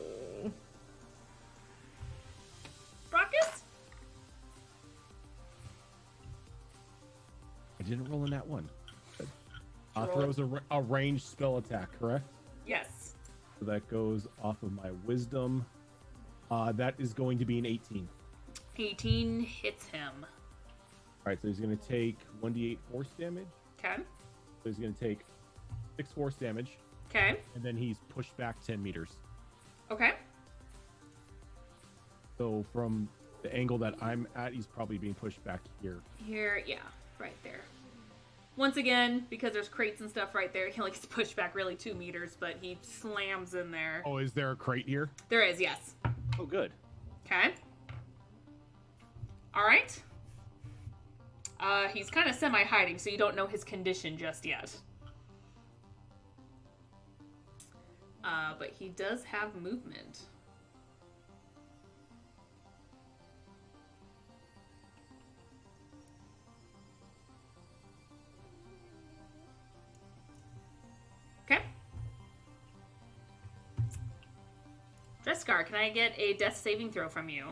Brockus? I didn't roll in that one. Roll. Throws a ranged spell attack, correct? Yes. So that goes off of my wisdom. That is going to be an 18. 18 hits him. All right, so he's going to take 1d8 force damage. Okay. So he's going to take 6 force damage, Okay. and then he's pushed back 10 meters. Okay. So from the angle that I'm at, he's probably being pushed back here. Here, yeah, right there. Once again, because there's crates and stuff right there, he only gets pushed back really 2 meters, but he slams in there. Oh, is there a crate here? There is, yes. Oh, good. Okay. All right. He's kind of semi-hiding, so you don't know his condition just yet. But he does have movement. Okay. Dreskar, can I get a death saving throw from you?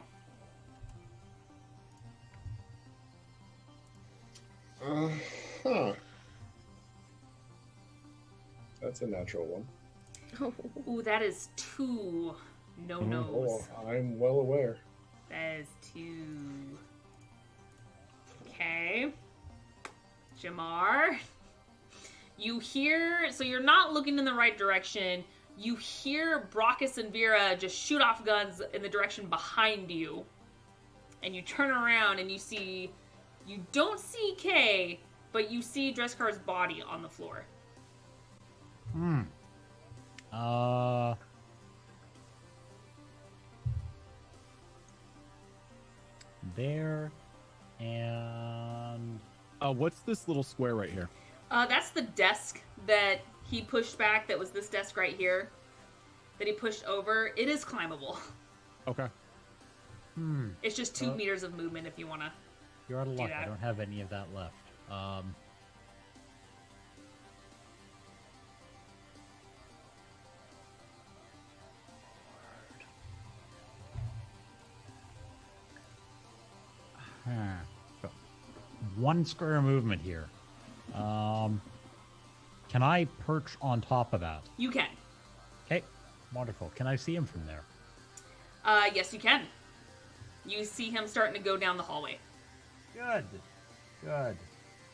Huh. That's a natural one. Ooh, that is 2 no-nos. Oh, I'm well aware. That is 2. Okay. Jamar. You hear, so you're not looking in the right direction. You hear Brockus and Vera just shoot off guns in the direction behind you. And you turn around and you don't see Kay, but you see Dreskar's body on the floor. There and What's this little square right here? That's the desk that he pushed back. That was this desk right here that he pushed over. It is climbable. Okay. It's just 2 meters of movement if you want to. you're out of luck. I that. don't have any of that left. So, 1 square movement here. Can I perch on top of that? You can. Okay, wonderful. Can I see him from there? Yes, you can. You see him starting to go down the hallway. Good. Good.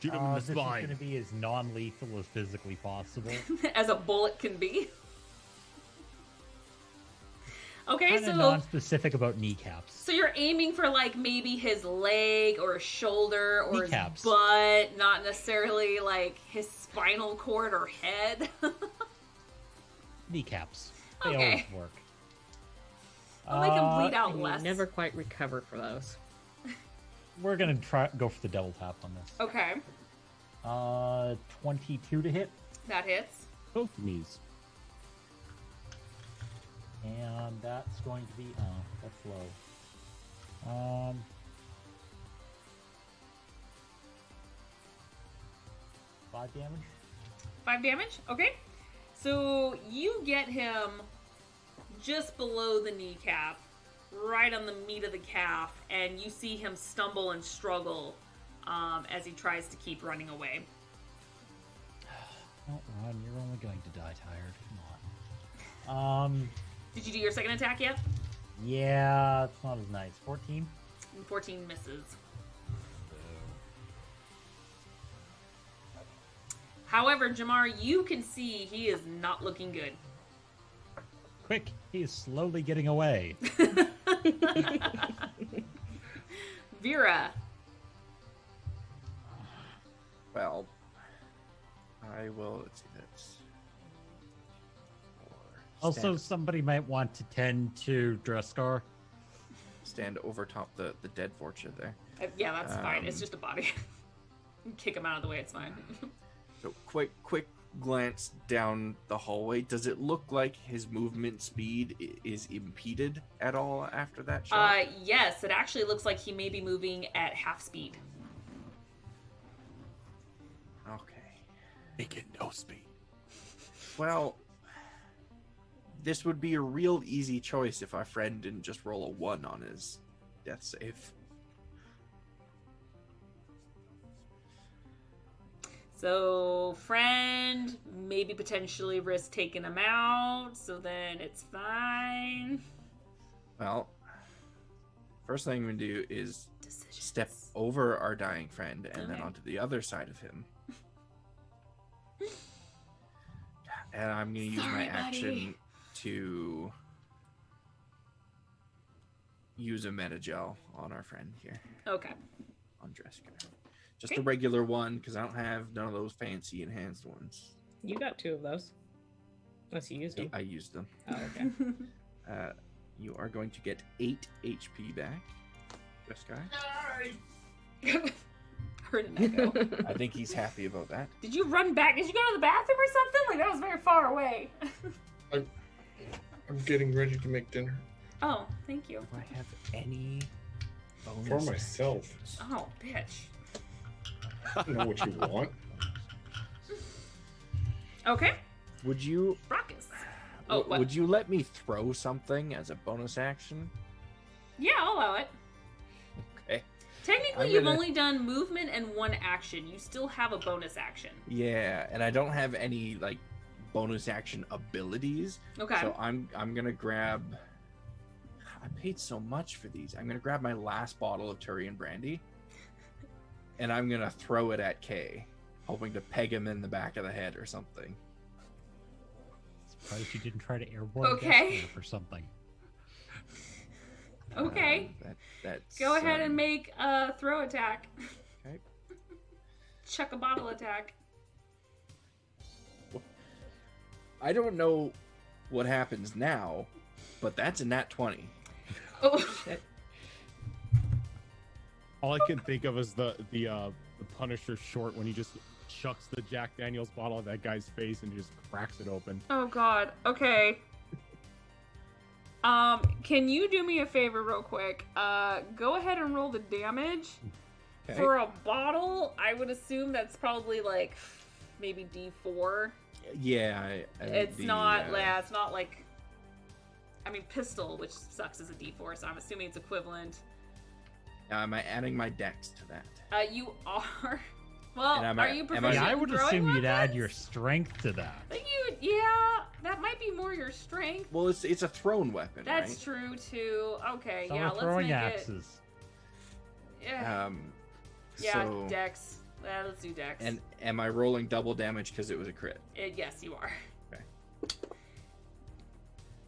Shoot him in the This is spine. going to be as non-lethal as physically possible. As a bullet can be. Okay, Kind of so non-specific about kneecaps. so you're aiming for like maybe his leg or his shoulder or Kneecaps. his butt, not necessarily like his spinal cord or head. Kneecaps. They Okay. always work. I'll make him bleed out And you less. never quite recover for those. We're gonna go for the double tap on this. Okay, 22 to hit. that hits. Both knees. And that's going to be that's low. 5 damage. 5 damage? Okay. So you get him just below the kneecap, right on the meat of the calf, and you see him stumble and struggle as he tries to keep running away. Don't run, you're only going to die tired. Come on. Did you do your second attack yet? Yeah, it's not as nice. 14? And 14 misses. However, Jamar, you can see he is not looking good. Quick, he is slowly getting away. Vera. Well, I will. Let's see. That's Also, somebody might want to tend to Dreskar. stand over top the dead Vorcha there. Yeah, that's fine. It's Um, just a body. Kick him out of the way. It's fine. So quick glance down the hallway. Does it look like his movement speed is impeded at all after that shot? Yes, it actually looks like he may be moving at half speed. Okay. Make it no speed. Well, this would be a real easy choice if our friend didn't just roll a 1 on his death save. So, friend, maybe potentially risk taking him out, so then it's fine. Well, first thing we do is Decisions. step over our dying friend and then Okay. onto the other side of him. And I'm going to use my Sorry, action buddy. to use a meta gel on our friend here, Okay. on Dresker. Just Okay. a regular one, because I don't have none of those fancy enhanced ones. You got 2 of those. Unless you used them. I used them. Oh, okay. You are going to get 8 HP back. This guy. Heard an echo. I think he's happy about that. Did you run back? Did you go to the bathroom or something? Like, that was very far away. I'm getting ready to make dinner Oh, thank you. Do I have any bonus for myself. Oh, bitch. I don't know what you want. Okay. Would you Brockus. Oh, what? would you let me throw something as a bonus action? Yeah, I'll allow it. Okay. Technically, I'm you've gonna- only done movement and 1 action. You still have a bonus action. Yeah, and I don't have any like bonus action abilities. Okay. So I'm gonna grab. I paid so much for these. I'm gonna grab my last bottle of Turian brandy, and I'm gonna throw it at Kay, hoping to peg him in the back of the head or something. Surprised you didn't try to airborne Okay. Destiny or something. Okay. That's Go ahead and make a throw attack. Okay. Chuck a bottle attack. I don't know what happens now, but that's a nat 20. Oh, All I can think of is the Punisher short when he just chucks the Jack Daniels bottle at that guy's face and just cracks it open. oh God. Okay. Can you do me a favor real quick? Go ahead and roll the damage. Okay. For a bottle, I would assume that's probably like maybe D4. Yeah, It's not like, I mean, pistol, which sucks as a D4, so I'm assuming it's equivalent. Am I adding my dex to that? You are. Well, And am are I- you am I- proficient Yeah, I in would throwing assume you'd add weapons? your strength to that. I think yeah, that might be more your strength. Well, it's a thrown weapon, That's right? true too. Okay, Some yeah, are let's throwing make axes. it. Yeah, yeah, So, Dex. Let's do Dex. and am I rolling double damage because it was a crit? Yes, you are.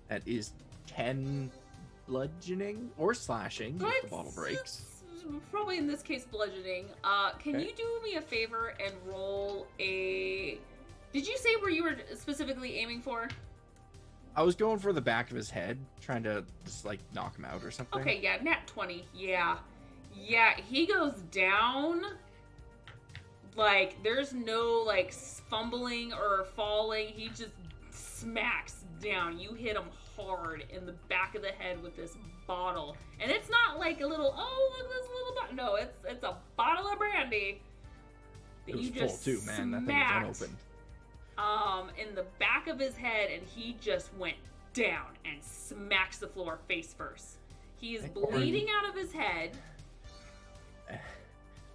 That is 10 bludgeoning or slashing if the bottle breaks. It's probably in this case bludgeoning. Can Okay. you do me a favor and roll a? Did you say where you were specifically aiming for? I was going for the back of his head, trying to just like knock him out or something. Okay, yeah, nat 20. Yeah, he goes down. Like there's no like fumbling or falling. He just smacks down. You hit him hard in the back of the head with this bottle. And it's not like a little, oh, look at this little bottle. No, it's a bottle of brandy that It was you full just too, man. That thing smacked was unopened. in the back of his head, and he just went down and smacks the floor face first. He is bleeding out of his head.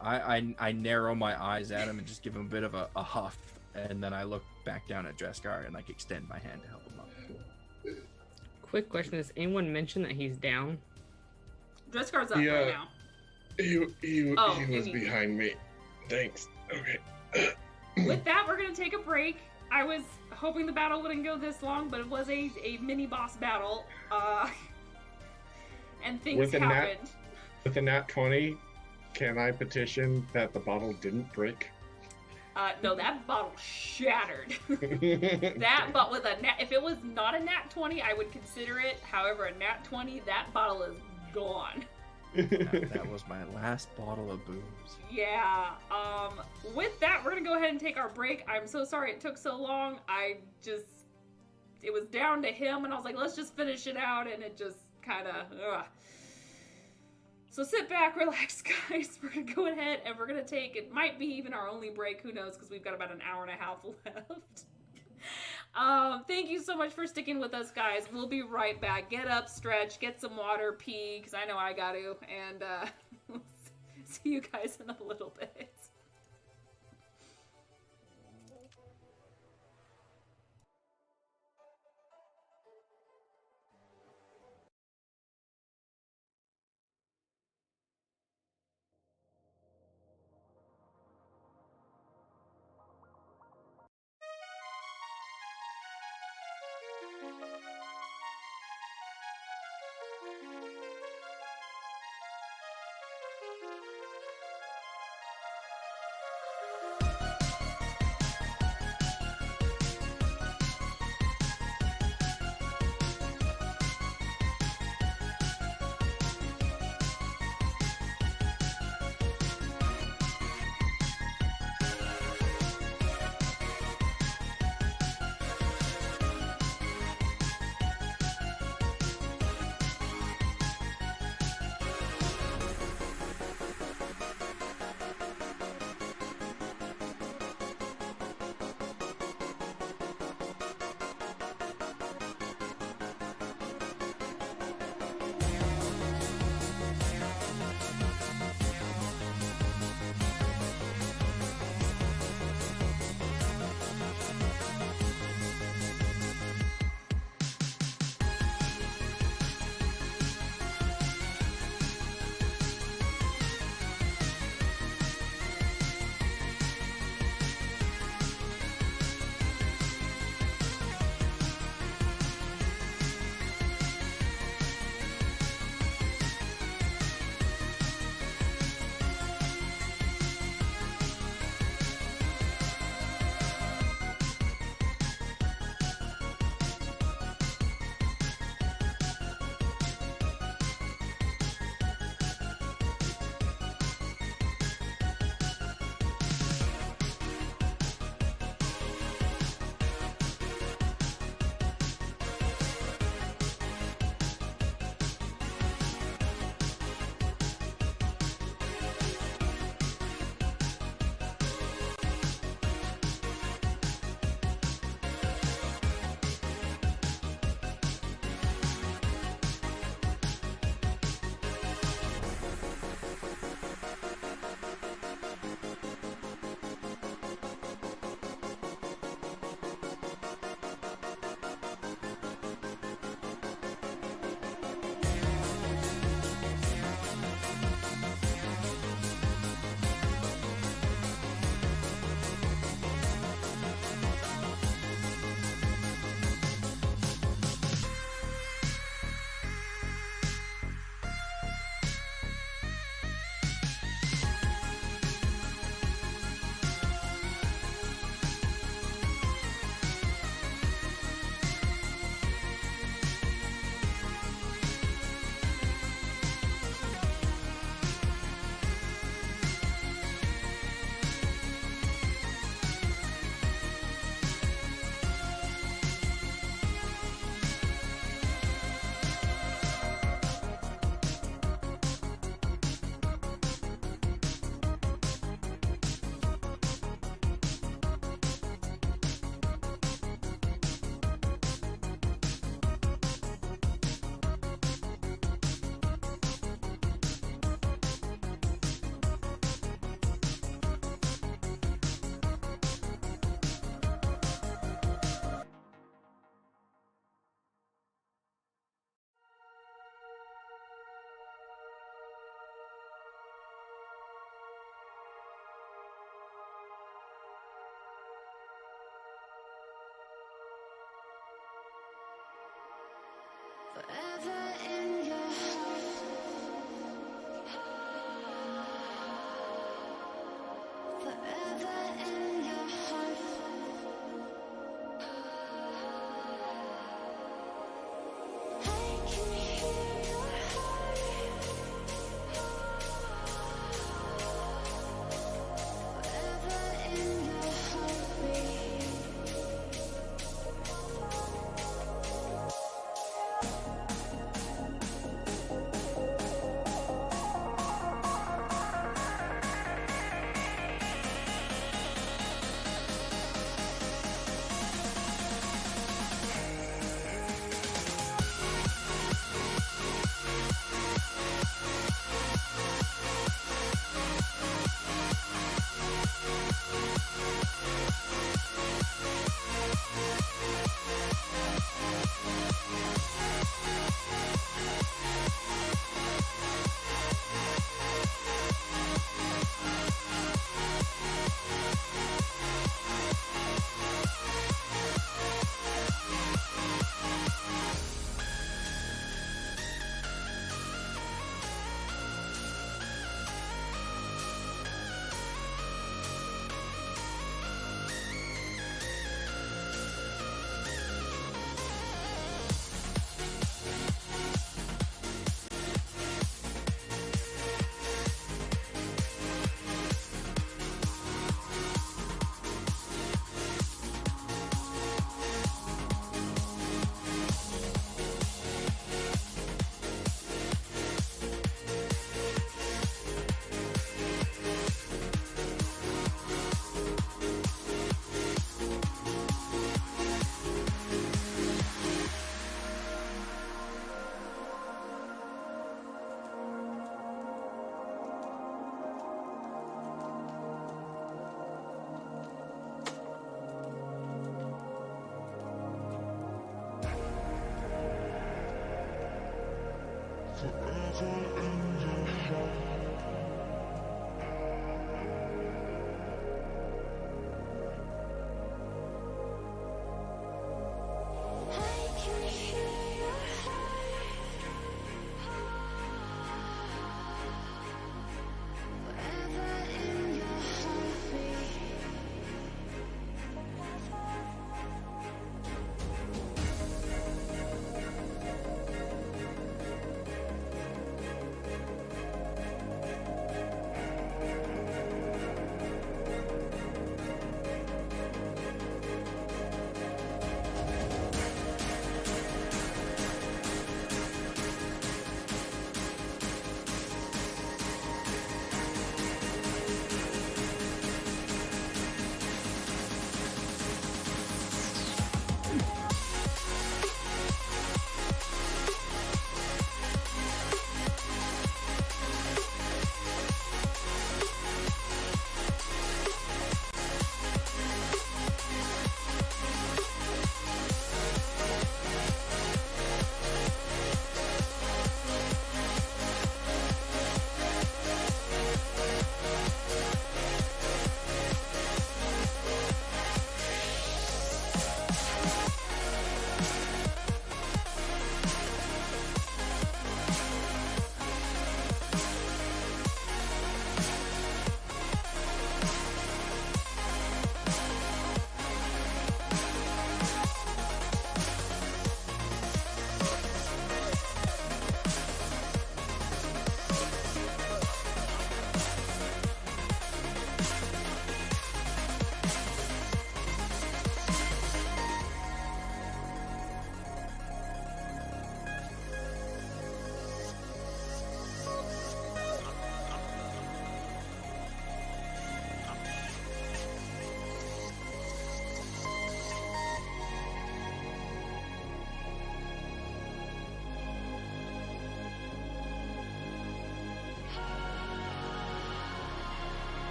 I narrow my eyes at him and just give him a bit of a huff, and then I look back down at Dreskar and like extend my hand to help him up. Quick question: Does anyone mention that he's down? Dreskar's up Yeah. right now. He Oh, was he- behind me. Thanks. Okay. With that, we're gonna take a break. I was hoping the battle wouldn't go this long, but it was a mini boss battle. And things With a nat- happened. With a nat 20, can I petition that the bottle didn't break? No, that bottle shattered. But with a nat, if it was not a nat 20, I would consider it. However, a nat 20, that bottle is gone. That was my last bottle of booze. Yeah. With that, we're gonna go ahead and take our break. I'm so sorry it took so long. It was down to him, and I was like, let's just finish it out, and it just kind of. So sit back, relax, guys. We're gonna go ahead and we're gonna take, it might be even our only break, who knows, because we've got about an hour and a half left. Thank you so much for sticking with us, guys. We'll be right back. Get up, stretch, get some water, pee, because I know I got to, and see you guys in a little bit.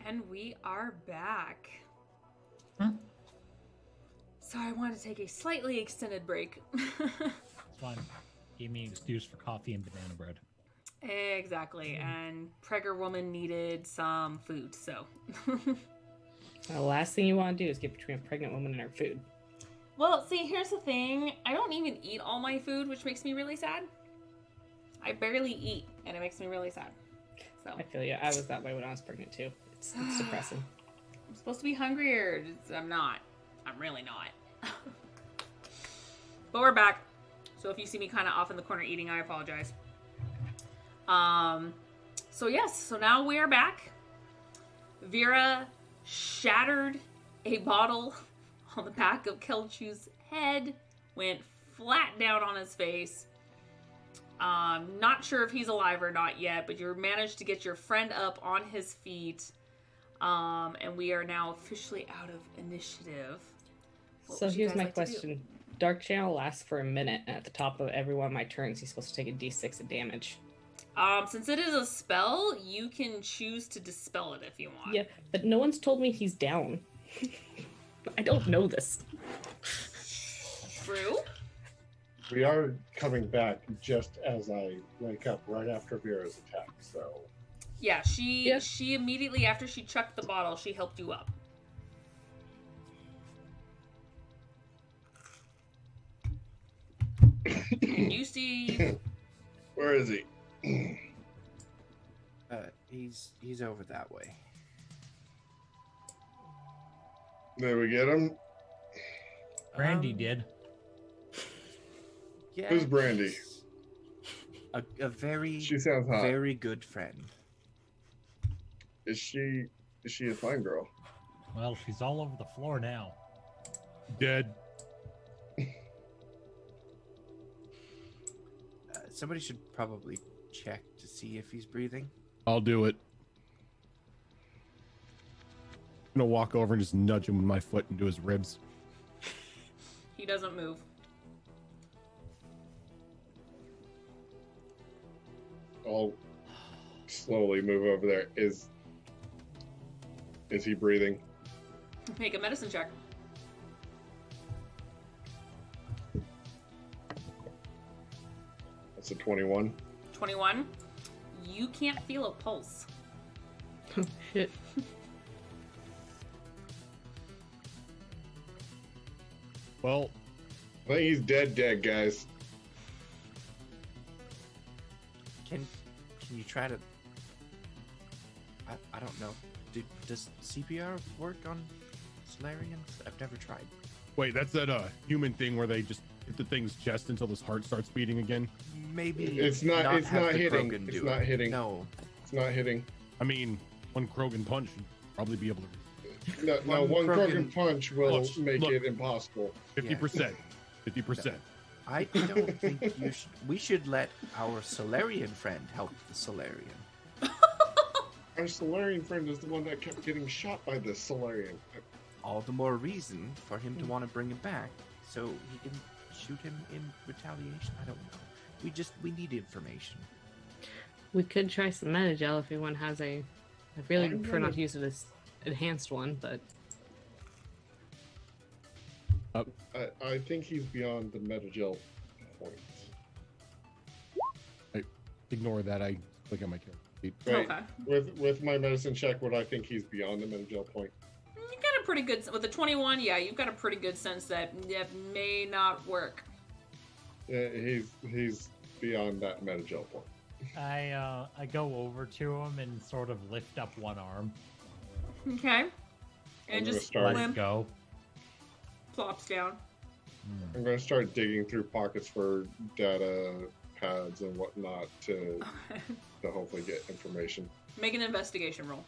And we are back. Hmm. So I want to take a slightly extended break. It's fine. Gave me an excuse for coffee and banana bread. Exactly. And Pregger woman needed some food, so. The last thing you want to do is get between a pregnant woman and her food. Well, see, here's the thing. I don't even eat all my food, which makes me really sad. I barely eat, and it makes me really sad. So I feel you. I was that way when I was pregnant too. It's depressing. I'm supposed to be hungrier. I'm not. I'm really not. But we're back. So if you see me kind of off in the corner eating, I apologize. So yes, so now we are back. Vera shattered a bottle on the back of Kelchu's head, went flat down on his face. Not sure if he's alive or not yet, but you managed to get your friend up on his feet. And we are now officially out of initiative. What So would you here's guys my like to do? question. Dark Channel lasts for a minute, and at the top of every one of my turns, he's supposed to take a d6 of damage. Since it is a spell, you can choose to dispel it if you want. Yeah, but no one's told me he's down. I don't know this. True. We are coming back just as I wake up, right after Vera's attack. So Yeah, Yeah. she immediately after she chucked the bottle, she helped you up. And you see where is he? He's over that way. Did we get him? Brandy Um, did. Yeah. Who's Brandy? he's A very, She sounds hot. very good friend. Is she a fine girl? Well, she's all over the floor now. Dead. Somebody should probably check to see if he's breathing. I'll do it. I'm gonna walk over and just nudge him with my foot into his ribs. he doesn't move. I'll slowly move over there. Is he breathing? Make a medicine check. That's a 21. 21. You can't feel a pulse. Oh, shit. Well, I think he's dead, guys. Can you try to? I don't know. Does CPR work on Solarians? I've never tried. wait, that's that human thing where they just hit the thing's chest until his heart starts beating again. Maybe It's not have the hitting. Krogan It's do not it. hitting. No, It's not hitting. I mean, one Krogan punch should probably be able to. No, One one Krogan- Krogan punch will Look, make look. it impossible. 50%. 50%. I don't think you should. We should let our Solarian friend help the Solarian. Our Solarian friend is the one that kept getting shot by the Solarian. All the more reason for him to want to bring him back, so he can shoot him in retaliation. I don't know. We need information. We could try some Metagel if anyone has a. I really I'm prefer not gonna- to use it as enhanced one, but I think he's beyond the Metagel point. Ignore that. I look at my character sheet. Right. Okay. With my medicine check, would I think he's beyond the Metagel point? You got a pretty good with the 21. Yeah, you've got a pretty good sense that it may not work. Yeah, he's beyond that Metagel point. I go over to him and sort of lift up one arm, Okay. I'm And gonna just start- let it limp go. plops down. I'm going to start digging through pockets for data pads and whatnot to hopefully get information. Make an investigation roll.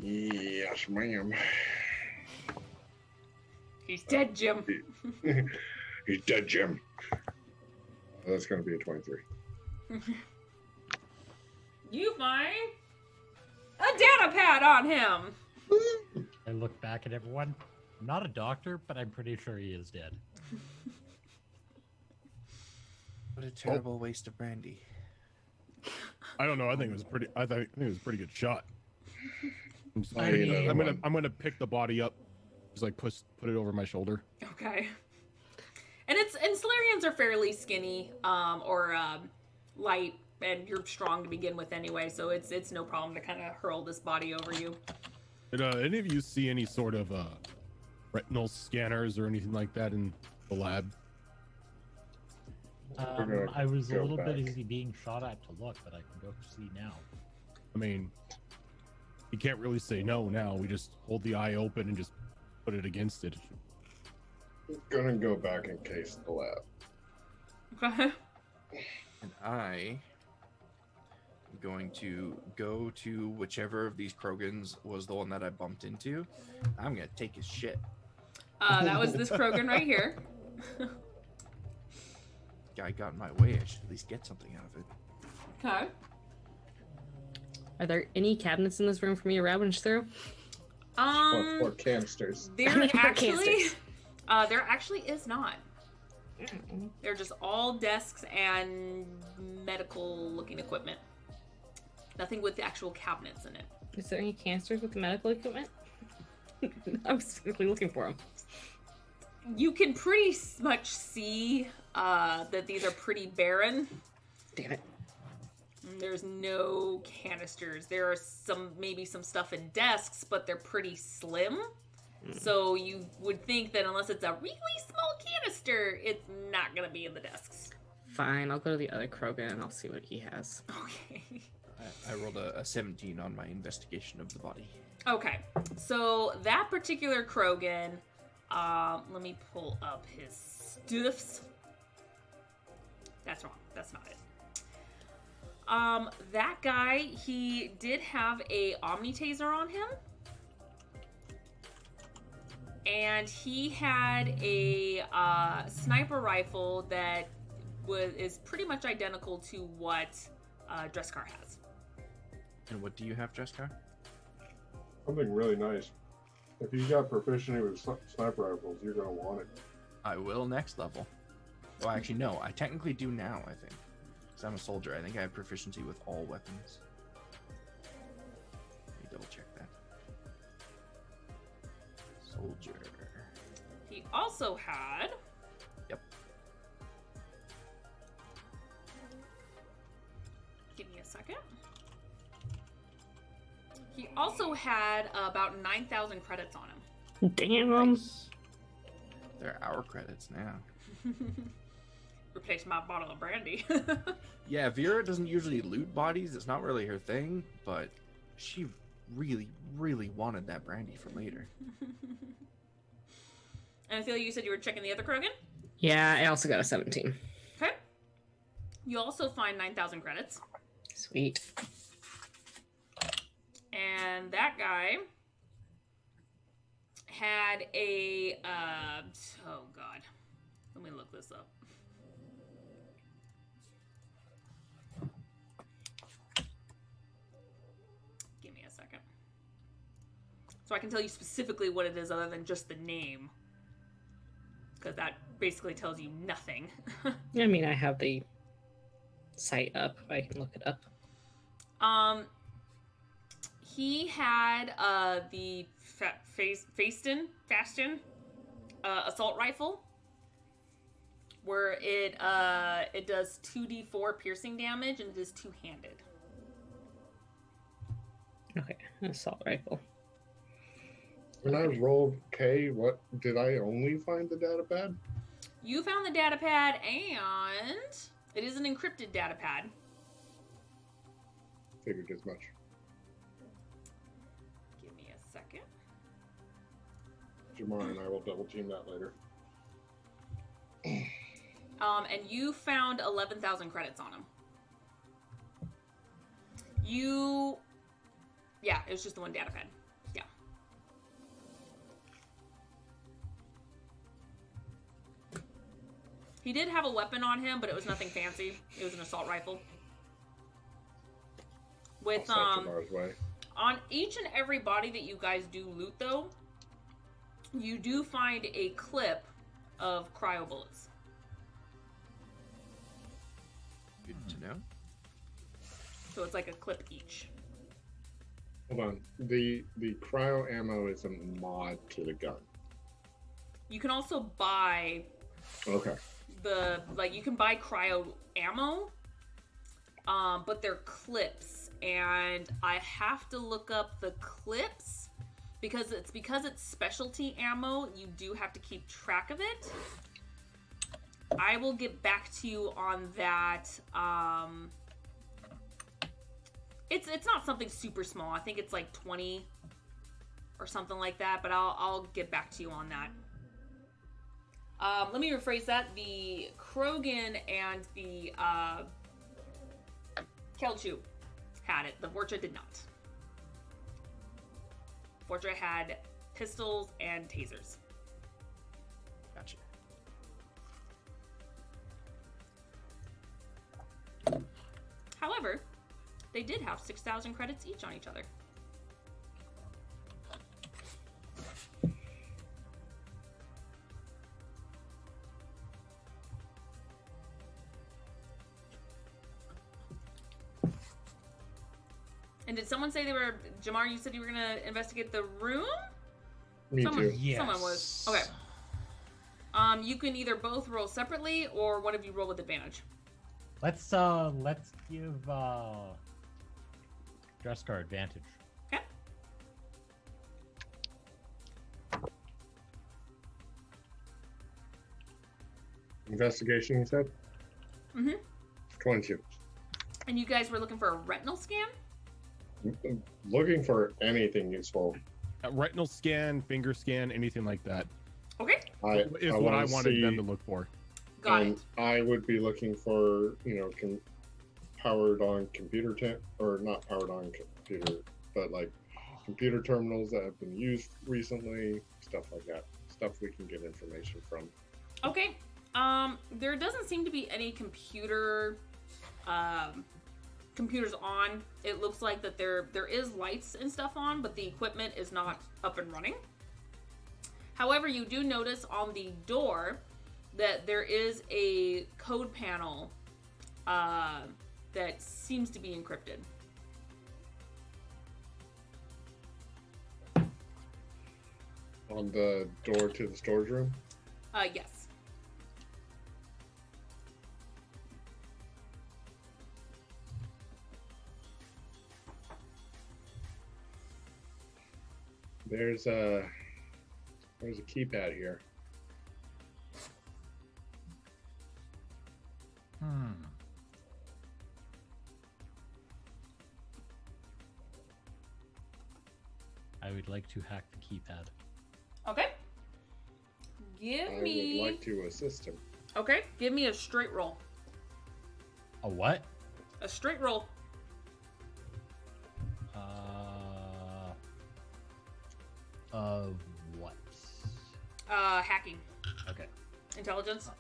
Yes, ma'am. He's dead, Jim. He's dead, Jim. That's going to be a 23. You find a data pad on him. I look back at everyone. I'm not a doctor, but I'm pretty sure he is dead. What a terrible waste of brandy. I don't know. I think it was pretty. I think it was a pretty good shot. I'm gonna pick the body up, just like put it over my shoulder. Okay. And Solarians are fairly skinny, or light, and you're strong to begin with anyway, so it's no problem to kind of hurl this body over you. Did any of you see any sort of retinal scanners or anything like that in the lab? I was a go little back. busy being shot at to look, but I can go see now. I mean, you can't really say no now. We just hold the eye open and just put it against it. Gonna go back and case the lab. Okay. And I am going to go to whichever of these Krogans was the one that I bumped into. I'm gonna take his shit. That was this Krogan right here. Guy got in my way. I should at least get something out of it. Okay. Are there any cabinets in this room for me to rummage through? Or canisters. There How many more actually, canisters? there actually is not. They're just all desks and medical-looking equipment. Nothing with the actual cabinets in it. Is there any canisters with the medical equipment? I'm specifically looking for them. You can pretty much see that these are pretty barren. Damn it. There's no canisters. There are maybe some stuff in desks, but they're pretty slim. So you would think that unless it's a really small canister, it's not going to be in the desks. Fine, I'll go to the other Krogan and I'll see what he has. Okay. I rolled a 17 on my investigation of the body. Okay. So that particular Krogan, let me pull up his stuffs. That's wrong. That's not it. That guy, he did have a Omni Taser on him. And he had a sniper rifle that is pretty much identical to what Dreskar has. And what do you have, Jessica? Something really nice. If you got proficiency with sniper rifles, you're gonna want it. I will next level. Well, actually, no. I technically do now, I think. Because I'm a soldier. I think I have proficiency with all weapons. Let me double check that. Soldier. He also had... Yep. Give me a second. He also had about 9,000 credits on him. Damn. Nice. They're our credits now. Replace my bottle of brandy. Yeah, Vera doesn't usually loot bodies. It's not really her thing, but she really, really wanted that brandy for later. And I feel you said you were checking the other Krogan? Yeah, I also got a 17. Okay. You also find 9,000 credits. Sweet. And that guy had a, oh god. Let me look this up. Give me a second. So I can tell you specifically what it is other than just the name. Because that basically tells you nothing. I mean, I have the site up. I can look it up. He had the Fastin assault rifle, where it does 2d4 piercing damage and it is two-handed. Okay, an assault rifle. When I rolled K, what did I only find the data pad? You found the data pad, and it is an encrypted data pad. Figured as much. Give me a second. Jamar and I will double team that later. And you found 11,000 credits on him. Yeah, it was just the one data pad. Yeah. He did have a weapon on him, but it was nothing fancy. It was an assault rifle. With I'll set Jamar's way. on each and every body that you guys do loot, though, you do find a clip of cryo bullets. Good to know. So it's like a clip each. Hold on. The cryo ammo is a mod to the gun. You can also buy Okay. you can buy cryo ammo, but they're clips, and I have to look up the clips because it's specialty ammo. You do have to keep track of it. I will get back to you on that. It's not something super small. I think it's like 20 or something like that, but I'll get back to you on that. Let me rephrase that. The Krogan and the Kelchu had it. The Vortra did not. Vortra had pistols and tasers. Gotcha. However, they did have 6,000 credits each on each other. And did someone say they were... Jamar, you said you were going to investigate the room? Me Someone, too. Yes. Someone was. Okay. You can either both roll separately or one of you roll with advantage. Let's give Dreskar advantage. Okay. Investigation, you said? Mm-hmm. 22. And you guys were looking for a retinal scan? I'm looking for anything useful. Retinal scan, finger scan, anything like that Okay. is what I wanted them to look for. Got and it. I would be looking for, powered on computer or not powered on computer, but like computer terminals that have been used recently, stuff like that. Stuff we can get information from. Okay. There doesn't seem to be any computers on. It looks like that there is lights and stuff on, but the equipment is not up and running. However, you do notice on the door that there is a code panel that seems to be encrypted. On the door to the storage room? Yes. There's a keypad here. I would like to hack the keypad. Okay. Give I me... would like to assist him. Okay, give me a straight roll. A what? A straight roll. Of what? Hacking. Okay. Intelligence.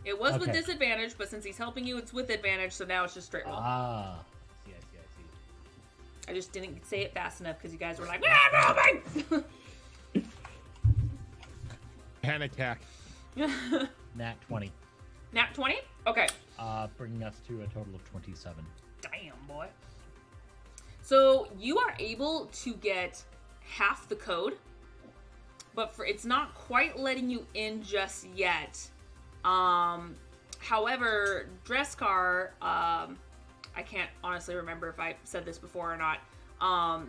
It was with Okay. disadvantage, but since he's helping you, it's with advantage, so now it's just straight roll. I see. I just didn't say it fast enough because you guys were like, "Ah, moving!" Panic hack. Nat 20. Nat 20? Okay. Bringing us to a total of 27. Damn, boy. So you are able to get half the code, but it's not quite letting you in just yet. However, Dreskar, I can't honestly remember if I said this before or not.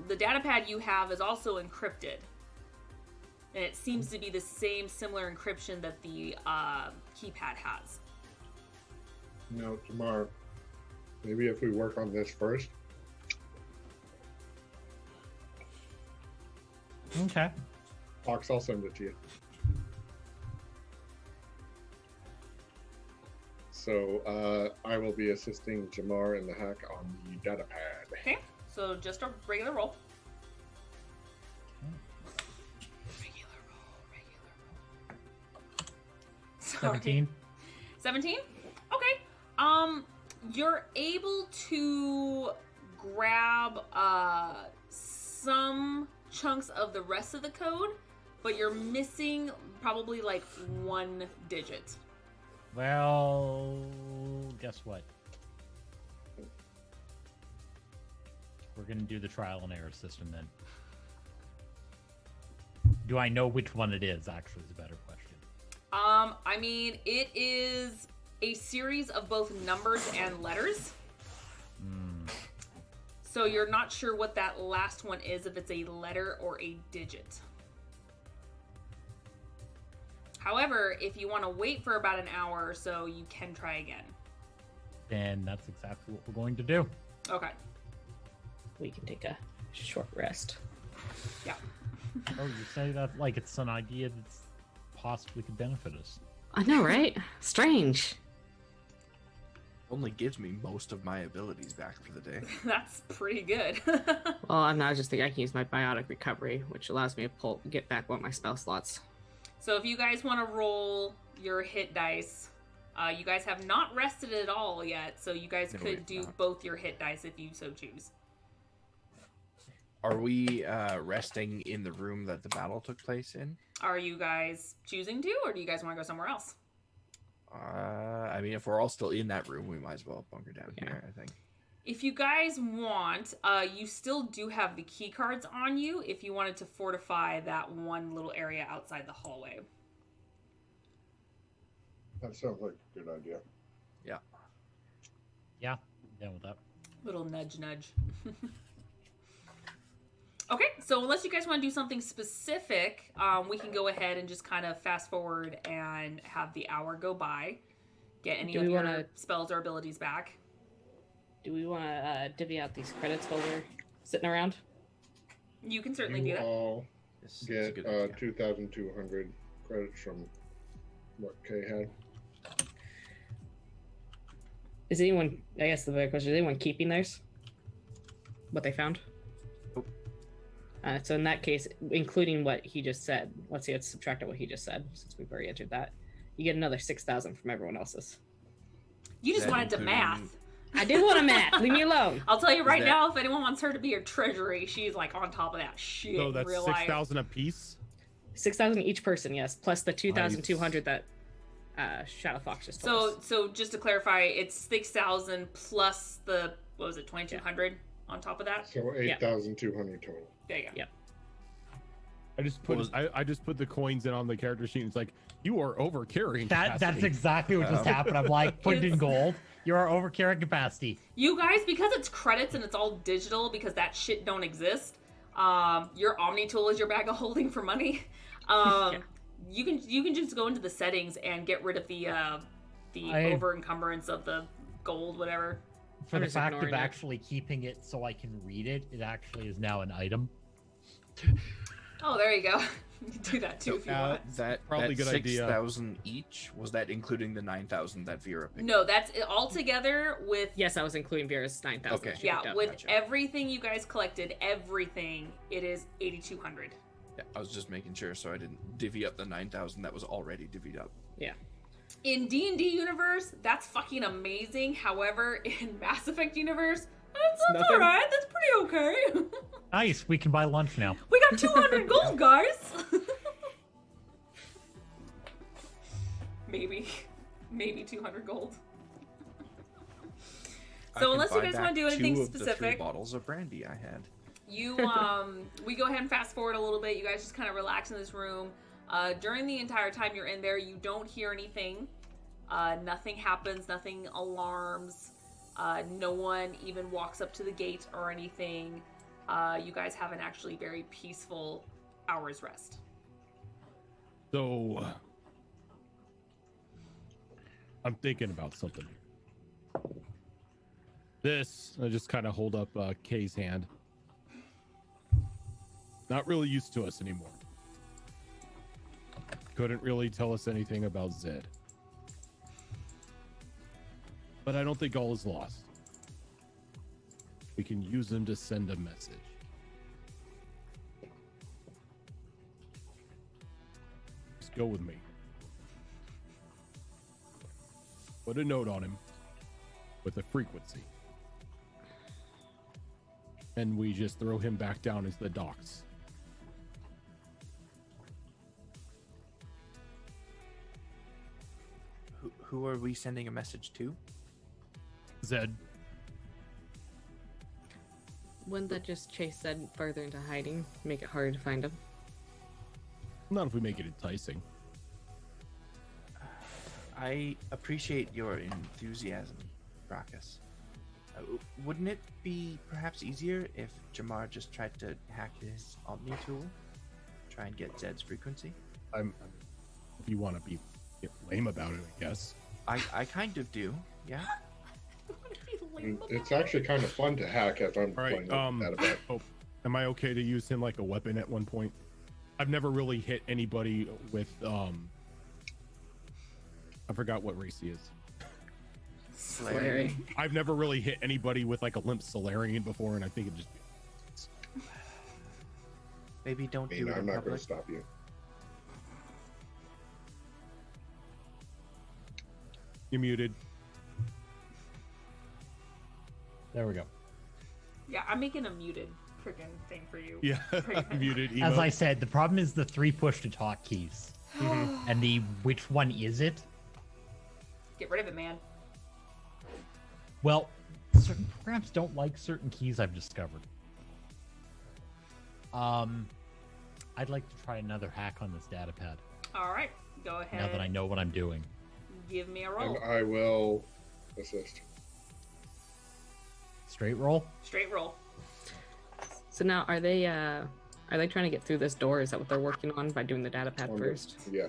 The datapad you have is also encrypted. And it seems to be the same similar encryption that the keypad has. No, tomorrow. Maybe if we work on this first. Okay. Fox, I'll send it to you. So I will be assisting Jamar in the hack on the datapad. Okay, so just a regular roll. Sorry. 17. 17? Okay. You're able to grab some chunks of the rest of the code, but you're missing probably like one digit. Well, guess what? we're gonna do the trial and error system then. Do I know which one it is? Actually, is a better question. I mean, it is a series of both numbers and letters. So you're not sure what that last one is, if it's a letter or a digit. However, if you want to wait for about an hour or so, you can try again. And that's exactly what we're going to do. Okay. We can take a short rest. Yeah. Oh, you say that like it's an idea that's possibly could benefit us. I know, right? Strange. Only gives me most of my abilities back for the day. That's pretty good. Well, I'm not just thinking I can use my biotic recovery, which allows me to get back one of my spell slots. So if you guys want to roll your hit dice, you guys have not rested at all yet, so you guys No, could we've do not. both your hit dice if you so choose. Are we resting in the room that the battle took place in? Are you guys choosing to, or do you guys want to go somewhere else? I mean, if we're all still in that room, we might as well bunker down Yeah. here, I think. If you guys want, you still do have the key cards on you if you wanted to fortify that one little area outside the hallway. That sounds like a good idea. Yeah, I'm down with that. Little nudge, nudge. Okay, so unless you guys want to do something specific, we can go ahead and just kind of fast forward and have the hour go by. Get any Do of we your wanna- spells or abilities back. Do we want to divvy out these credits while we're sitting around? You can certainly do You that. all It's a get good idea. 2,200 credits from what Kay had. Is anyone, I guess the better question, is anyone keeping theirs? What they found? Nope. So in that case, including what he just said, let's see, let's subtract out what he just said, since we've already entered that. You get another 6,000 from everyone else's. You just That wanted to including- math. I did want to math. Leave me alone. I'll tell you right that- now, if anyone wants her to be your treasury, she's like on top of that shit So in that's real life. 6,000 apiece. 6,000 each person, yes, plus the 2,200 that Shadow Fox just told us. So just to clarify, it's 6,000 plus the, what was it, 2,200 on top of that? So 8,200 total. There you go. Yeah. I just put I just put the coins in on the character sheet. And it's like, you are over carrying. That's capacity. exactly what just happened. I'm like, put it in gold. You're our over carrying capacity. You guys, because it's credits and it's all digital, because that shit don't exist, your Omni tool is your bag of holding for money. You can just go into the settings and get rid of the over encumbrance of the gold, whatever. For I'm the just fact of ignoring it. actually keeping it so I can read it, it actually is now an item. Oh, there you go. You can do that too if you want. That Probably that good idea. 6,000 each, was that including the 9,000 that Vera picked? No, that's all together with Yes, I was including Vera's 9,000. Okay. that she yeah, picked up. with Gotcha. everything you guys collected, everything, it is 8,200. Yeah, I was just making sure so I didn't divvy up the 9,000 that was already divvied up. In D&D universe, that's fucking amazing. However, in Mass Effect universe, that's nothing. alright. That's pretty okay. Nice, we can buy lunch now. We got 200 gold, guys. maybe 200 gold. I So can unless you buy guys back want to do anything 2 of the 3 specific, bottles of brandy I had. you we go ahead and fast forward a little bit. You guys just kind of relax in this room. During the entire time you're in there, you don't hear anything. Nothing happens. Nothing alarms. No one even walks up to the gate or anything. You guys have an actually very peaceful hour's rest. So I'm thinking about something. This, I just kind of hold up Kay's hand. Not really used to us anymore. Couldn't really tell us anything about Zed. But I don't think all is lost. We can use him to send a message. Just go with me. Put a note on him with a frequency. And we just throw him back down into the docks. Who are we sending a message to? Zed, Wouldn't that just chase Zed further into hiding? Make it harder to find him? Not if we make it enticing. I appreciate your enthusiasm, Brachus. Wouldn't it be perhaps easier if Jamar just tried to hack his Omni tool? Try and get Zed's frequency? If you want to be lame about it, I guess. I kind of do, yeah. It's actually kind of fun to hack as I'm All right. playing that about. Oh, am I okay to use him like a weapon at one point? I've never really hit anybody with I forgot what race he is. Slary. I've never really hit anybody with like a limp Solarian before, and I think it just. Maybe don't I do mean, it I'm in not going public. to stop you. You're muted. There we go. Yeah, I'm making a muted freaking thing for you. Yeah, muted. Emote. As I said, the problem is the 3 push to talk keys. And the which one is it? Get rid of it, man. Well, certain programs don't like certain keys I've discovered. I'd like to try another hack on this data pad All right, go ahead. now that I know what I'm doing. Give me a roll. And I will assist. Straight roll? Straight roll. So now, are they trying to get through this door? Is that what they're working on by doing the data pad first? Yeah.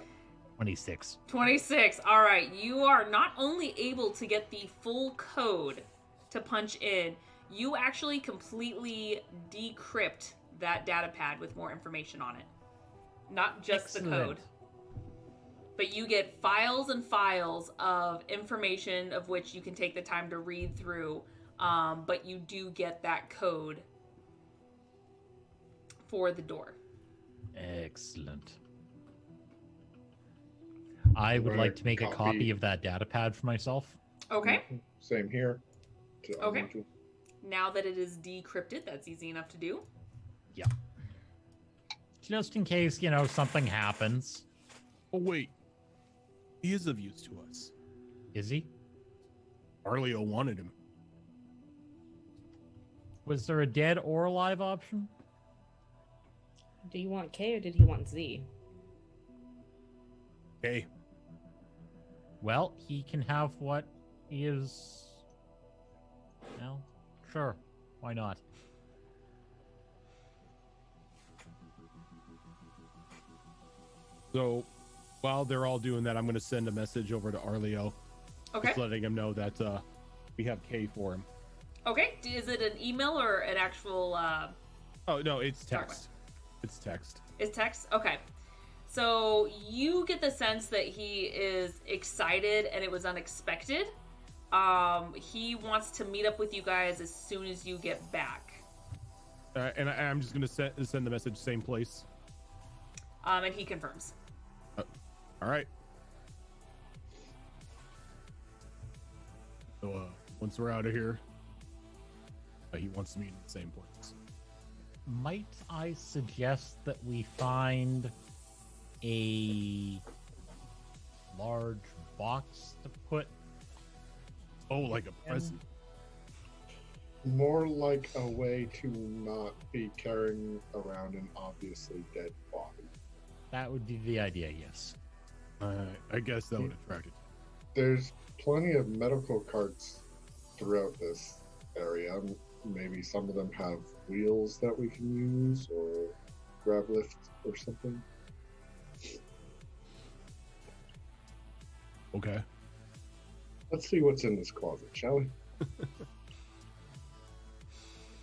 26. 26. All right, you are not only able to get the full code to punch in, you actually completely decrypt that data pad with more information on it. Not just the code. Excellent. But you get files and files of information of which you can take the time to read through. But you do get that code for the door. Excellent. I would Right, like to make a copy. copy of that data pad for myself. Okay. Same here. Okay. Now that it is decrypted, that's easy enough to do. Just in case, something happens. Oh wait, he is of use to us. Is he? Arleo wanted him. Was there a dead or alive option? Do you want K or did he want Z? Hey, Well, he can have what is... Well, sure. Why not? so while they're all doing that, I'm going to send a message over to Arleo, Okay. just letting him know that we have K for him. Okay. Is it an email or an actual Oh no, it's Sorry, text. It's text. is text? Okay. So you get the sense that he is excited and it was unexpected. He wants to meet up with you guys as soon as you get back. And I'm just going to send the message same place. And he confirms. All right. So once we're out of here, he wants to meet in the same place. Might I suggest that we find a large box to put... Oh, like a present. More like a way to not be carrying around an obviously dead body. That would be the idea, yes. I guess that would attract it. There's plenty of medical carts throughout this area. Maybe some of them have wheels that we can use, or grab lift or something. Okay. Let's see what's in this closet, shall we?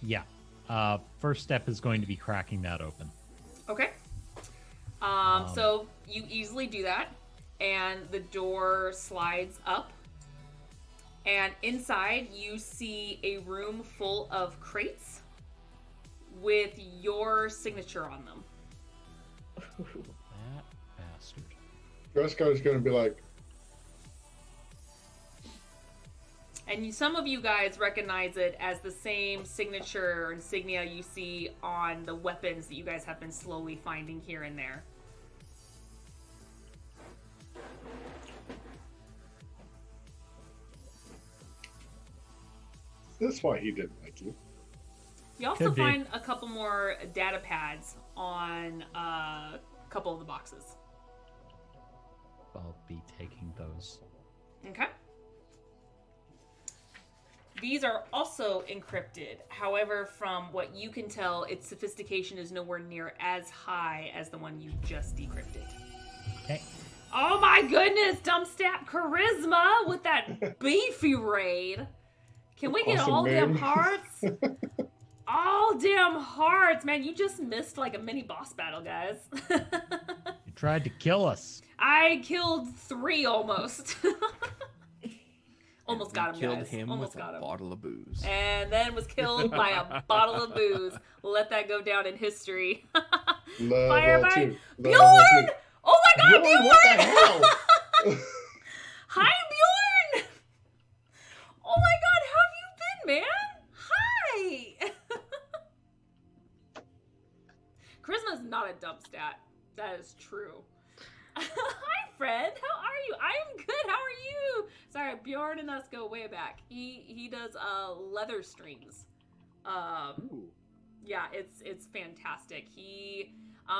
Yeah. First step is going to be cracking that open. Okay. So you easily do that, and the door slides up, and inside you see a room full of crates with your signature on them. That bastard. Dresco's going to be like, And some of you guys recognize it as the same signature or insignia you see on the weapons that you guys have been slowly finding here and there. "That's why he didn't like you." You also Could be. find a couple more data pads on a couple of the boxes. I'll be taking those. Okay. These are also encrypted. However, from what you can tell, its sophistication is nowhere near as high as the one you just decrypted. Okay. Oh my goodness, Dumpstat Charisma with that beefy raid. Can we get Awesome all damn name. hearts? All damn hearts. Man, you just missed like a mini boss battle, guys. You tried to kill us. I killed 3 almost. Almost got him, Killed guys. him Almost with got a him. bottle of booze. And then was killed by a bottle of booze. Let that go down in history. Level Firebite. 2. Bjorn! Level 2. Oh my god, Bjorn, Bjorn! what the hell? Hi, Bjorn! Oh my god, how have you been, man? Hi! Charisma's not a dump stat. That is true. Hi, Fred. How are you? I am good. How are you? Sorry, Bjorn and us go way back. He does leather streams. Yeah, it's fantastic. He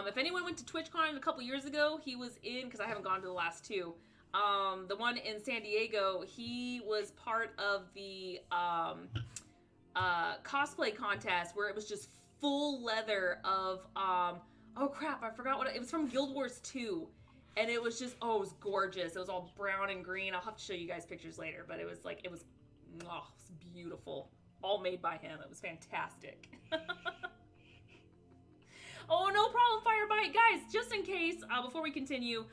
if anyone went to TwitchCon a couple years ago, he was in, because I haven't gone to the last 2. The one in San Diego, he was part of the cosplay contest where it was just full leather of oh crap, I forgot what it was, from Guild Wars 2. And it was just, oh, it was gorgeous. It was all brown and green. I'll have to show you guys pictures later, but it was beautiful. All made by him. It was fantastic. Oh, no problem, Firebite. Guys, just in case, before we continue,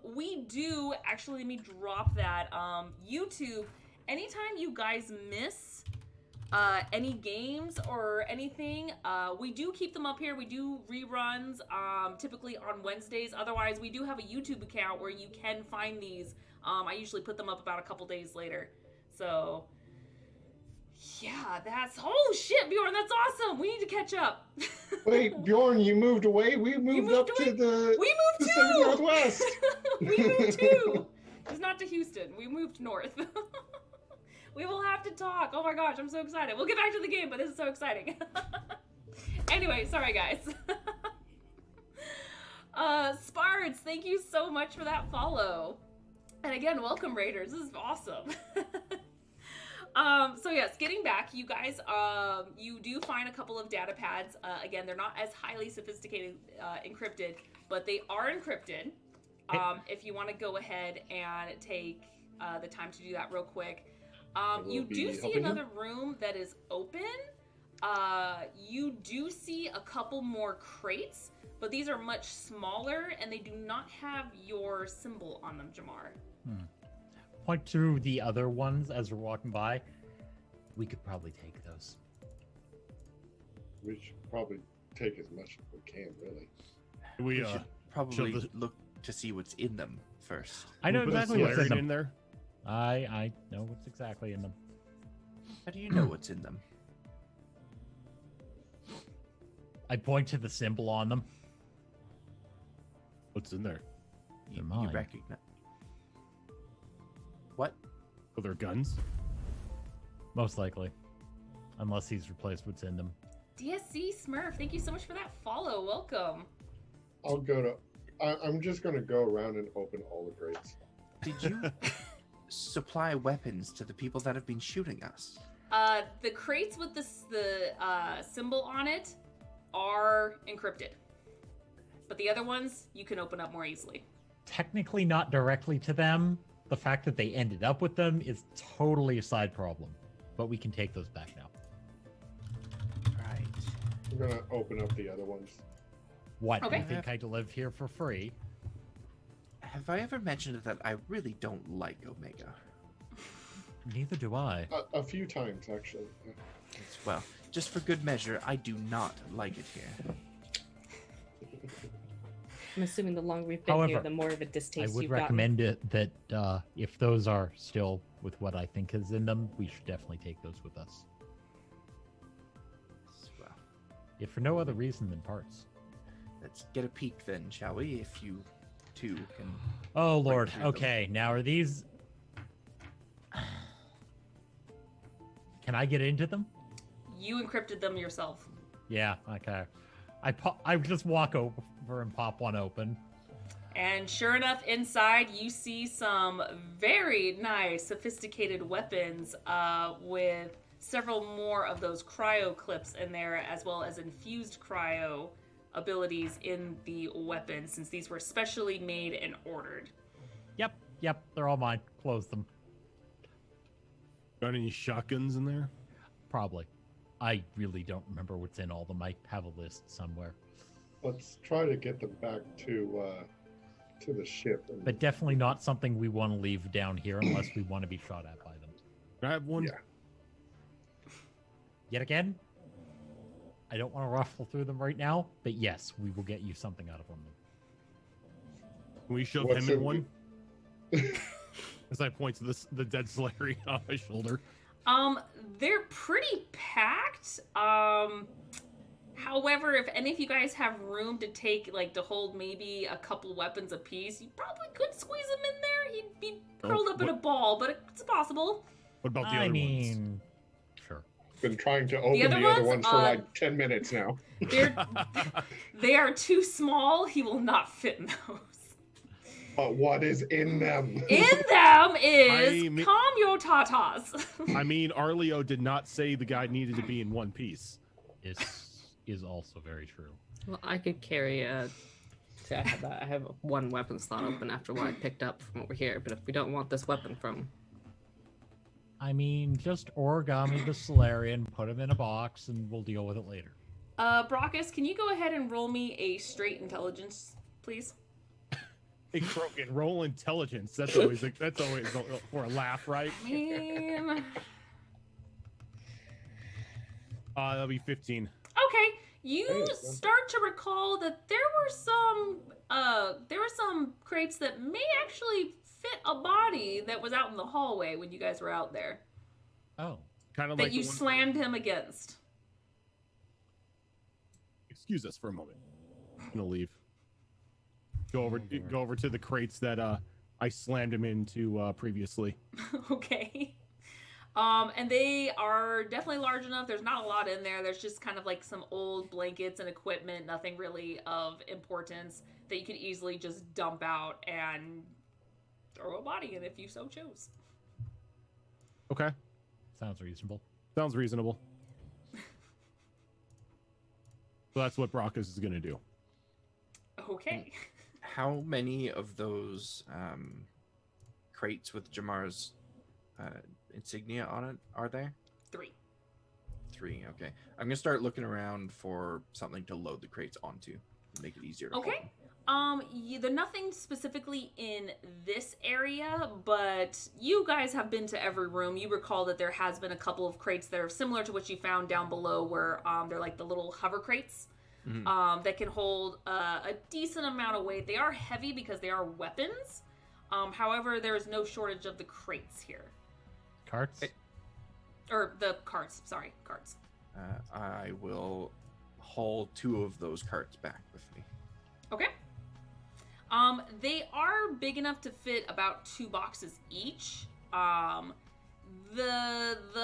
we do, actually, let me drop that, YouTube, anytime you guys miss any games or anything, we do keep them up here. We do reruns, typically on Wednesdays. Otherwise, we do have a YouTube account where you can find these. I usually put them up about a couple days later. So, yeah, oh shit, Bjorn, that's awesome. We need to catch up. Wait, Bjorn, you moved away? We moved up away? to the We moved Pacific too. Northwest. We moved too. It's not to Houston. We moved north. We will have to talk. Oh my gosh, I'm so excited. We'll get back to the game, but this is so exciting. Anyway, sorry guys. Spards, thank you so much for that follow. And again, welcome Raiders. This is awesome. So yes, getting back, you guys, you do find a couple of data pads. Again, they're not as highly sophisticated, encrypted, but they are encrypted. If you want to go ahead and take the time to do that real quick. You do see another room that is open. You do see a couple more crates, but these are much smaller and they do not have your symbol on them, Jamar. Point to the other ones as we're walking by. We could probably take those. We should probably take as much as we can, really. We should probably the- look to see what's in them first. I know put the exactly what's in Solarian them. there. I know what's exactly in them. How do you know what's in them? I point to the symbol on them. What's in there? They're You mine. recognize what? Oh, they're guns. Most likely. Unless he's replaced what's in them. DSC Smurf, thank you so much for that follow. Welcome. I'll go to. I'm just going to go around and open all the crates. Did you supply weapons to the people that have been shooting us? The crates with the symbol on it are encrypted. But the other ones, you can open up more easily. Technically not directly to them. The fact that they ended up with them is totally a side problem. But we can take those back now. Right. I'm going to open up the other ones. What, Okay. you think I'd live here for free? Have I ever mentioned that I really don't like Omega? Neither do I. A few times, actually. Well, just for good measure, I do not like it here. I'm assuming the longer we've been here, However, the more of a I distaste would you've recommend it that if those are still with what I think is in them, we should definitely take those with us. Well, If for no other reason than parts. let's get a peek then, shall we? If you two can. Oh lord. through them. Okay, now are these... Can I get into them? You encrypted them yourself. Yeah, okay. I just walk over and pop one open. And sure enough, inside you see some very nice, sophisticated weapons with several more of those cryo clips in there, as well as infused cryo abilities in the weapon, since these were specially made and ordered. Yep, they're all mine. Close them. Got any shotguns in there? Probably. I really don't remember what's in all of them. I have a list somewhere. Let's try to get them back to the ship. But definitely not something we want to leave down here unless we want to be shot at by them. Can I have one? Yeah. Yet again, I don't want to ruffle through them right now, but yes, we will get you something out of them. Can we shove What's him in in- one? As I point to the dead Solari on my shoulder. They're pretty packed. However, if any of you guys have room to to hold maybe a couple weapons apiece, you probably could squeeze him in there. He'd be curled up in a ball, but it's possible. What about the I other mean, sure. Been trying to open other the other ones, ones for like 10 minutes now. They are too small. He will not fit in those. But what is in them? In them is I mean- calm your tatas. I mean, Arleo did not say the guy needed to be in one piece. This is also very true. Well, I could carry a. See, I have that. I have one weapon slot open after what I picked up from over here. But if we don't want this weapon from, I mean, just origami the Solarian, put him in a box, and we'll deal with it later. Brockus, can you go ahead and roll me a straight intelligence, please? Hey, Krogan, roll intelligence. That's always for a laugh, right? Man. That'll be 15. Okay, you Hey, start to recall that there were some crates that may actually fit a body that was out in the hallway when you guys were out there Oh, Kind of that like you the one- slammed him against. Excuse us for a moment. I'm gonna leave. Go over to the crates that I slammed him into previously. Okay. And they are definitely large enough. There's not a lot in there. There's just kind of like some old blankets and equipment, nothing really of importance that you could easily just dump out and throw a body in if you so chose. Okay, sounds reasonable. sounds reasonable. So that's what Brockus is gonna do. Okay. How many of those crates with Jamar's insignia on it are there? 3. 3. Okay, I'm gonna start looking around for something to load the crates onto, make it easier to hold Okay. them. There's nothing specifically in this area, but you guys have been to every room. You recall that there has been a couple of crates that are similar to what you found down below, where they're like the little hover crates that can hold a decent amount of weight. They are heavy because they are weapons. However, there is no shortage of the crates here. Carts? Hey. Or the carts. Sorry, carts. I will haul 2 of those carts back with me. Okay. They are big enough to fit about 2 boxes each. The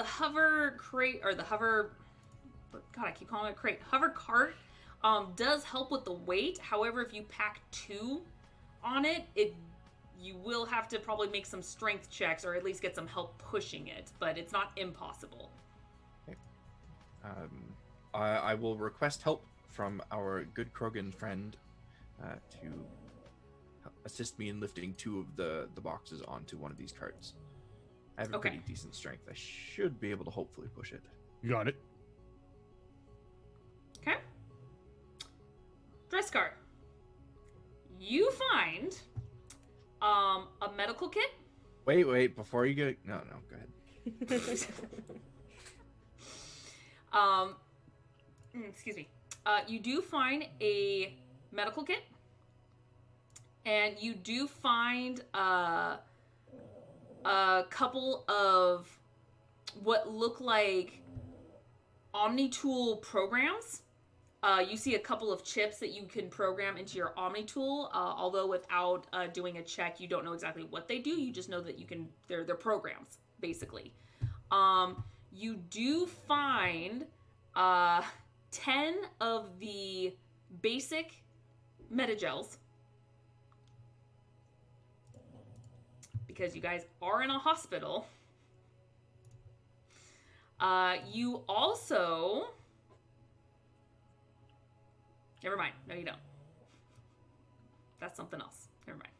hover crate, or the hover, God, I keep calling it crate, hover cart, does help with the weight. However, if you pack 2 on it, you will have to probably make some strength checks, or at least get some help pushing it, but it's not impossible. I will request help from our good Krogan friend to assist me in lifting 2 of the boxes onto one of these carts. I have a Okay. pretty decent strength. I should be able to hopefully push it. You got it. Okay. Dress cart. You find a medical kit. Wait, before you go... No, go ahead. Excuse me. You do find a medical kit, and you do find a couple of what look like OmniTool programs. You see a couple of chips that you can program into your OmniTool, although without doing a check, you don't know exactly what they do. You just know that you can. They're programs, basically. You do find 10 of the basic Metagels. Because you guys are in a hospital. You also... Never mind. No, you don't. That's something else. Never mind.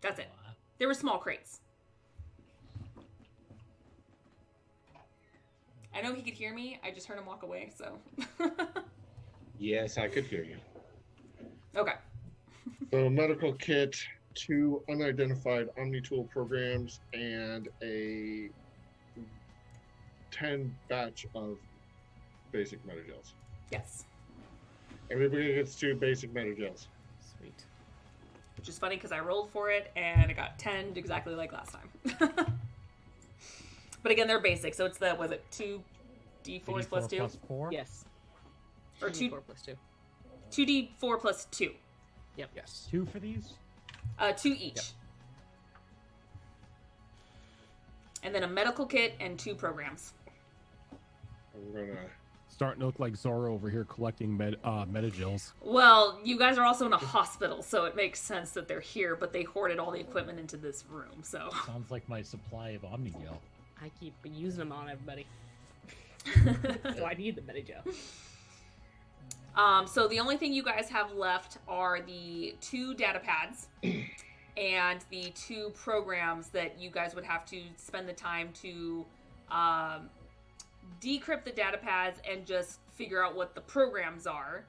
That's it. There were small crates. I know he could hear me. I just heard him walk away, so. Yes, I could hear you. Okay. So, medical kit, 2 unidentified OmniTool programs, and a 10 batch of basic Metagels. Yes. Everybody gets 2 basic Metagels. Sweet. Which is funny because I rolled for it and it got 10 exactly like last time. But again, they're basic, so it's the, was it 2d4s plus 2? Plus 4? Yes. Or 2, 4 plus 2. 2d4 plus 2. Yes. 2 for these? 2 each. Yep. And then a medical kit and 2 programs. I'm gonna. Starting to look like Zora over here collecting metagels. Well, you guys are also in a hospital, so it makes sense that they're here, but they hoarded all the equipment into this room, so. Sounds like my supply of Omnigel. I keep using them on everybody. So I need the Metagel. So the only thing you guys have left are the 2 data pads and the 2 programs that you guys would have to spend the time to decrypt the data pads and just figure out what the programs are.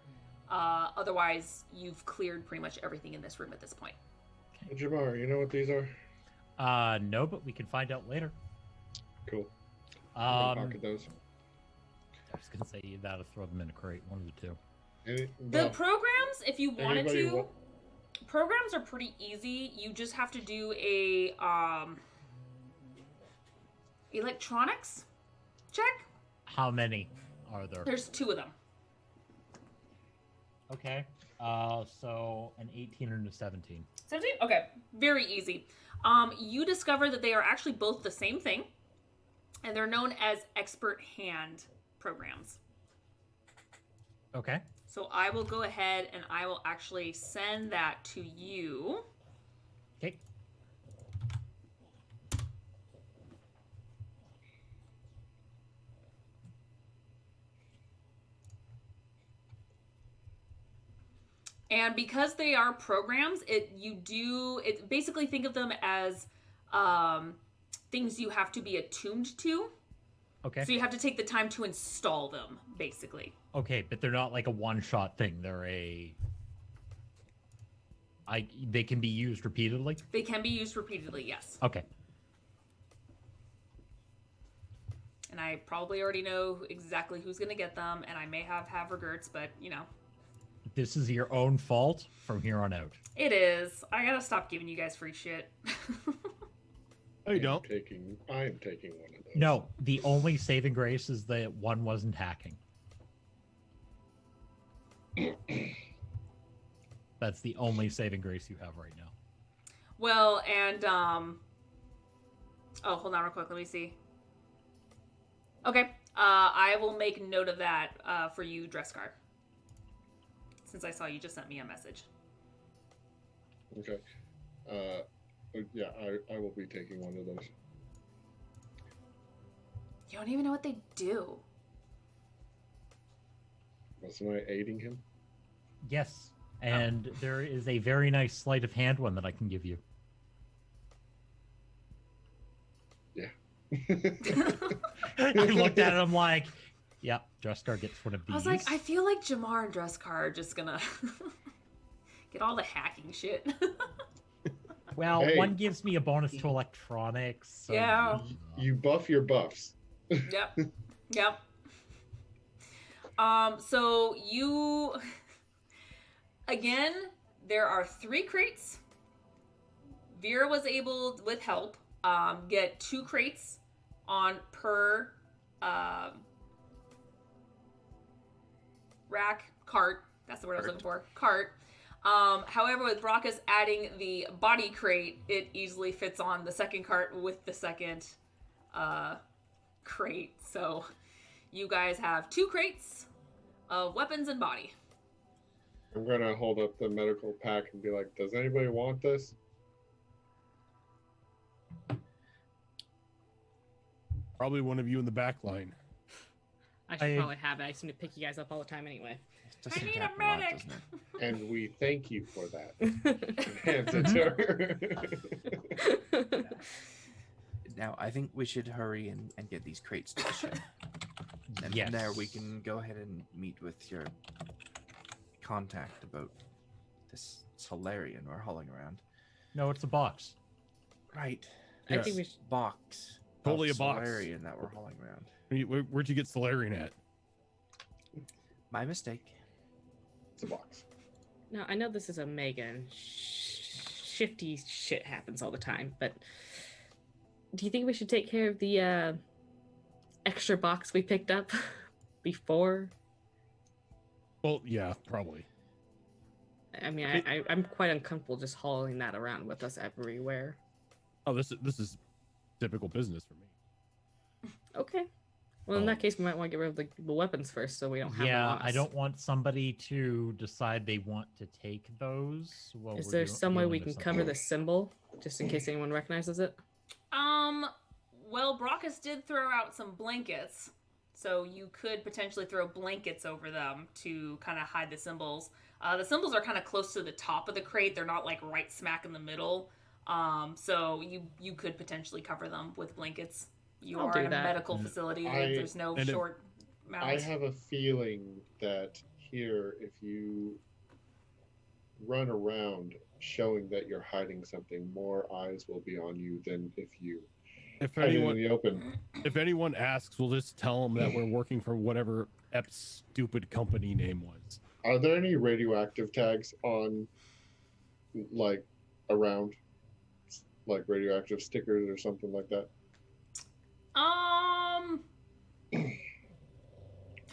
Otherwise, you've cleared pretty much everything in this room at this point. Hey, Jamar, you know what these are? No, but we can find out later. Cool. I'm gonna Um, pocket those. I was gonna say you gotta throw them in a crate, one of the two. The programs, if you wanted Anybody to, programs are pretty easy. You just have to do a electronics check. How many are there? There's 2 of them. Okay. So an 18 and a 17. 17? Okay, very easy. You discover that they are actually both the same thing, and they're known as expert hand programs. Okay. So I will go ahead and I will actually send that to you. Okay. And because they are programs, it basically think of them as things you have to be attuned to. Okay. So you have to take the time to install them, basically. Okay, but they're not like a one-shot thing. They can be used repeatedly? They can be used repeatedly, yes. Okay. And I probably already know exactly who's going to get them, and I may have regrets, but, you know. This is your own fault from here on out. It is. I gotta stop giving you guys free shit. No, you don't. I am taking one of those. No, the only saving grace is that one wasn't hacking. That's the only saving grace you have right now. Well, and, oh, hold on real quick. Let me see. Okay. I will make note of that for you, Dresscar. Since I saw you just sent me a message. Okay. Yeah, I will be taking one of those. You don't even know what they do. Wasn't I aiding him? Yes, and there is a very nice sleight of hand one that I can give you. Yeah. I looked at it, I'm like, yep, Dresscar gets one of these. I was like, I feel like Jamar and Dresscar are just gonna get all the hacking shit. Well, Hey. one gives me a bonus to electronics. So, Yeah. You buff your buffs. Yep. Yep. So you again, there are 3 crates. Vera was able, with help, get 2 crates on per cart. That's the word I was looking for. Cart. However, with Bracchus adding the body crate, it easily fits on the second cart with the second crate. So You guys have 2 crates of weapons and body. I'm gonna hold up the medical pack and be like, "Does anybody want this?" Probably one of you in the back line. I should probably have it. I seem to pick you guys up all the time anyway. It does I seem need to a happen lot, medic. doesn't it? And we thank you for that. Hands it to her. Now, I think we should hurry and get these crates to the ship. And Yes. from there, we can go ahead and meet with your contact about this Solarian we're hauling around. No, it's a box. Right. I Yes. think we should. Box. Totally of a box. Solarian that we're hauling around. Where'd you get Solarian at? My mistake. It's a box. No, I know this is Omega and shifty shit happens all the time, but do you think we should take care of the extra box we picked up before? Well, yeah, probably. I mean, I'm quite uncomfortable just hauling that around with us everywhere. Oh, this is typical business for me. Okay. Well, in Oh. that case, we might want to get rid of the weapons first, so we don't have them Yeah, on I us. don't want somebody to decide they want to take those. While Is we're there some way dealing we with can something. cover the symbol, just in case anyone recognizes it? Well, Brockus did throw out some blankets, so you could potentially throw blankets over them to kind of hide the symbols. The symbols are kind of close to the top of the crate. They're not like right smack in the middle. So you could potentially cover them with blankets. You I'll are do in a that. medical facility. There's no and if- short mount. I have a feeling that here, if you run around showing that you're hiding something, more eyes will be on you than if you If hide it in anyone the open. if anyone asks, we'll just tell them that we're working for whatever Ep's stupid company name was. Are there any radioactive tags on, like, around, like radioactive stickers or something like that?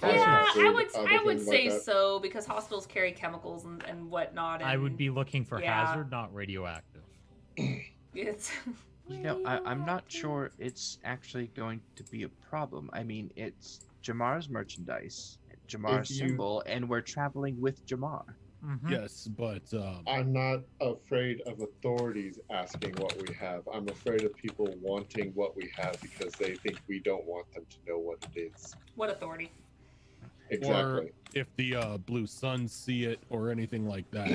Yeah, Hazard, I would things say like that. so because hospitals carry chemicals and whatnot. And I would be looking for yeah. hazard, not radioactive. It's You know, I'm not sure it's actually going to be a problem. I mean, it's Jamar's merchandise, Jamar's If you- symbol, and we're traveling with Jamar. Mhm. Yes, but I'm not afraid of authorities asking what we have. I'm afraid of people wanting what we have because they think we don't want them to know what it is. what authority? Exactly. if the Blue Suns see it or anything like that,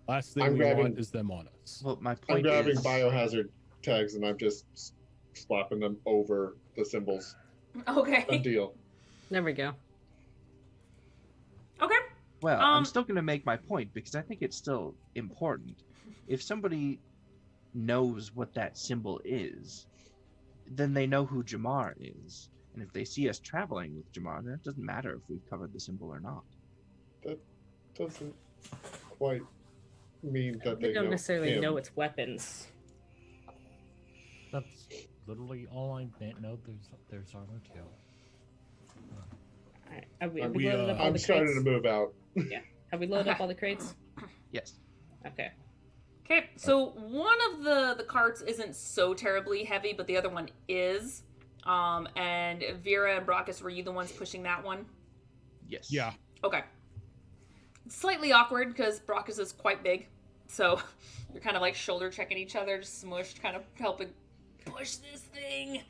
last thing I'm we grabbing- want is them on us. Well, my I'm point grabbing is, biohazard tags and I'm just slapping them over the symbols. Done Okay. deal. There we go. Okay. well, I'm Um, still going to make my point because I think it's still important. If somebody knows what that symbol is, then they know who Jamar is. And if they see us traveling with Jamar, then it doesn't matter if we've covered the symbol or not. Doesn't quite mean that They they don't know necessarily him. know it's weapons. That's literally all I know. There's armor too. Alright, Have we We, loaded up all I'm the starting crates? to move out. Have we loaded up all the crates? Yes. Okay. Okay. So one of the carts isn't so terribly heavy, but the other one is. And Vera and Brockus, were you the ones pushing that one? Yes. Yeah, Okay. It's slightly awkward because Brockus is quite big, so you're kind of like shoulder checking each other, just smushed, kind of helping push this thing.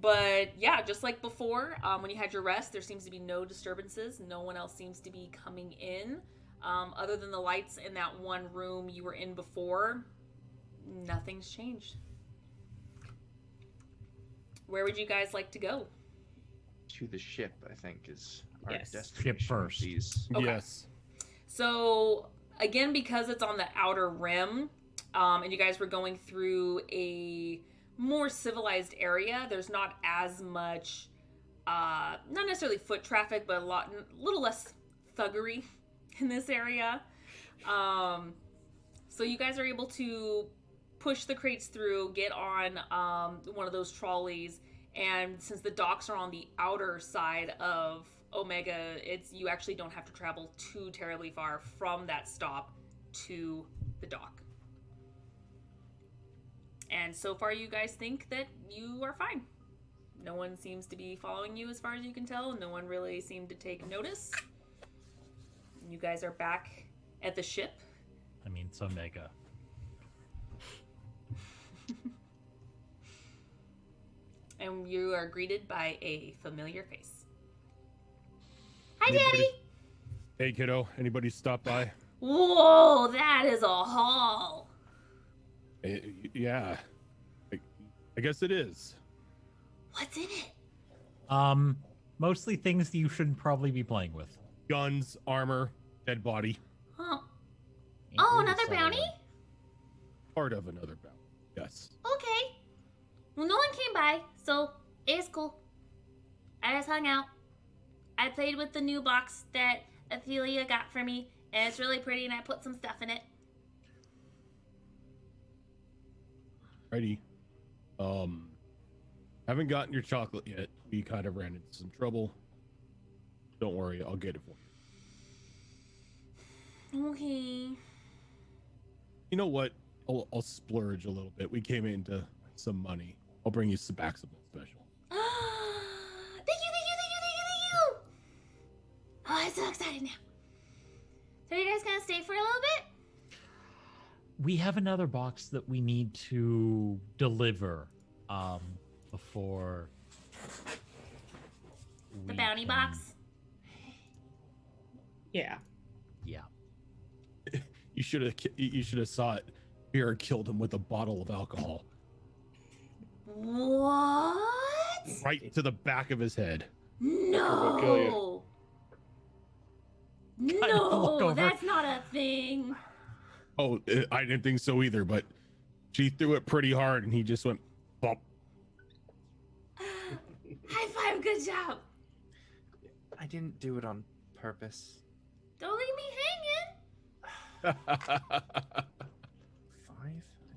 But yeah, just like before, when you had your rest, there seems to be no disturbances. No one else seems to be coming in, other than the lights in that one room you were in before. Nothing's changed. Where would you guys like to go? To the ship, I think, is our Yes. destination. Ship first. These. Okay. yes. So again, because it's on the outer rim, and you guys were going through a more civilized area, there's not as much, not necessarily foot traffic, but a little less thuggery in this area. So you guys are able to push the crates through, get on one of those trolleys, and since the docks are on the outer side of Omega, you actually don't have to travel too terribly far from that stop to the dock. And so far you guys think that you are fine. No one seems to be following you as far as you can tell. No one really seemed to take notice. You guys are back at the ship. I mean, it's Omega. And you are greeted by a familiar face. Hi, Anybody- Daddy! Hey, kiddo. Anybody stop by? Whoa, that is a haul! Yeah. I guess it is. What's in it? Mostly things that you shouldn't probably be playing with. Guns, armor, dead body. Oh, Ain't oh, really another subtle bounty? one. Part of another bounty. Yes. Okay. Well, no one came by, so it's cool. I just hung out. I played with the new box that Athelia got for me, and it's really pretty, and I put some stuff in it. Righty. Haven't gotten your chocolate yet. We kind of ran into some trouble. Don't worry, I'll get it for you. Okay. You know what? I'll splurge a little bit. We came into some money. I'll bring you some back something special. Thank you, thank you, thank you, thank you, thank you! Oh, I'm so excited now. So you guys gonna stay for a little bit? We have another box that we need to deliver before The we bounty can- box? Yeah. Yeah. You should have saw it. Bear killed him with a bottle of alcohol What? right to the back of his head. will kill you. No! of look No, over. that's not a thing. Oh, I didn't think so either, but she threw it pretty hard and he just went bump. High five, good job. I didn't do it on purpose. Don't leave me hanging. 5? I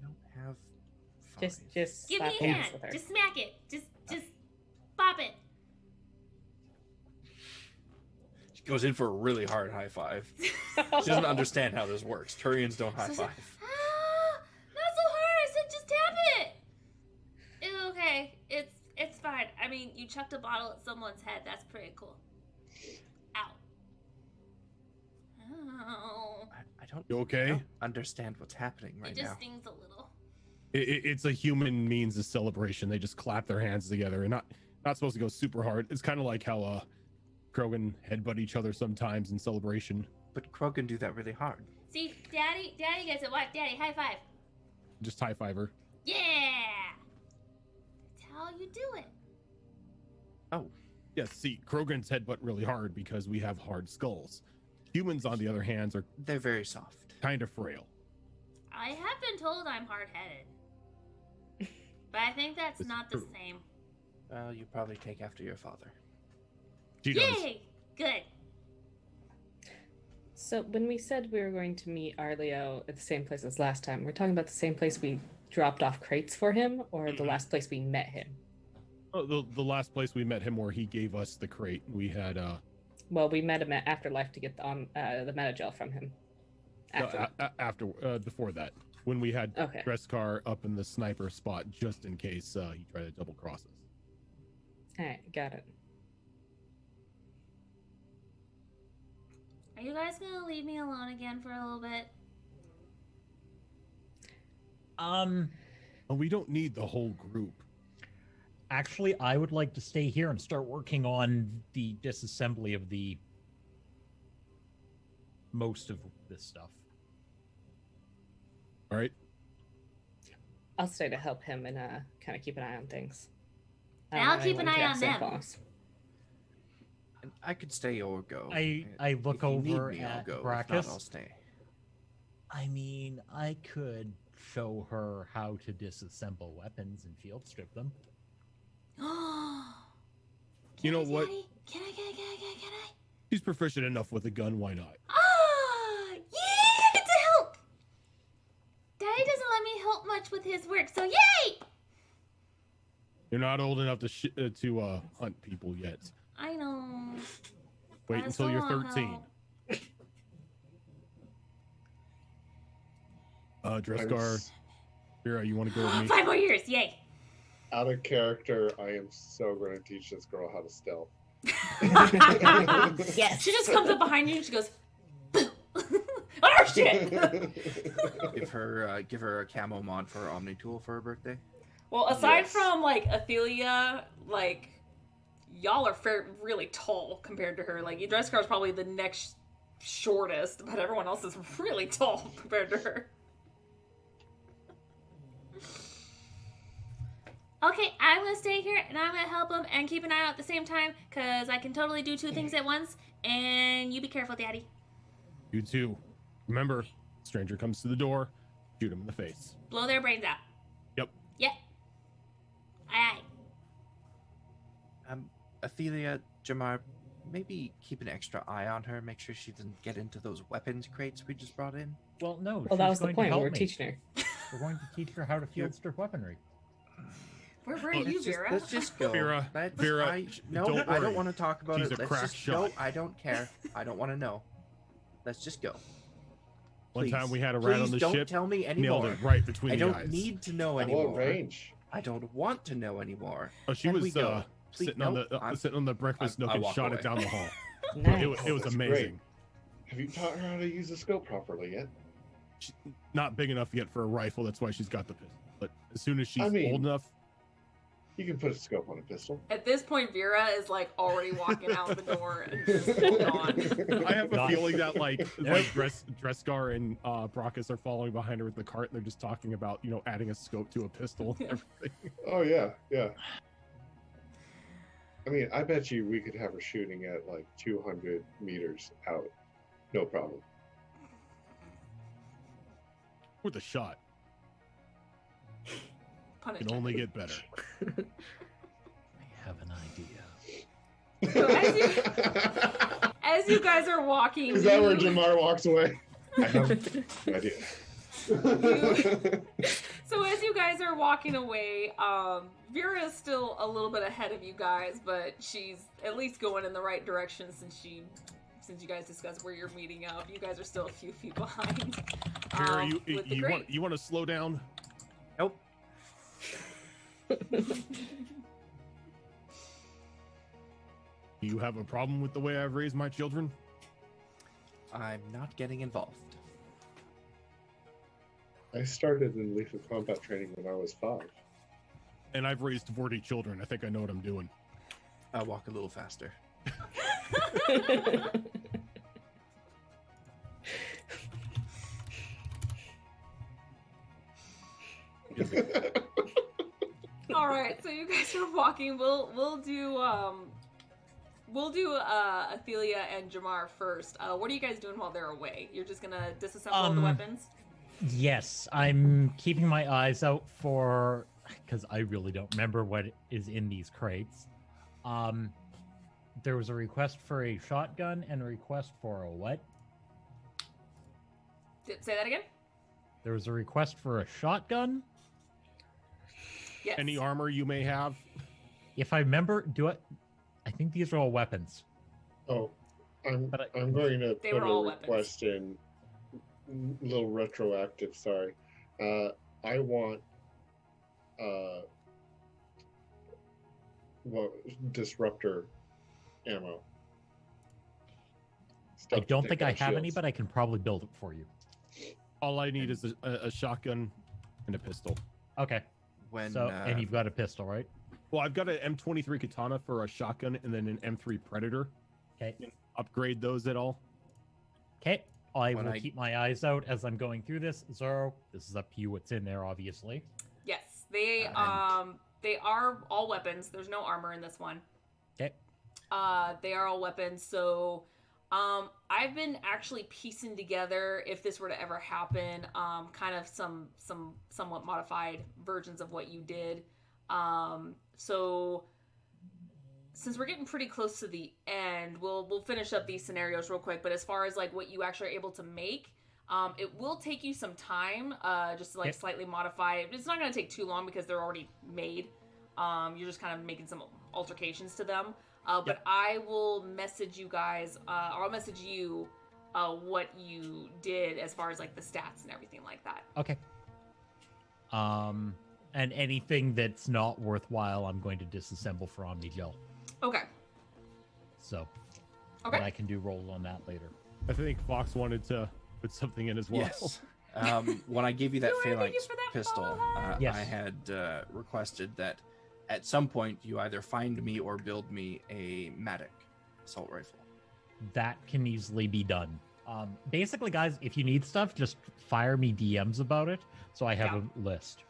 don't have 5. Just Give slap me a hands hand. with her. Just smack it. Just pop it. She goes in for a really hard high five. She doesn't understand how this works. Turians don't high five. Ah, not so hard. I said just tap it. It's okay. It's fine. I mean, you chucked a bottle at someone's head. That's pretty cool. Ow. Oh. I don't. You okay? I don't understand what's happening right It just now. stings a little. It's a human means of celebration. They just clap their hands together and not supposed to go super hard. It's kind of like how Krogan headbutt each other sometimes in celebration. But Krogan do that really hard. See, Daddy gets it. What? Daddy, high five. Just high five her. Yeah. That's how you do it. Oh, Yeah, see, Krogans headbutt really hard because we have hard skulls. Humans, on the other hand, are they're very soft. kind of frail. I have been told I'm hard-headed. But I think that's It's not the true. same. Well, you probably take after your father. She does. Yay! Good. So when we said we were going to meet Arleo at the same place as last time, we're talking about the same place we dropped off crates for him, or the last place we met him? Oh, the last place we met him where he gave us the crate. We had Well, we met him at Afterlife to get the metagel from him. After. before that, when we had Okay. Dreskar up in the sniper spot just in case he tried to double cross us. All right, got it. Are you guys gonna leave me alone again for a little bit? Oh, we don't need the whole group. Actually, I would like to stay here and start working on the disassembly of the most of this stuff. All right. I'll stay to help him and kind of keep an eye on things. I And don't I'll want keep an anyone to eye have on same them. boss. And I could stay or go. I look If you need over me, I'll at go. If not, Brachus. I'll stay. I mean, I could show her how to disassemble weapons and field strip them. You know what? Daddy? Can I? He's proficient enough with a gun. Why not? Ah! Yeah! I get to help! Daddy doesn't let me help much with his work, so yay! You're not old enough to hunt people yet. I know. Wait I until still you're want 13. help. Dreskar, Vera, you want to go with me? 5 more years, yay! Out of character, I am so going to teach this girl how to stealth. Yes. She just comes up behind you and she goes, oh shit! Give her a camo mod for Omni Tool for her birthday. Well, aside Yes. from like Athelia, like y'all are really tall compared to her. Like Idrescar is probably the next shortest, but everyone else is really tall compared to her. Okay, I'm gonna stay here and I'm gonna help him and keep an eye out at the same time because I can totally do two things at once. And you be careful, Daddy. You too. Remember, stranger comes to the door, shoot him in the face. Blow their brains out. Yep. Yep. Aye. Athelia, Jamar, maybe keep an extra eye on her. Make sure she doesn't get into those weapons crates we just brought in. Well, no. Well, that she's was the going to point. help We're me. teaching her. We're going to teach her how to field strip weaponry. Where were you, Vera? Let's just go. Vera, Let's- Vera, I don't don't worry. want to talk about She's it. a Let's crack just shot. No, I don't care. I don't want to know. Let's just go. One Please. time we had a rat on the Please don't ship, tell me nailed anymore. it right between I the don't eyes. need to know At anymore. what range? I don't want to know anymore. Oh, she Can was we go? Please, sitting on nope, the I'm- sitting on the breakfast I nook and walk shot away. it down the hall. Nice. It was That's amazing. great. Have you taught her how to use the scope properly yet? She's not big enough yet for a rifle. That's why she's got the pistol. But as soon as she's I mean- old enough, You can put a scope on a pistol. At this point, Vera is like already walking out the door and just gone. I have a Not- feeling that like Nope. Drescar and Brockus are following behind her with the cart, and they're just talking about adding a scope to a pistol. And everything. Oh yeah, yeah. I mean, I bet you we could have her shooting at like 200 meters out, no problem. With a shot, Pun can only get better. I have an idea. So as you guys are walking, Is that where you- Jamar walks away? I have no idea. So as you guys are walking away, Vera is still a little bit ahead of you guys, but she's at least going in the right direction since you guys discussed where you're meeting up. You guys are still a few feet behind. Vera, with the grate. you want to slow down? Nope. Do you have a problem with the way I've raised my children? I'm not getting involved. I started in lethal combat training when I was 5. And I've raised 40 children. I think I know what I'm doing. I'll walk a little faster. All right, so you guys are walking. We'll do Athelia and Jamar first. What are you guys doing while they're away? You're just gonna disassemble the weapons? Yes, I'm keeping my eyes out for, because I really don't remember what is in these crates. There was a request for a shotgun and a request for a what? Say that again. There was a request for a shotgun. Yes. Any armor you may have? If I remember, I think these are all weapons. Oh, I'm But I'm going to They put were a all weapons. request in. A little retroactive. Sorry. I want. Well, disruptor ammo. I Stuff to don't take think I out have any, shields. but I can probably build it for you. All I need is a shotgun and a pistol. Okay. When So, and you've got a pistol, right? Well, I've got an M23 Katana for a shotgun and then an M3 Predator. Okay. Upgrade those at all? Okay. I When will I- keep my eyes out as I'm going through this. Zoro, this is up to you what's in there, obviously. Yes, they are all weapons. There's no armor in this one. Okay. They are all weapons. So, I've been actually piecing together, if this were to ever happen, kind of some somewhat modified versions of what you did. So since we're getting pretty close to the end, we'll finish up these scenarios real quick. But as far as like what you actually are able to make, it will take you some time, just to like Yep. slightly modify it. It's not going to take too long because they're already made. You're just kind of making some altercations to them. But I will message you guys, or I'll message you what you did as far as like the stats and everything like that. Okay. And anything that's not worthwhile, I'm going to disassemble for Omnigel. Okay. So, Okay. but I can do rolls on that later. I think Fox wanted to put something in as well. Yes. When I gave you that You were thank you phalanx for that pistol, follow-up. Yes. I had requested that at some point you either find me or build me a Matic assault rifle. That can easily be done. Basically, guys, if you need stuff, just fire me DMs about it, so I have Yeah. a list.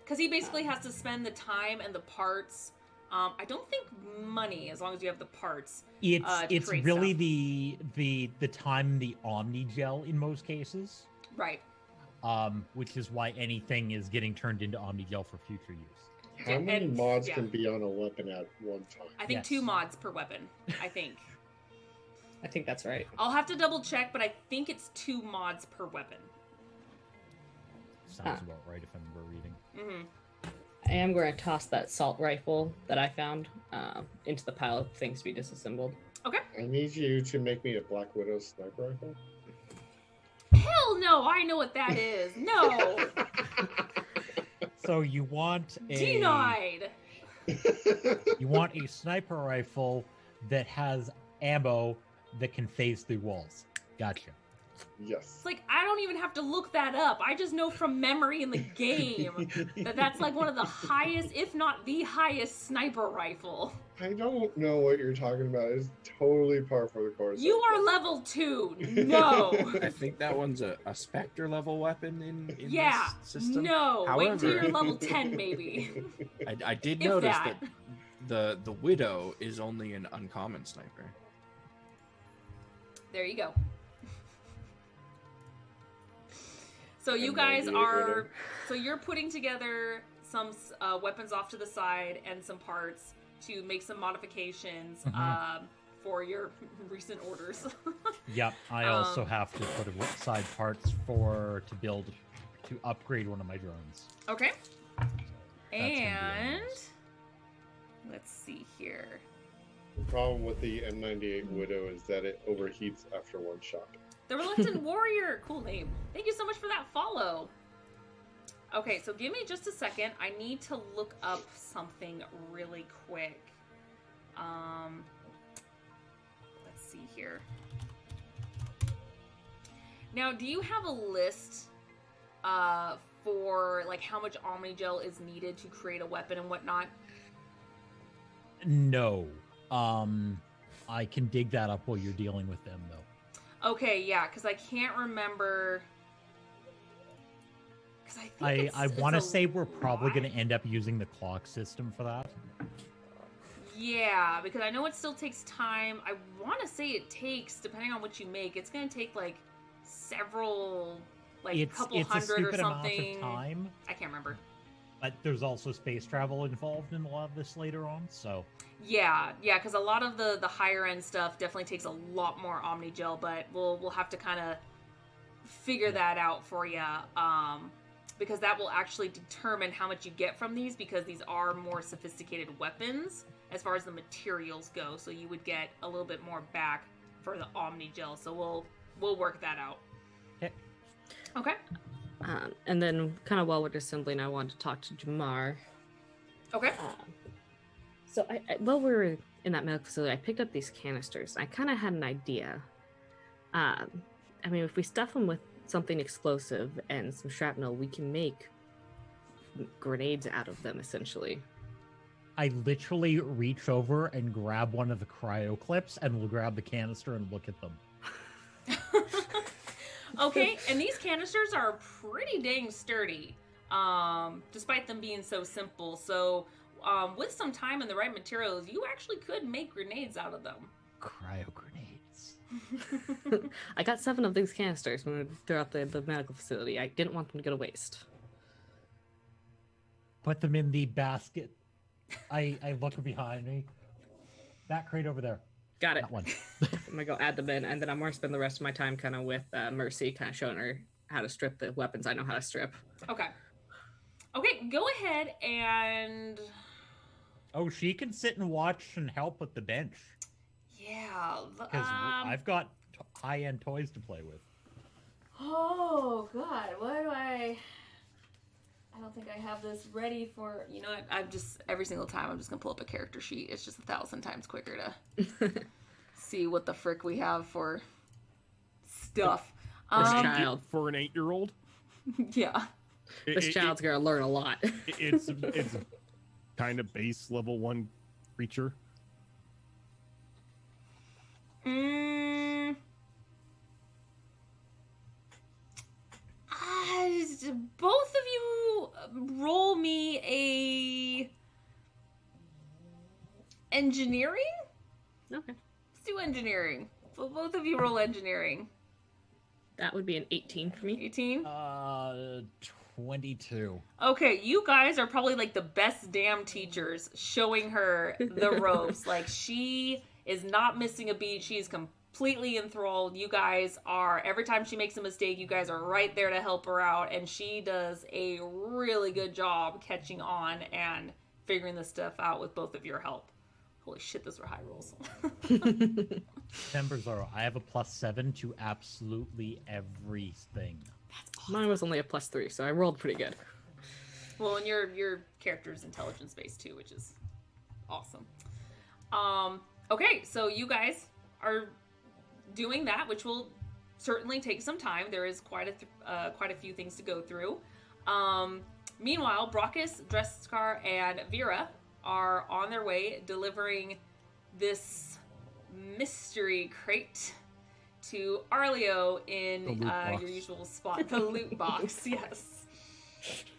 Because he basically has to spend the time and the parts. I don't think money, as long as you have the parts. It's create really stuff. the time, the Omnigel in most cases, Right. which is why anything is getting turned into Omnigel for future use. How many and- mods yeah. can be on a weapon at one time? I think Yes. 2 mods per weapon. I think. I think that's right. I'll have to double check, but I think it's 2 mods per weapon. Sounds about right if I remember reading. Mm-hmm. I am going to toss that assault rifle that I found into the pile of things to be disassembled. I need you to make me a Black Widow sniper rifle. Hell no! I know what that is. No, So you want denied. you want a sniper rifle that has ammo that can phase through walls. Gotcha. Yes. It's like I don't even have to look that up. I just know from memory in the game that that's like one of the highest, if not the highest, sniper rifle. I don't know what you're talking about. It's totally par for the course. You are level 2. No. I think that one's a Spectre level weapon in Yeah. this system. No. Wait until However- you're level 10, maybe. I did If notice that. that the Widow is only an uncommon sniper. There you go. So you And guys maybe are, so you're putting together some weapons off to the side and some parts to make some modifications for your recent orders. Yep. I also have to put aside parts to upgrade one of my drones. Okay. gonna be And honest. let's see here. The problem with the M98 Widow is that it overheats after one shot. The Reluctant Warrior. Cool name. Thank you so much for that follow. Okay, so give me just a second. I need to look up something really quick. Let's see here. Now, do you have a list for like how much Omnigel is needed to create a weapon and whatnot? No. I can dig that up while you're dealing with them, though. Okay, yeah, because I can't remember. Because I think I it's want to a say we're probably lot. going to end up using the clock system for that. Yeah, because I know it still takes time. I want to say it takes, depending on what you make, it's going to take like several, like a couple it's a hundred or stupid amount something. of time, I can't remember. but there's also space travel involved in a lot of this later on. So Yeah, because a lot of the higher end stuff definitely takes a lot more Omnigel, but we'll have to kind of figure that out for you, because that will actually determine how much you get from these, because these are more sophisticated weapons as far as the materials go. So you would get a little bit more back for the Omnigel. So we'll work that out. Okay. Okay. And then, kind of while we're assembling, I wanted to talk to Jamar. Okay. So, while we were in that medical facility, I picked up these canisters. I kind of had an idea. I mean, if we stuff them with something explosive and some shrapnel, we can make grenades out of them, essentially. I literally reach over and grab one of the cryo clips, and we'll grab the canister and look at them. Okay, and these canisters are pretty dang sturdy, despite them being so simple. So, with some time and the right materials, you actually could make grenades out of them. Cryo grenades. I got 7 of these canisters when we were throughout the medical facility. I didn't want them to go to waste. Put them in the basket. I look behind me. That crate over there. Got it. That one. I'm gonna go add them in, and then I'm gonna spend the rest of my time kind of with Mercy, kind of showing her how to strip the weapons I know how to strip. Okay. Okay, go ahead and... Oh, she can sit and watch and help with the bench. Yeah. Because I've got high-end toys to play with. Oh, God, what do I I don't think I have this ready for, you know what, I'm just, every single time I'm just going to pull up a character sheet. It's just 1,000 times quicker to see what the frick we have for stuff. For an Child. for an 8-year-old. Yeah. This child's gonna learn a lot. It's kind of base level 1 creature. Both of you roll me a engineering? Okay. Let's do engineering. So both of you roll engineering. That would be an 18 for me. 18? 22. Okay, you guys are probably like the best damn teachers showing her the ropes. Like, she is not missing a beat. She's completely enthralled. You guys are, every time she makes a mistake, you guys are right there to help her out. And she does a really good job catching on and figuring this stuff out with both of your help. Holy shit, those were high rolls. Remember, Zoro, I have a +7 to absolutely everything. Mine was only a +3, so I rolled pretty good. Well, and your character's intelligence based too, which is awesome. Okay, so you guys are doing that, which will certainly take some time. There is quite a few things to go through. Meanwhile, Brockus, Dreskar, and Vera are on their way delivering this mystery crate to Arleo in your usual spot, the loot box. Yes,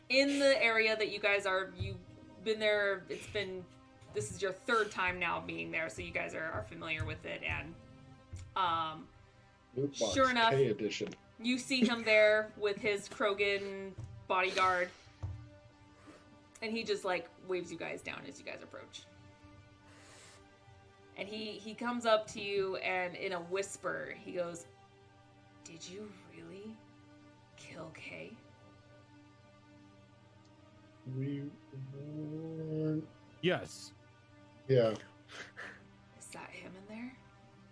in the area that you guys are. You've been there. This is your 3rd time now being there, so you guys are familiar with it. And Loot box, sure enough, K edition. you see him there with his Krogan bodyguard, and he just like waves you guys down as you guys approach. And he comes up to you, and in a whisper, he goes, "Did you really kill Kay?" We weren't. Yes. Yeah. Is that him in there?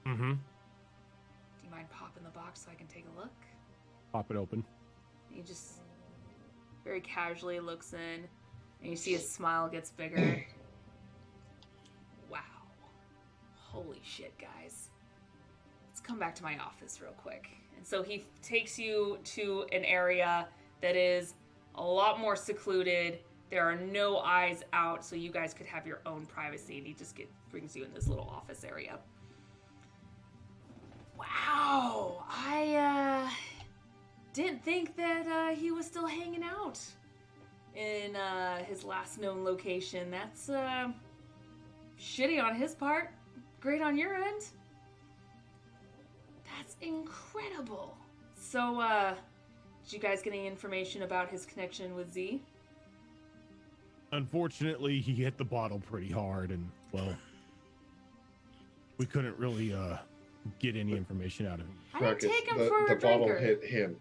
Mm-hmm. Do you mind popping the box so I can take a look? Pop it open. He just very casually looks in, and you see his smile gets bigger. Wow. Holy shit, guys. Let's come back to my office real quick. And so he takes you to an area that is a lot more secluded. There are no eyes out, so you guys could have your own privacy. And he just brings you in this little office area. Wow. I didn't think that he was still hanging out in his last known location. That's shitty on his part. Great on your end. That's incredible. So, did you guys get any information about his connection with Z? Unfortunately, he hit the bottle pretty hard, and well, we couldn't really get any information out of him. I didn't Marcus, take him the for a bottle drinker. hit him.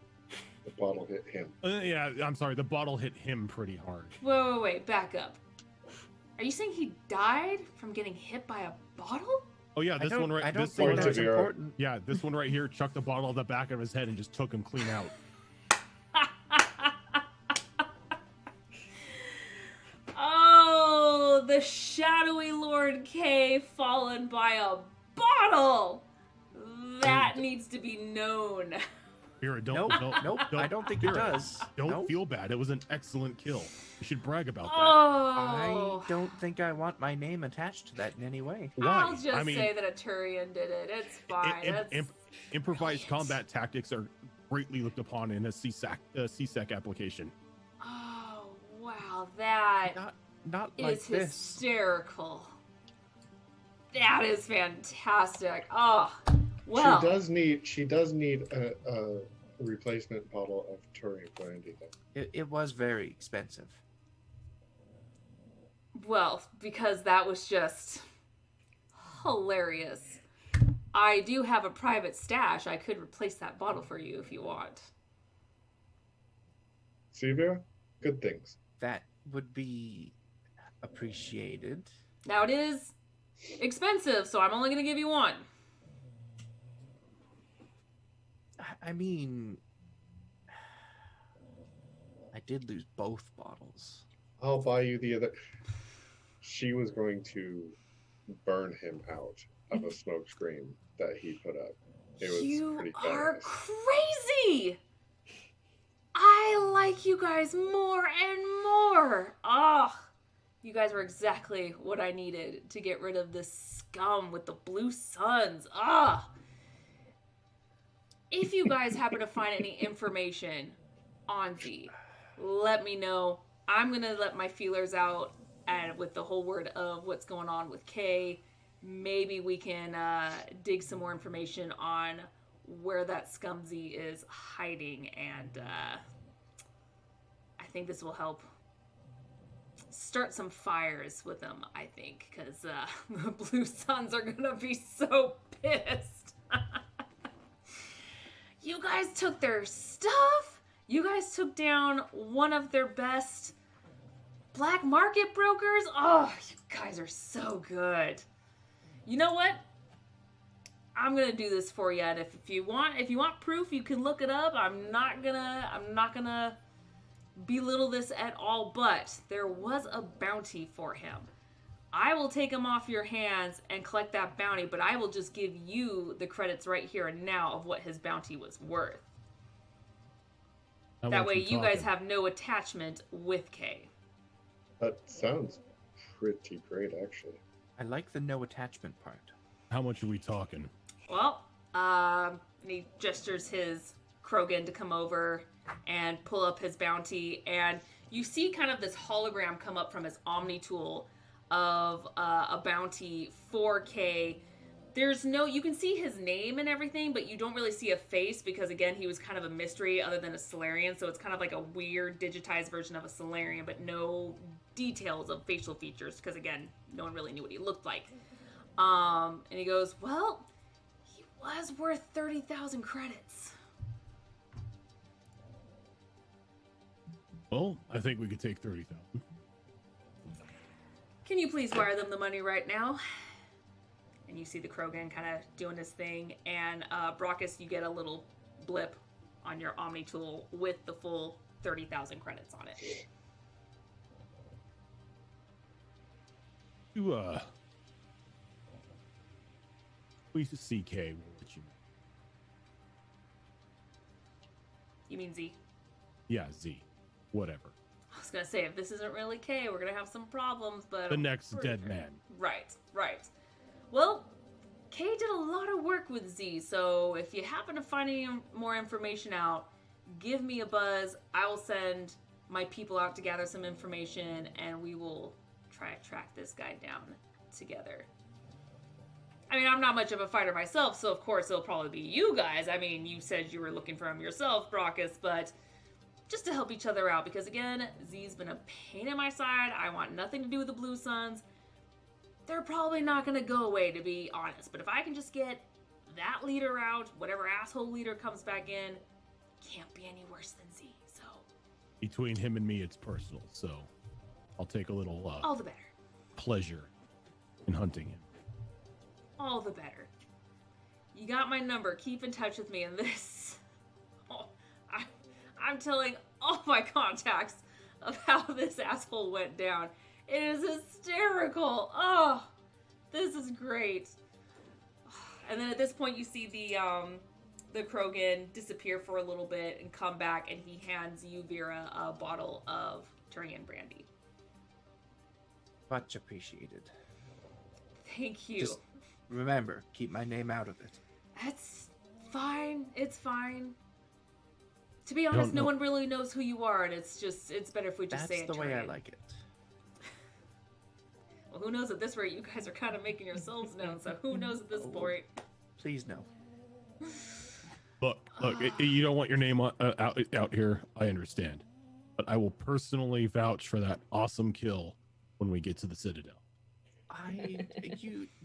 The bottle hit him. Yeah, I'm sorry. The bottle hit him pretty hard. Wait, back up. Are you saying he died from getting hit by a bottle? Oh yeah, this one right. I don't This think one that's right, important. yeah, this one right here chucked the bottle at the back of his head and just took him clean out. Oh, the shadowy Lord K fallen by a bottle. That needs to be known. Here, don't, Nope, don't, nope. don't, I don't think it Vera, does. Don't Nope. feel bad. It was an excellent kill. You should brag about that. Oh, I don't think I want my name attached to that in any way. Why? I'll just I mean, say that a Turian did it. It's fine. That's improvised brilliant. combat tactics are greatly looked upon in a CSEC application. Oh, wow. That Not like is this. hysterical. That is fantastic. Oh, well. She does need a replacement bottle of Turian brandy, though. It was very expensive. Well, because that was just hilarious. I do have a private stash. I could replace that bottle for you if you want. See, Vera? Good things. That would be appreciated. Now it is expensive, so I'm only going to give you one. I mean, I did lose both bottles. I'll buy you the other. She was going to burn him out of a smoke screen that he put up. It was You pretty are fast. crazy! I like you guys more and more. You guys were exactly what I needed to get rid of this scum with the blue suns. If you guys happen to find any information on Z, let me know. I'm gonna let my feelers out and with the whole word of what's going on with Kay. Maybe we can dig some more information on where that scum Z is hiding, and I think this will help start some fires with them, I think, because the Blue Suns are gonna be so pissed. You guys took their stuff. You guys took down one of their best black market brokers. Oh, you guys are so good. You know what? I'm gonna do this for you, and if you want proof, you can look it up. I'm not gonna belittle this at all, but there was a bounty for him. I will take him off your hands and collect that bounty, but I will just give you the credits right here and now of what his bounty was worth. How That much way you guys talking? have no attachment with Kay. That sounds pretty great, actually. I like the no attachment part. How much are we talking? Well, and he gestures his Krogan to come over and pull up his bounty, and you see kind of this hologram come up from his Omni tool of a bounty 4K. You can see his name and everything, but you don't really see a face because, again, he was kind of a mystery other than a Solarian, so it's kind of like a weird digitized version of a Solarian, but no details of facial features because, again, no one really knew what he looked like. And he goes, well, he was worth 30,000 credits. Well, I think we could take 30,000. Can you please wire them the money right now? And you see the Krogan kind of doing his thing. And Brockus, you get a little blip on your Omni tool with the full 30,000 credits on it. We see K. We'll let you know. You mean Z? Yeah, Z. Whatever. I was gonna say, if this isn't really K, we're gonna have some problems, but... The next dead man. Right. Well, K did a lot of work with Z, so if you happen to find any more information out, give me a buzz. I will send my people out to gather some information, and we will try to track this guy down together. I mean, I'm not much of a fighter myself, so of course it'll probably be you guys. I mean, you said you were looking for him yourself, Brockus, but just to help each other out, because again, Z's been a pain in my side. I want nothing to do with the Blue Suns. They're probably not going to go away, to be honest, but if I can just get that leader out, whatever asshole leader comes back in, can't be any worse than Z, so... Between him and me, it's personal, so I'll take a little all the better. pleasure in hunting him. All the better. You got my number. Keep in touch with me, and this... Oh, I'm telling all my contacts of how this asshole went down. It is hysterical. Oh, this is great. And then at this point, you see the Krogan disappear for a little bit and come back, and he hands you, Vera, a bottle of Turian brandy. Much appreciated. Thank you. Just remember, keep my name out of it. That's fine. It's fine. To be honest, no one really knows who you are, and it's better if we just say it. That's the way I like it. Well, who knows at this rate, you guys are kind of making yourselves known, so who knows at this point. Please no. Look, you don't want your name out here. I understand, but I will personally vouch for that awesome kill when we get to the Citadel.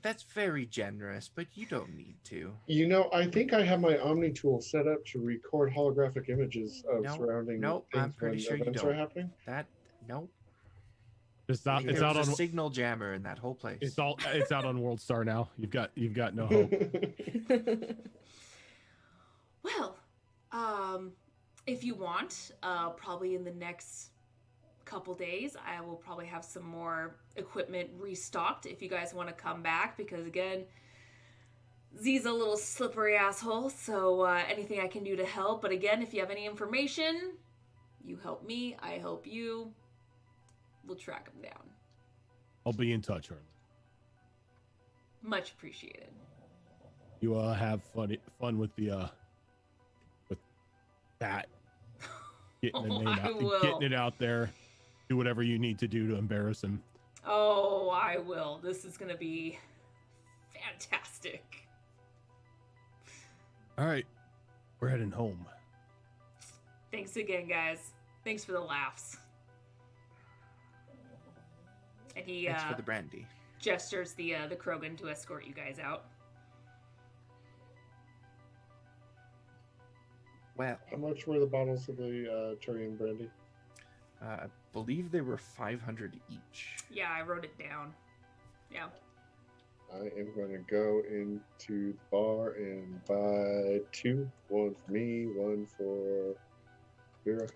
That's very generous, but you don't need to. You know, I think I have my Omni tool set up to record holographic images of surrounding Nope, things I'm pretty when sure you events don't. are happening. Nope. It's out There's on a signal jammer in that whole place. it's out on World Star now. You've got no hope. Well, if you want, probably in the next couple days, I will probably have some more equipment restocked if you guys want to come back, because again, Z's a little slippery asshole, so anything I can do to help. But again, if you have any information, you help me, I help you. We'll track him down. I'll be in touch, Harlan. Much appreciated. You have fun with the with that. Getting the name I out, will. getting it out there. Do whatever you need to do to embarrass him. Oh, I will. This is gonna be fantastic. All right, we're heading home. Thanks again, guys. Thanks for the laughs. And he Thanks for the brandy. gestures the Krogan to escort you guys out. Well, How much were the bottles of the Turian brandy? I believe they were 500 each. Yeah, I wrote it down. Yeah. I am going to go into the bar and buy 2. One for me, one for Vera.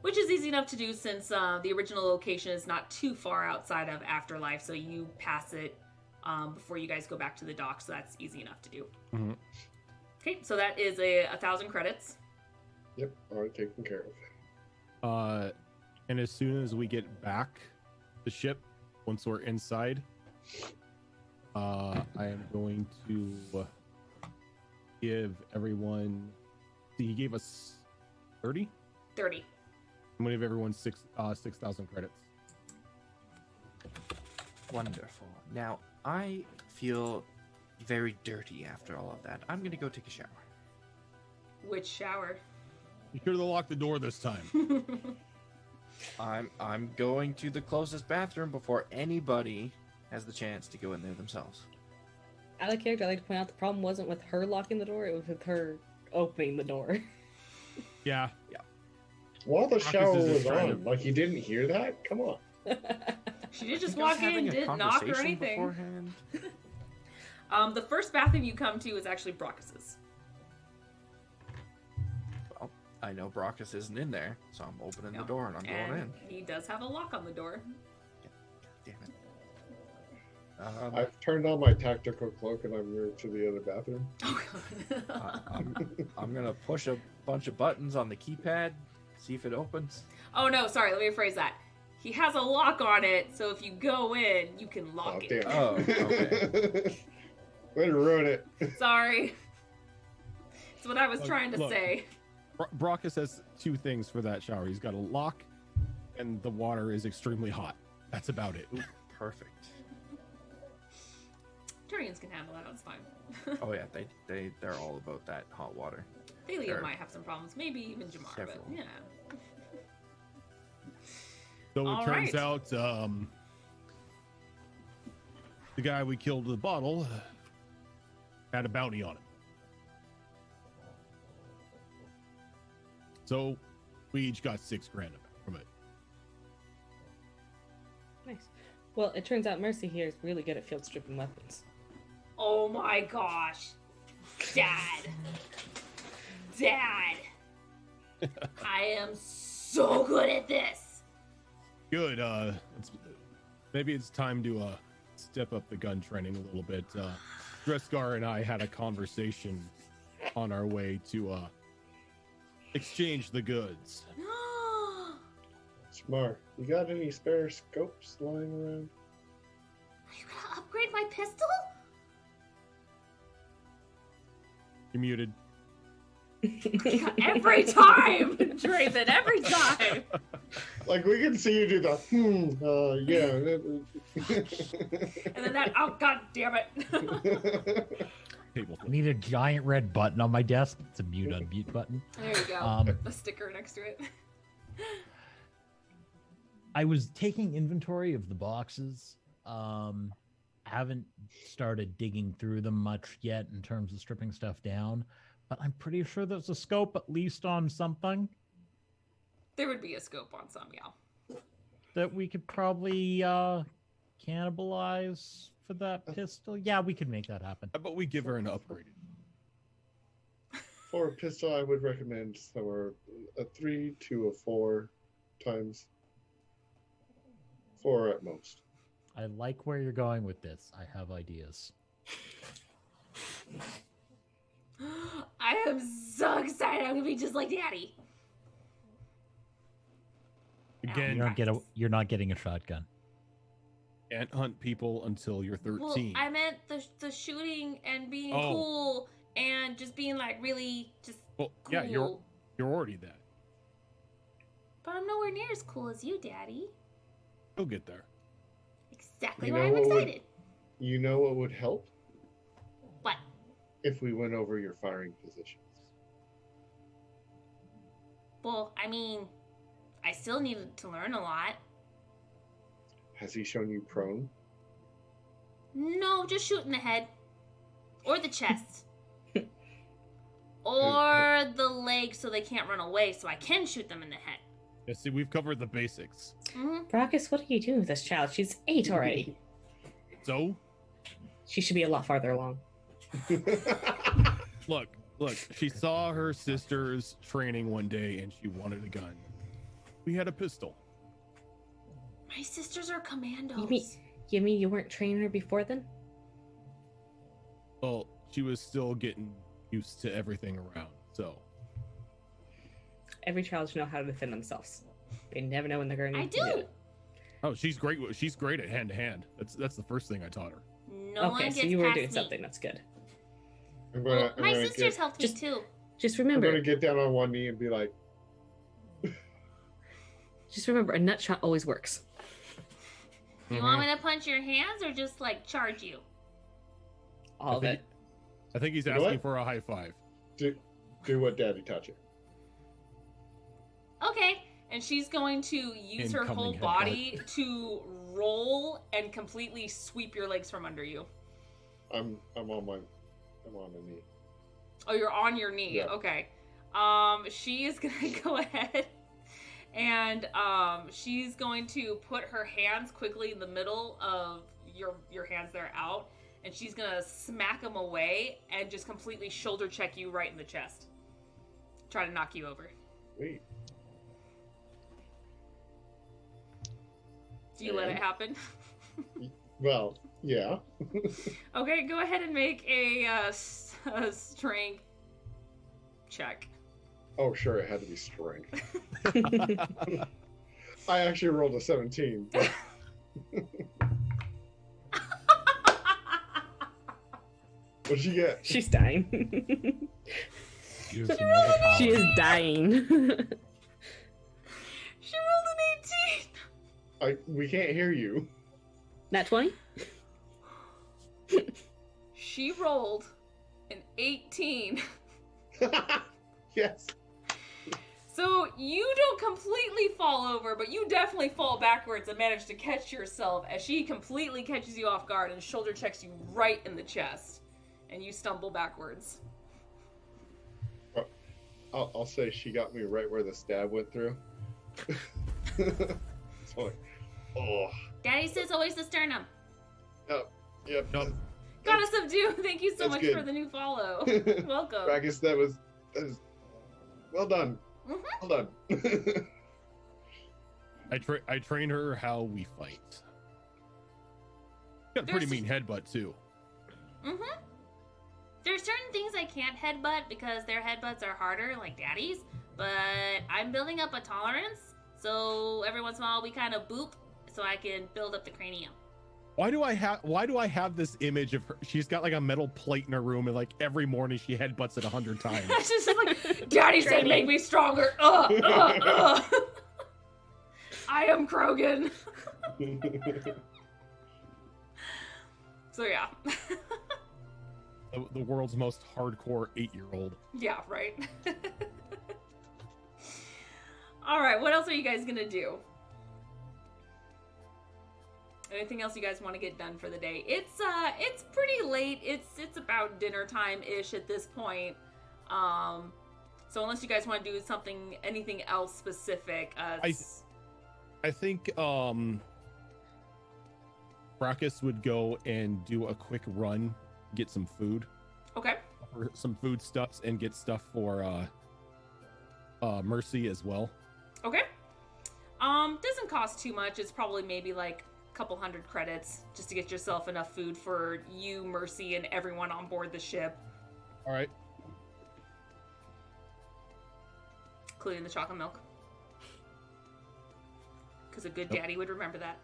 Which is easy enough to do since the original location is not too far outside of Afterlife, so you pass it before you guys go back to the dock, so that's easy enough to do. Mm-hmm. Okay, so that is 1,000 credits. Yep, already taken care of. And as soon as we get back the ship, once we're inside, I am going to give everyone. See, he gave us 30. 30. I'm gonna give everyone 6,000 credits. Wonderful. Now, I feel very dirty after all of that. I'm gonna go take a shower. Which shower? You should have locked the door this time. I'm going to the closest bathroom before anybody has the chance to go in there themselves. Out of character, I'd like to point out the problem wasn't with her locking the door, it was with her opening the door. Yeah. While the Marcus shower is was trying on, like you didn't hear that? Come on. She did just I was walk in, having a didn't knock or conversation anything. beforehand. The first bathroom you come to is actually Brockus's. Well, I know Brockus isn't in there, so I'm opening No. the door and I'm going in. He does have a lock on the door. Damn it. I've turned on my tactical cloak and I'm moved to the other bathroom. Oh god. I'm gonna push a bunch of buttons on the keypad, see if it opens. Oh no, sorry, let me rephrase that. He has a lock on it, so if you go in, you can lock Oh, it. damn. Oh, okay. Way to ruin it. Sorry. That's what I was Look, trying to look. say. Brockus has 2 things for that shower. He's got a lock, and the water is extremely hot. That's about it. Perfect. Turians can handle that, that's fine. Oh yeah, they're all about that hot water. Thalia Sure. might have some problems, maybe even Jamar, but Several. yeah. So it All turns right. out the guy we killed with the bottle had a bounty on him. So we each got 6 grand from it. Nice. Well, it turns out Mercy here is really good at field stripping weapons. Oh my gosh. Dad. Dad. I am so good at this. Good. Maybe it's time to step up the gun training a little bit. Dresgar and I had a conversation on our way to exchange the goods. Smart. You got any spare scopes lying around? Are you gonna upgrade my pistol? You're muted. Every time, Draven, every time. Like we can see you do the yeah. And then that, oh god damn it. Table I need a giant red button on my desk. It's a mute unmute button. There you go. Um, A sticker next to it. I was taking inventory of the boxes. Haven't started digging through them much yet in terms of stripping stuff down, but I'm pretty sure there's a scope at least on something There would be a scope on some, yeah. that we could probably cannibalize for that pistol. Yeah, we could make that happen. How about we give her an upgrade? For a pistol, I would recommend somewhere a 3 to a 4 times. 4 at most. I like where you're going with this. I have ideas. I am so excited. I'm gonna be just like Daddy. Again, You're not getting a shotgun. can't hunt people until you're 13. Well, I meant the shooting and being Oh. cool and just being like really just Well, cool. yeah, you're already that. But I'm nowhere near as cool as you, Daddy. You'll get there. Exactly You why know I'm what would- excited. You know what would help? What? If we went over your firing positions. Well, I mean, I still needed to learn a lot. Has he shown you prone? No, just shoot in the head. Or the chest. Or the legs so they can't run away so I can shoot them in the head. Yeah, see, we've covered the basics. Hmm. Brackus, what are you doing with this child? She's 8 already. So, She should be a lot farther along. look, she saw her sister's training one day and she wanted a gun. We had a pistol. My sisters are commandos. You mean you weren't training her before then? Well, she was still getting used to everything around, so. Every child should know how to defend themselves. They never know when they're going to I need to do do. it. Oh, she's great. She's great at hand to hand. That's the first thing I taught her. No one Okay, gets so you were past doing me. something. That's good. Well, my sisters helped me just- too. Just I'm remember, gonna get down on one knee and be like, a nut shot always works. You want me to punch your hands or just like charge you? All of think- it. I think he's You know asking what? for a high five. do what Daddy taught you. Okay. And she's going to use her Incoming whole headbutt. body to roll and completely sweep your legs from under you. I'm on a knee. Oh, you're on your knee. Yeah. Okay. She is gonna go ahead and she's going to put her hands quickly in the middle of your hands that are out, and she's gonna smack them away and just completely shoulder check you right in the chest. Try to knock you over. Wait. Do you let it And? happen? Well, yeah. Okay, go ahead and make a strength check. Oh, sure, it had to be strength. I actually rolled a 17. But what'd you get? She's dying. Use another power. She is dying. She rolled an 18. We can't hear you. Nat 20? She rolled an 18. Yes. So you don't completely fall over, but you definitely fall backwards and manage to catch yourself as she completely catches you off guard and shoulder checks you right in the chest. And you stumble backwards. I'll say she got me right where the stab went through. It's like, oh. Daddy says always the sternum. Yep. Nope. Gotta subdue. Thank you so That's much good. for the new follow. Welcome. Brackus, that was well done. Mhm. Well done. I train her how we fight. Got a pretty There's- mean headbutt too. Mm-hmm. There's certain things I can't headbutt because their headbutts are harder, like Daddy's. But I'm building up a tolerance, so every once in a while we kind of boop, so I can build up the cranium. Why do I have this image of her? She's got like a metal plate in her room, and like every morning she headbutts it 100 times. It's just like, Daddy said Training. make me stronger. I am Krogan. So yeah. The world's most hardcore 8-year-old. Yeah, right. All right, what else are you guys gonna do? Anything else you guys want to get done for the day? It's pretty late. It's about dinner time ish at this point. So unless you guys want to do anything else specific, I think Brackus would go and do a quick run, get some food. okay. for some food stuffs and get stuff for Mercy as well. Okay. Doesn't cost too much. It's probably maybe like a couple hundred credits just to get yourself enough food for you, Mercy, and everyone on board the ship, All right. including the chocolate milk. Because a good daddy would remember that.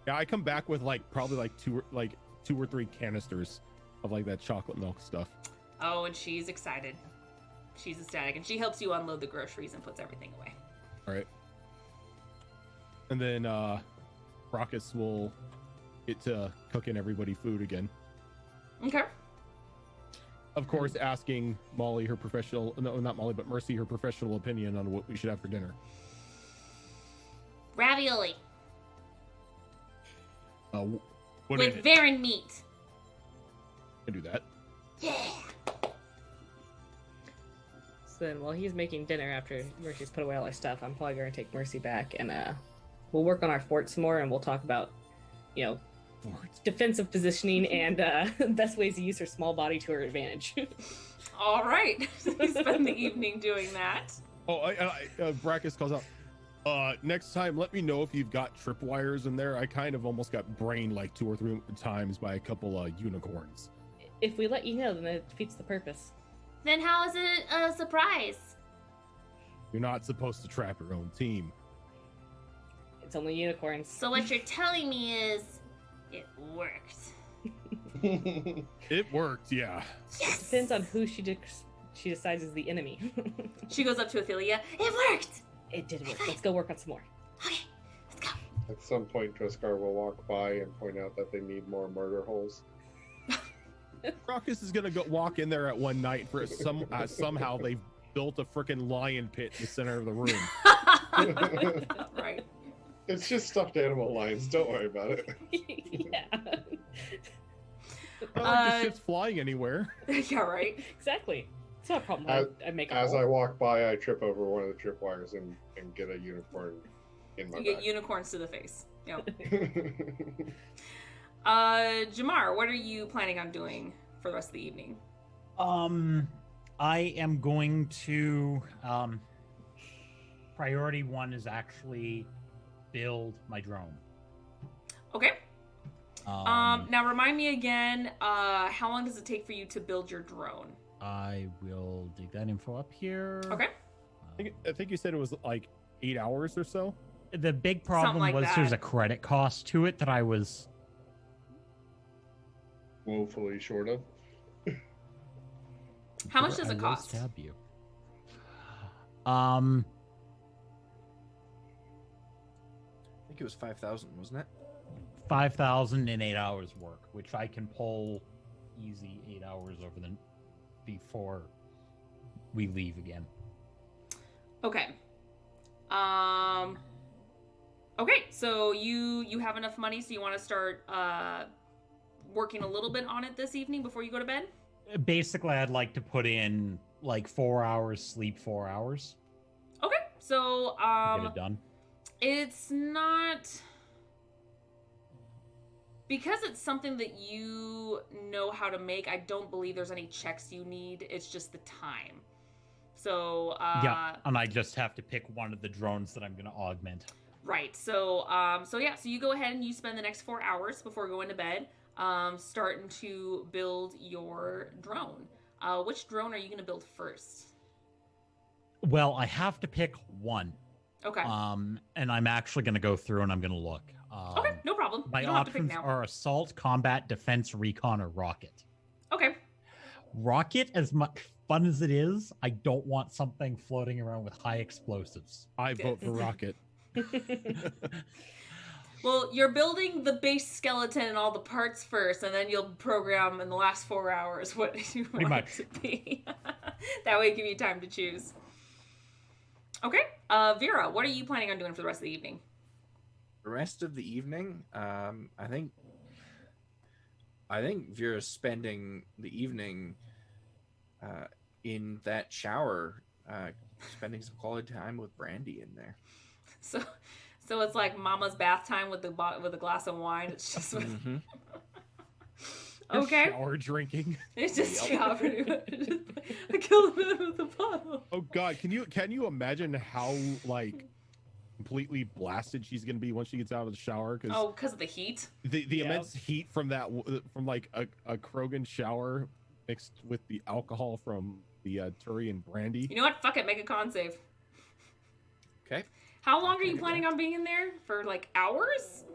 Yeah, I come back with probably two or three canisters of like that chocolate milk stuff. Oh, and she's excited. She's ecstatic, and she helps you unload the groceries and puts everything away. All right. And then Rockus will get to cooking everybody food again. Okay. Of course, asking Molly her professional, no, not Molly, but Mercy her professional opinion on what we should have for dinner. Ravioli What with in it? Varen meat. Can do that. Yeah. So then, while he's making dinner after Mercy's put away all our stuff, I'm probably going to take Mercy back and we'll work on our fort some more, and we'll talk about, defensive positioning and best ways to use her small body to her advantage. All right. You spend the evening doing that. Oh, Brackus calls out. Next time, let me know if you've got tripwires in there. I kind of almost got brained like 2 or 3 times by a couple unicorns. If we let you know, then it defeats the purpose. Then how is it a surprise? You're not supposed to trap your own team. It's only unicorns. So what you're telling me is, it worked. It worked, yeah. Yes. Depends on who she decides is the enemy. She goes up to Ophelia. It worked. It did work. Let's go work on some more. Okay, let's go. At some point, Driscar will walk by and point out that they need more murder holes. Rockus is gonna go walk in there at one night for somehow they've built a freaking lion pit in the center of the room. Right. It's just stuffed animal lions. Don't worry about it. Yeah. Not like this shit's flying anywhere. Yeah, right. Exactly. It's not a problem. I make a As hole. I walk by, I trip over one of the tripwires and get a unicorn in my You get back. unicorns to the face. Yep. Jamar, what are you planning on doing for the rest of the evening? I am going to priority 1 is actually build my drone. Okay. Now remind me again, how long does it take for you to build your drone? I will dig that info up here. Okay. I think you said it was like 8 hours or so. The big problem like was that. there's a credit cost to it that I was Woefully short of. How much does I it will cost? Stab you. I think it was 5,000, wasn't it? 5,000 in 8 hours work, which I can pull easy 8 hours before we leave again. Okay. Okay, so you have enough money, so you want to start working a little bit on it this evening before you go to bed? Basically, I'd like to put in like 4 hours sleep, 4 hours Okay, so to get it done. it's not, because it's something that you know how to make. I don't believe there's any checks you need. It's just the time. So Yeah, and I just have to pick one of the drones that I'm going to augment. right. So so you go ahead and you spend the next 4 hours before going to bed starting to build your drone. Which drone are you going to build first? Well, I have to pick one. Okay. And I'm actually going to go through and I'm going to look. Okay, no problem. My You don't have to pick options now. are assault, combat, defense, recon, or rocket. Okay. Rocket, as much fun as it is, I don't want something floating around with high explosives. I vote for Rocket. Well, you're building the base skeleton and all the parts first, and then you'll program in the last 4 hours what you want much. it to be. That way, give you time to choose. Okay, Vera, what are you planning on doing for the rest of the evening? The rest of the evening, I think Vera's spending the evening in that shower, spending some quality time with Brandy in there. So it's like Mama's bath time with a glass of wine. It's just Mhm. Okay. Shower drinking. It's just yeah, pretty much. I killed him with the bottle. Oh God, can you imagine how like completely blasted she's gonna be once she gets out of the shower? Because because of the heat. the immense heat from from like a Krogan shower mixed with the alcohol from the Turian brandy. You know what? Fuck it. Make a con save. Okay. How long are Okay, you planning on being in there? For like hours?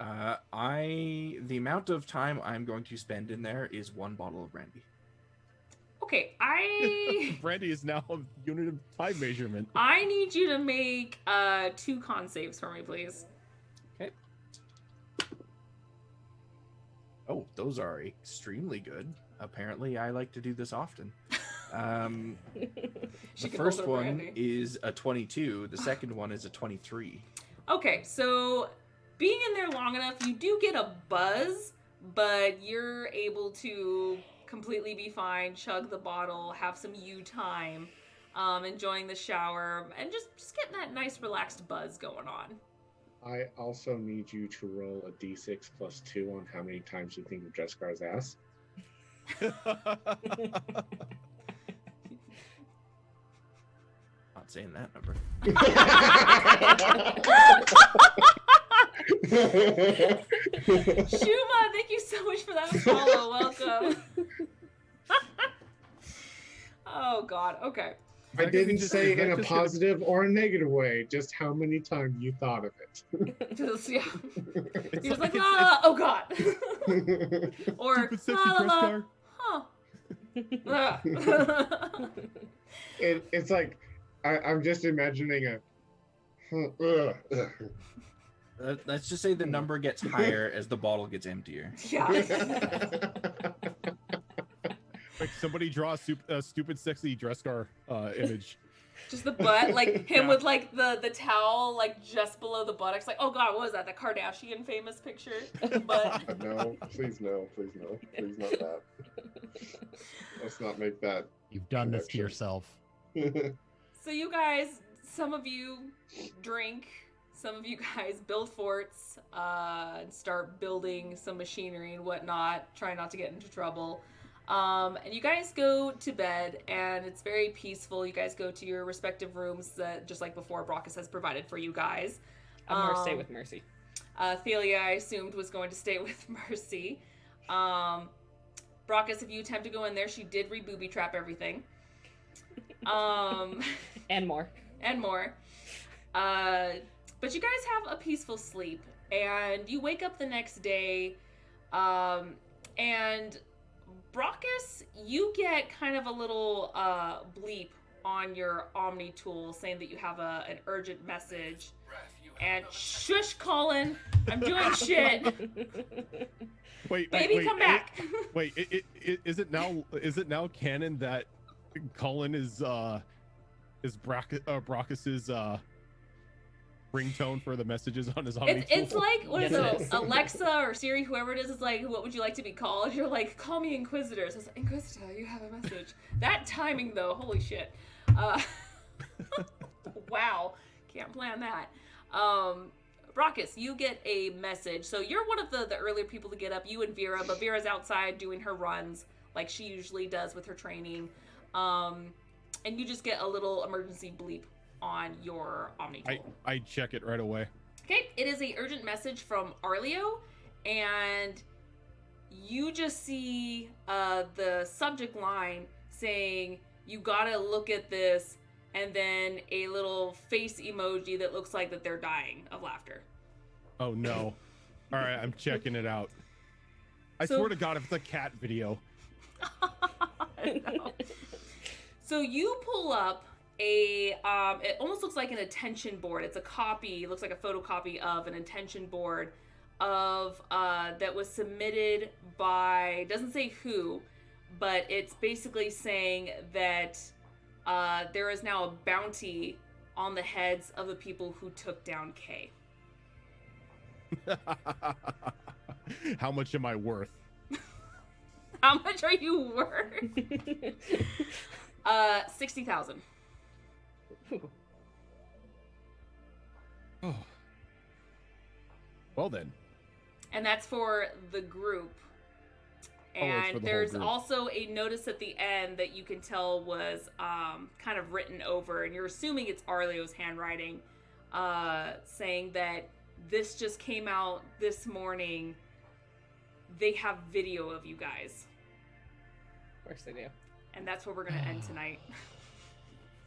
The amount of time I'm going to spend in there is 1 bottle of brandy. Okay, I Brandy is now a unit of time measurement. I need you to make 2 con saves for me, please. Okay. Oh, those are extremely good. Apparently, I like to do this often. The She can first hold her one brandy. is a 22. The second one is a 23. Okay, so being in there long enough, you do get a buzz, but you're able to completely be fine, chug the bottle, have some you time, enjoying the shower, and just getting that nice relaxed buzz going on. I also need you to roll a d6 plus 2 on how many times you think of Jeskar's ass. Not saying that number. Shuma, thank you so much for that follow. Welcome. Oh God. Okay. I didn't Just- say is that in a just gonna- positive or a negative way, just how many times you thought of it. Just, yeah. It's He was like, it's- la, la, oh God. Or Stupid sexy la, la, dress la, car. huh. It's like I'm just imagining a. Let's just say the number gets higher as the bottle gets emptier. Yeah. Like somebody draw a stupid sexy dress car image. Just the butt, like him Yeah. with like the towel like just below the buttocks. Like, oh God, what was that? The Kardashian famous picture? But No, please no, please no, please not that. Let's not make that. You've done this to Connection. yourself. so you guys, some of you drink, some of you guys build forts, and start building some machinery and whatnot. Try not to get into trouble. And you guys go to bed, and it's very peaceful. You guys go to your respective rooms that, just like before, Brockus has provided for you guys. I'm gonna stay with Mercy. Thelia, I assumed, was going to stay with Mercy. Brockus, if you attempt to go in there, she did re-booby trap everything. And more. And more. But you guys have a peaceful sleep, and you wake up the next day, and Brockus, you get kind of a little bleep on your Omni tool saying that you have an urgent message. And shush, Colin, I'm doing shit. Wait, Baby, come back. Is it now canon that Colin is Brockus's ringtone for the messages on his Omni It's tool? like, what is Yes, it it? is. Alexa or Siri, whoever it is like, what would you like to be called? You're like, call me Inquisitor. So it's like, Inquisitor, you have a message. That timing, though, holy shit. Wow. Can't plan that. Brockus, you get a message. So you're one of the earlier people to get up, you and Vera, but Vera's outside doing her runs like she usually does with her training. And you just get a little emergency bleep on your Omni tool. I check it right away. Okay, it is a urgent message from Arleo, and you just see the subject line saying, you gotta look at this, and then a little face emoji that looks like that they're dying of laughter. Oh no. All right, I'm checking it out. I So- swear to God, if it's a cat video. I know. So you pull up a it almost looks like an attention board. It's a copy, it looks like a photocopy of an attention board of that was submitted by, doesn't say who, but it's basically saying that there is now a bounty on the heads of the people who took down Kay. How much am I worth? How much are you worth? 60,000. Oh. Well then. And that's for the group. for the And whole there's group. also a notice at the end that you can tell was kind of written over, and you're assuming it's Arleo's handwriting, saying that this just came out this morning. They have video of you guys. Of course they do. And that's where we're going to end tonight.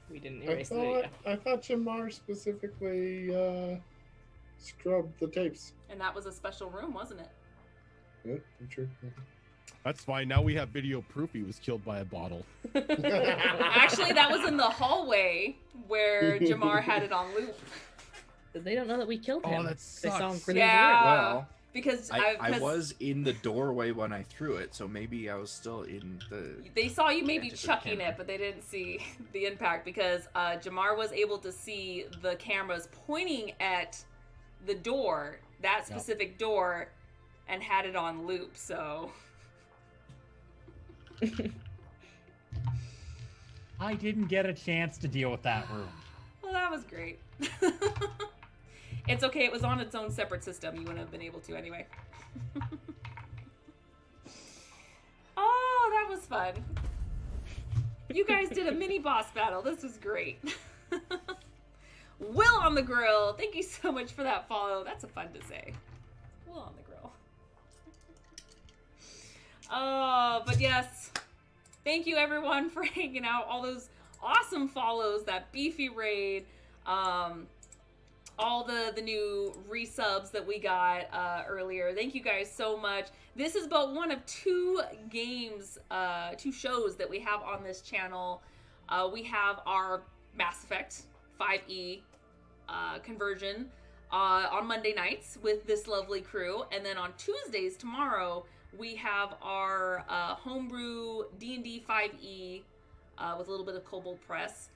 We didn't I erase the video. thought Jamar specifically scrubbed the tapes. And that was a special room, wasn't it? Yeah, true. That's fine. Now we have video proof he was killed by a bottle. Actually, that was in the hallway where Jamar had it on loop. They don't know that we killed him. Oh, that They saw him sucks. for the Yeah. Well, Because I was in the doorway when I threw it, so maybe I was still in the. they saw you maybe Yeah, just chucking the camera. it, but they didn't see the impact because Jamar was able to see the cameras pointing at the door, that specific door, and had it on loop. So I didn't get a chance to deal with that room. well, that was great. It's okay. It was on its own separate system. You wouldn't have been able to anyway. Oh, that was fun. You guys did a mini boss battle. This was great. Will on the grill. Thank you so much for that follow. That's a fun to say. Will on the grill. Oh, but yes. Thank you everyone for hanging out. All those awesome follows, that beefy raid, all the new resubs that we got earlier. Thank you guys so much. This is but one of two games, two shows that we have on this channel. We have our Mass Effect 5e conversion on Monday nights with this lovely crew, and then on Tuesdays tomorrow we have our homebrew D&D 5e with a little bit of Kobold Press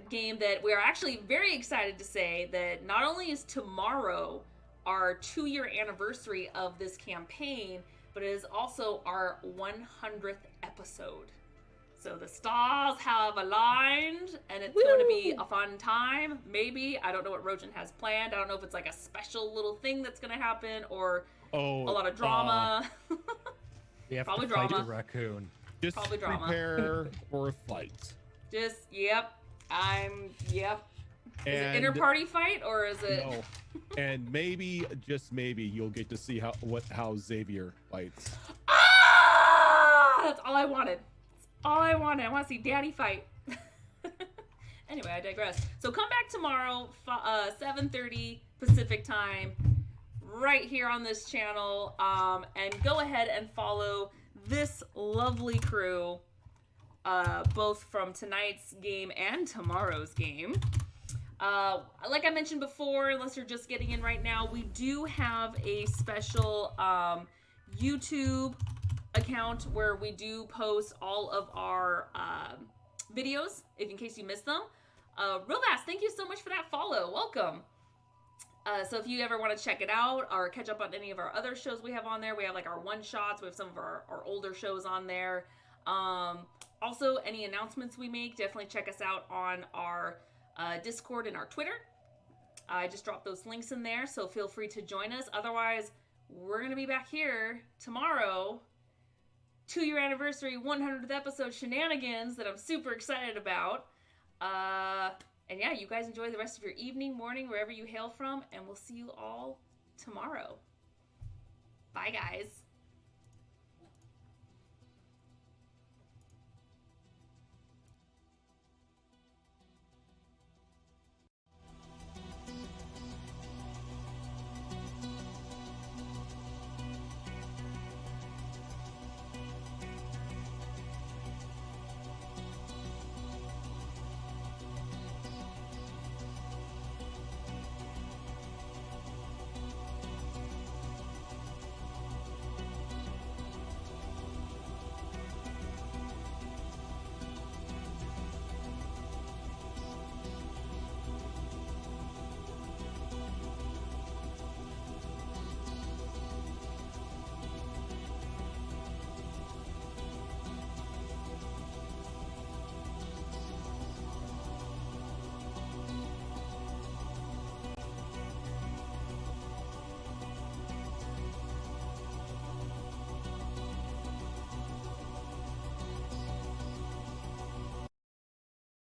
game that we're actually very excited to say that not only is tomorrow our 2-year anniversary of this campaign, but it is also our 100th episode. So the stars have aligned, and it's going to be a fun time. Maybe. I don't know what Rojan has planned. I don't know if it's like a special little thing that's going to happen or a lot of drama. We have Probably to fight drama. the raccoon. Just Probably drama. prepare for a fight. Just, yep. Is it And inter party fight or is it? no. And maybe, just maybe, you'll get to see how Xavier fights. Ah! That's all I wanted. That's all I wanted. I want to see Daddy fight. Anyway, I digress. So come back tomorrow, 7:30 Pacific time, right here on this channel, and go ahead and follow this lovely crew, both from tonight's game and tomorrow's game. Like I mentioned before, unless you're just getting in right now, we do have a special YouTube account where we do post all of our videos, in case you missed them. Rovas, thank you so much for that follow. Welcome. So if you ever want to check it out or catch up on any of our other shows we have on there, we have like our one-shots, we have some of our older shows on there. Also, any announcements we make, definitely check us out on our Discord and our Twitter. I just dropped those links in there, so feel free to join us. Otherwise, we're going to be back here tomorrow. 2-year anniversary, 100th episode shenanigans that I'm super excited about. And yeah, you guys enjoy the rest of your evening, morning, wherever you hail from, and we'll see you all tomorrow. Bye, guys.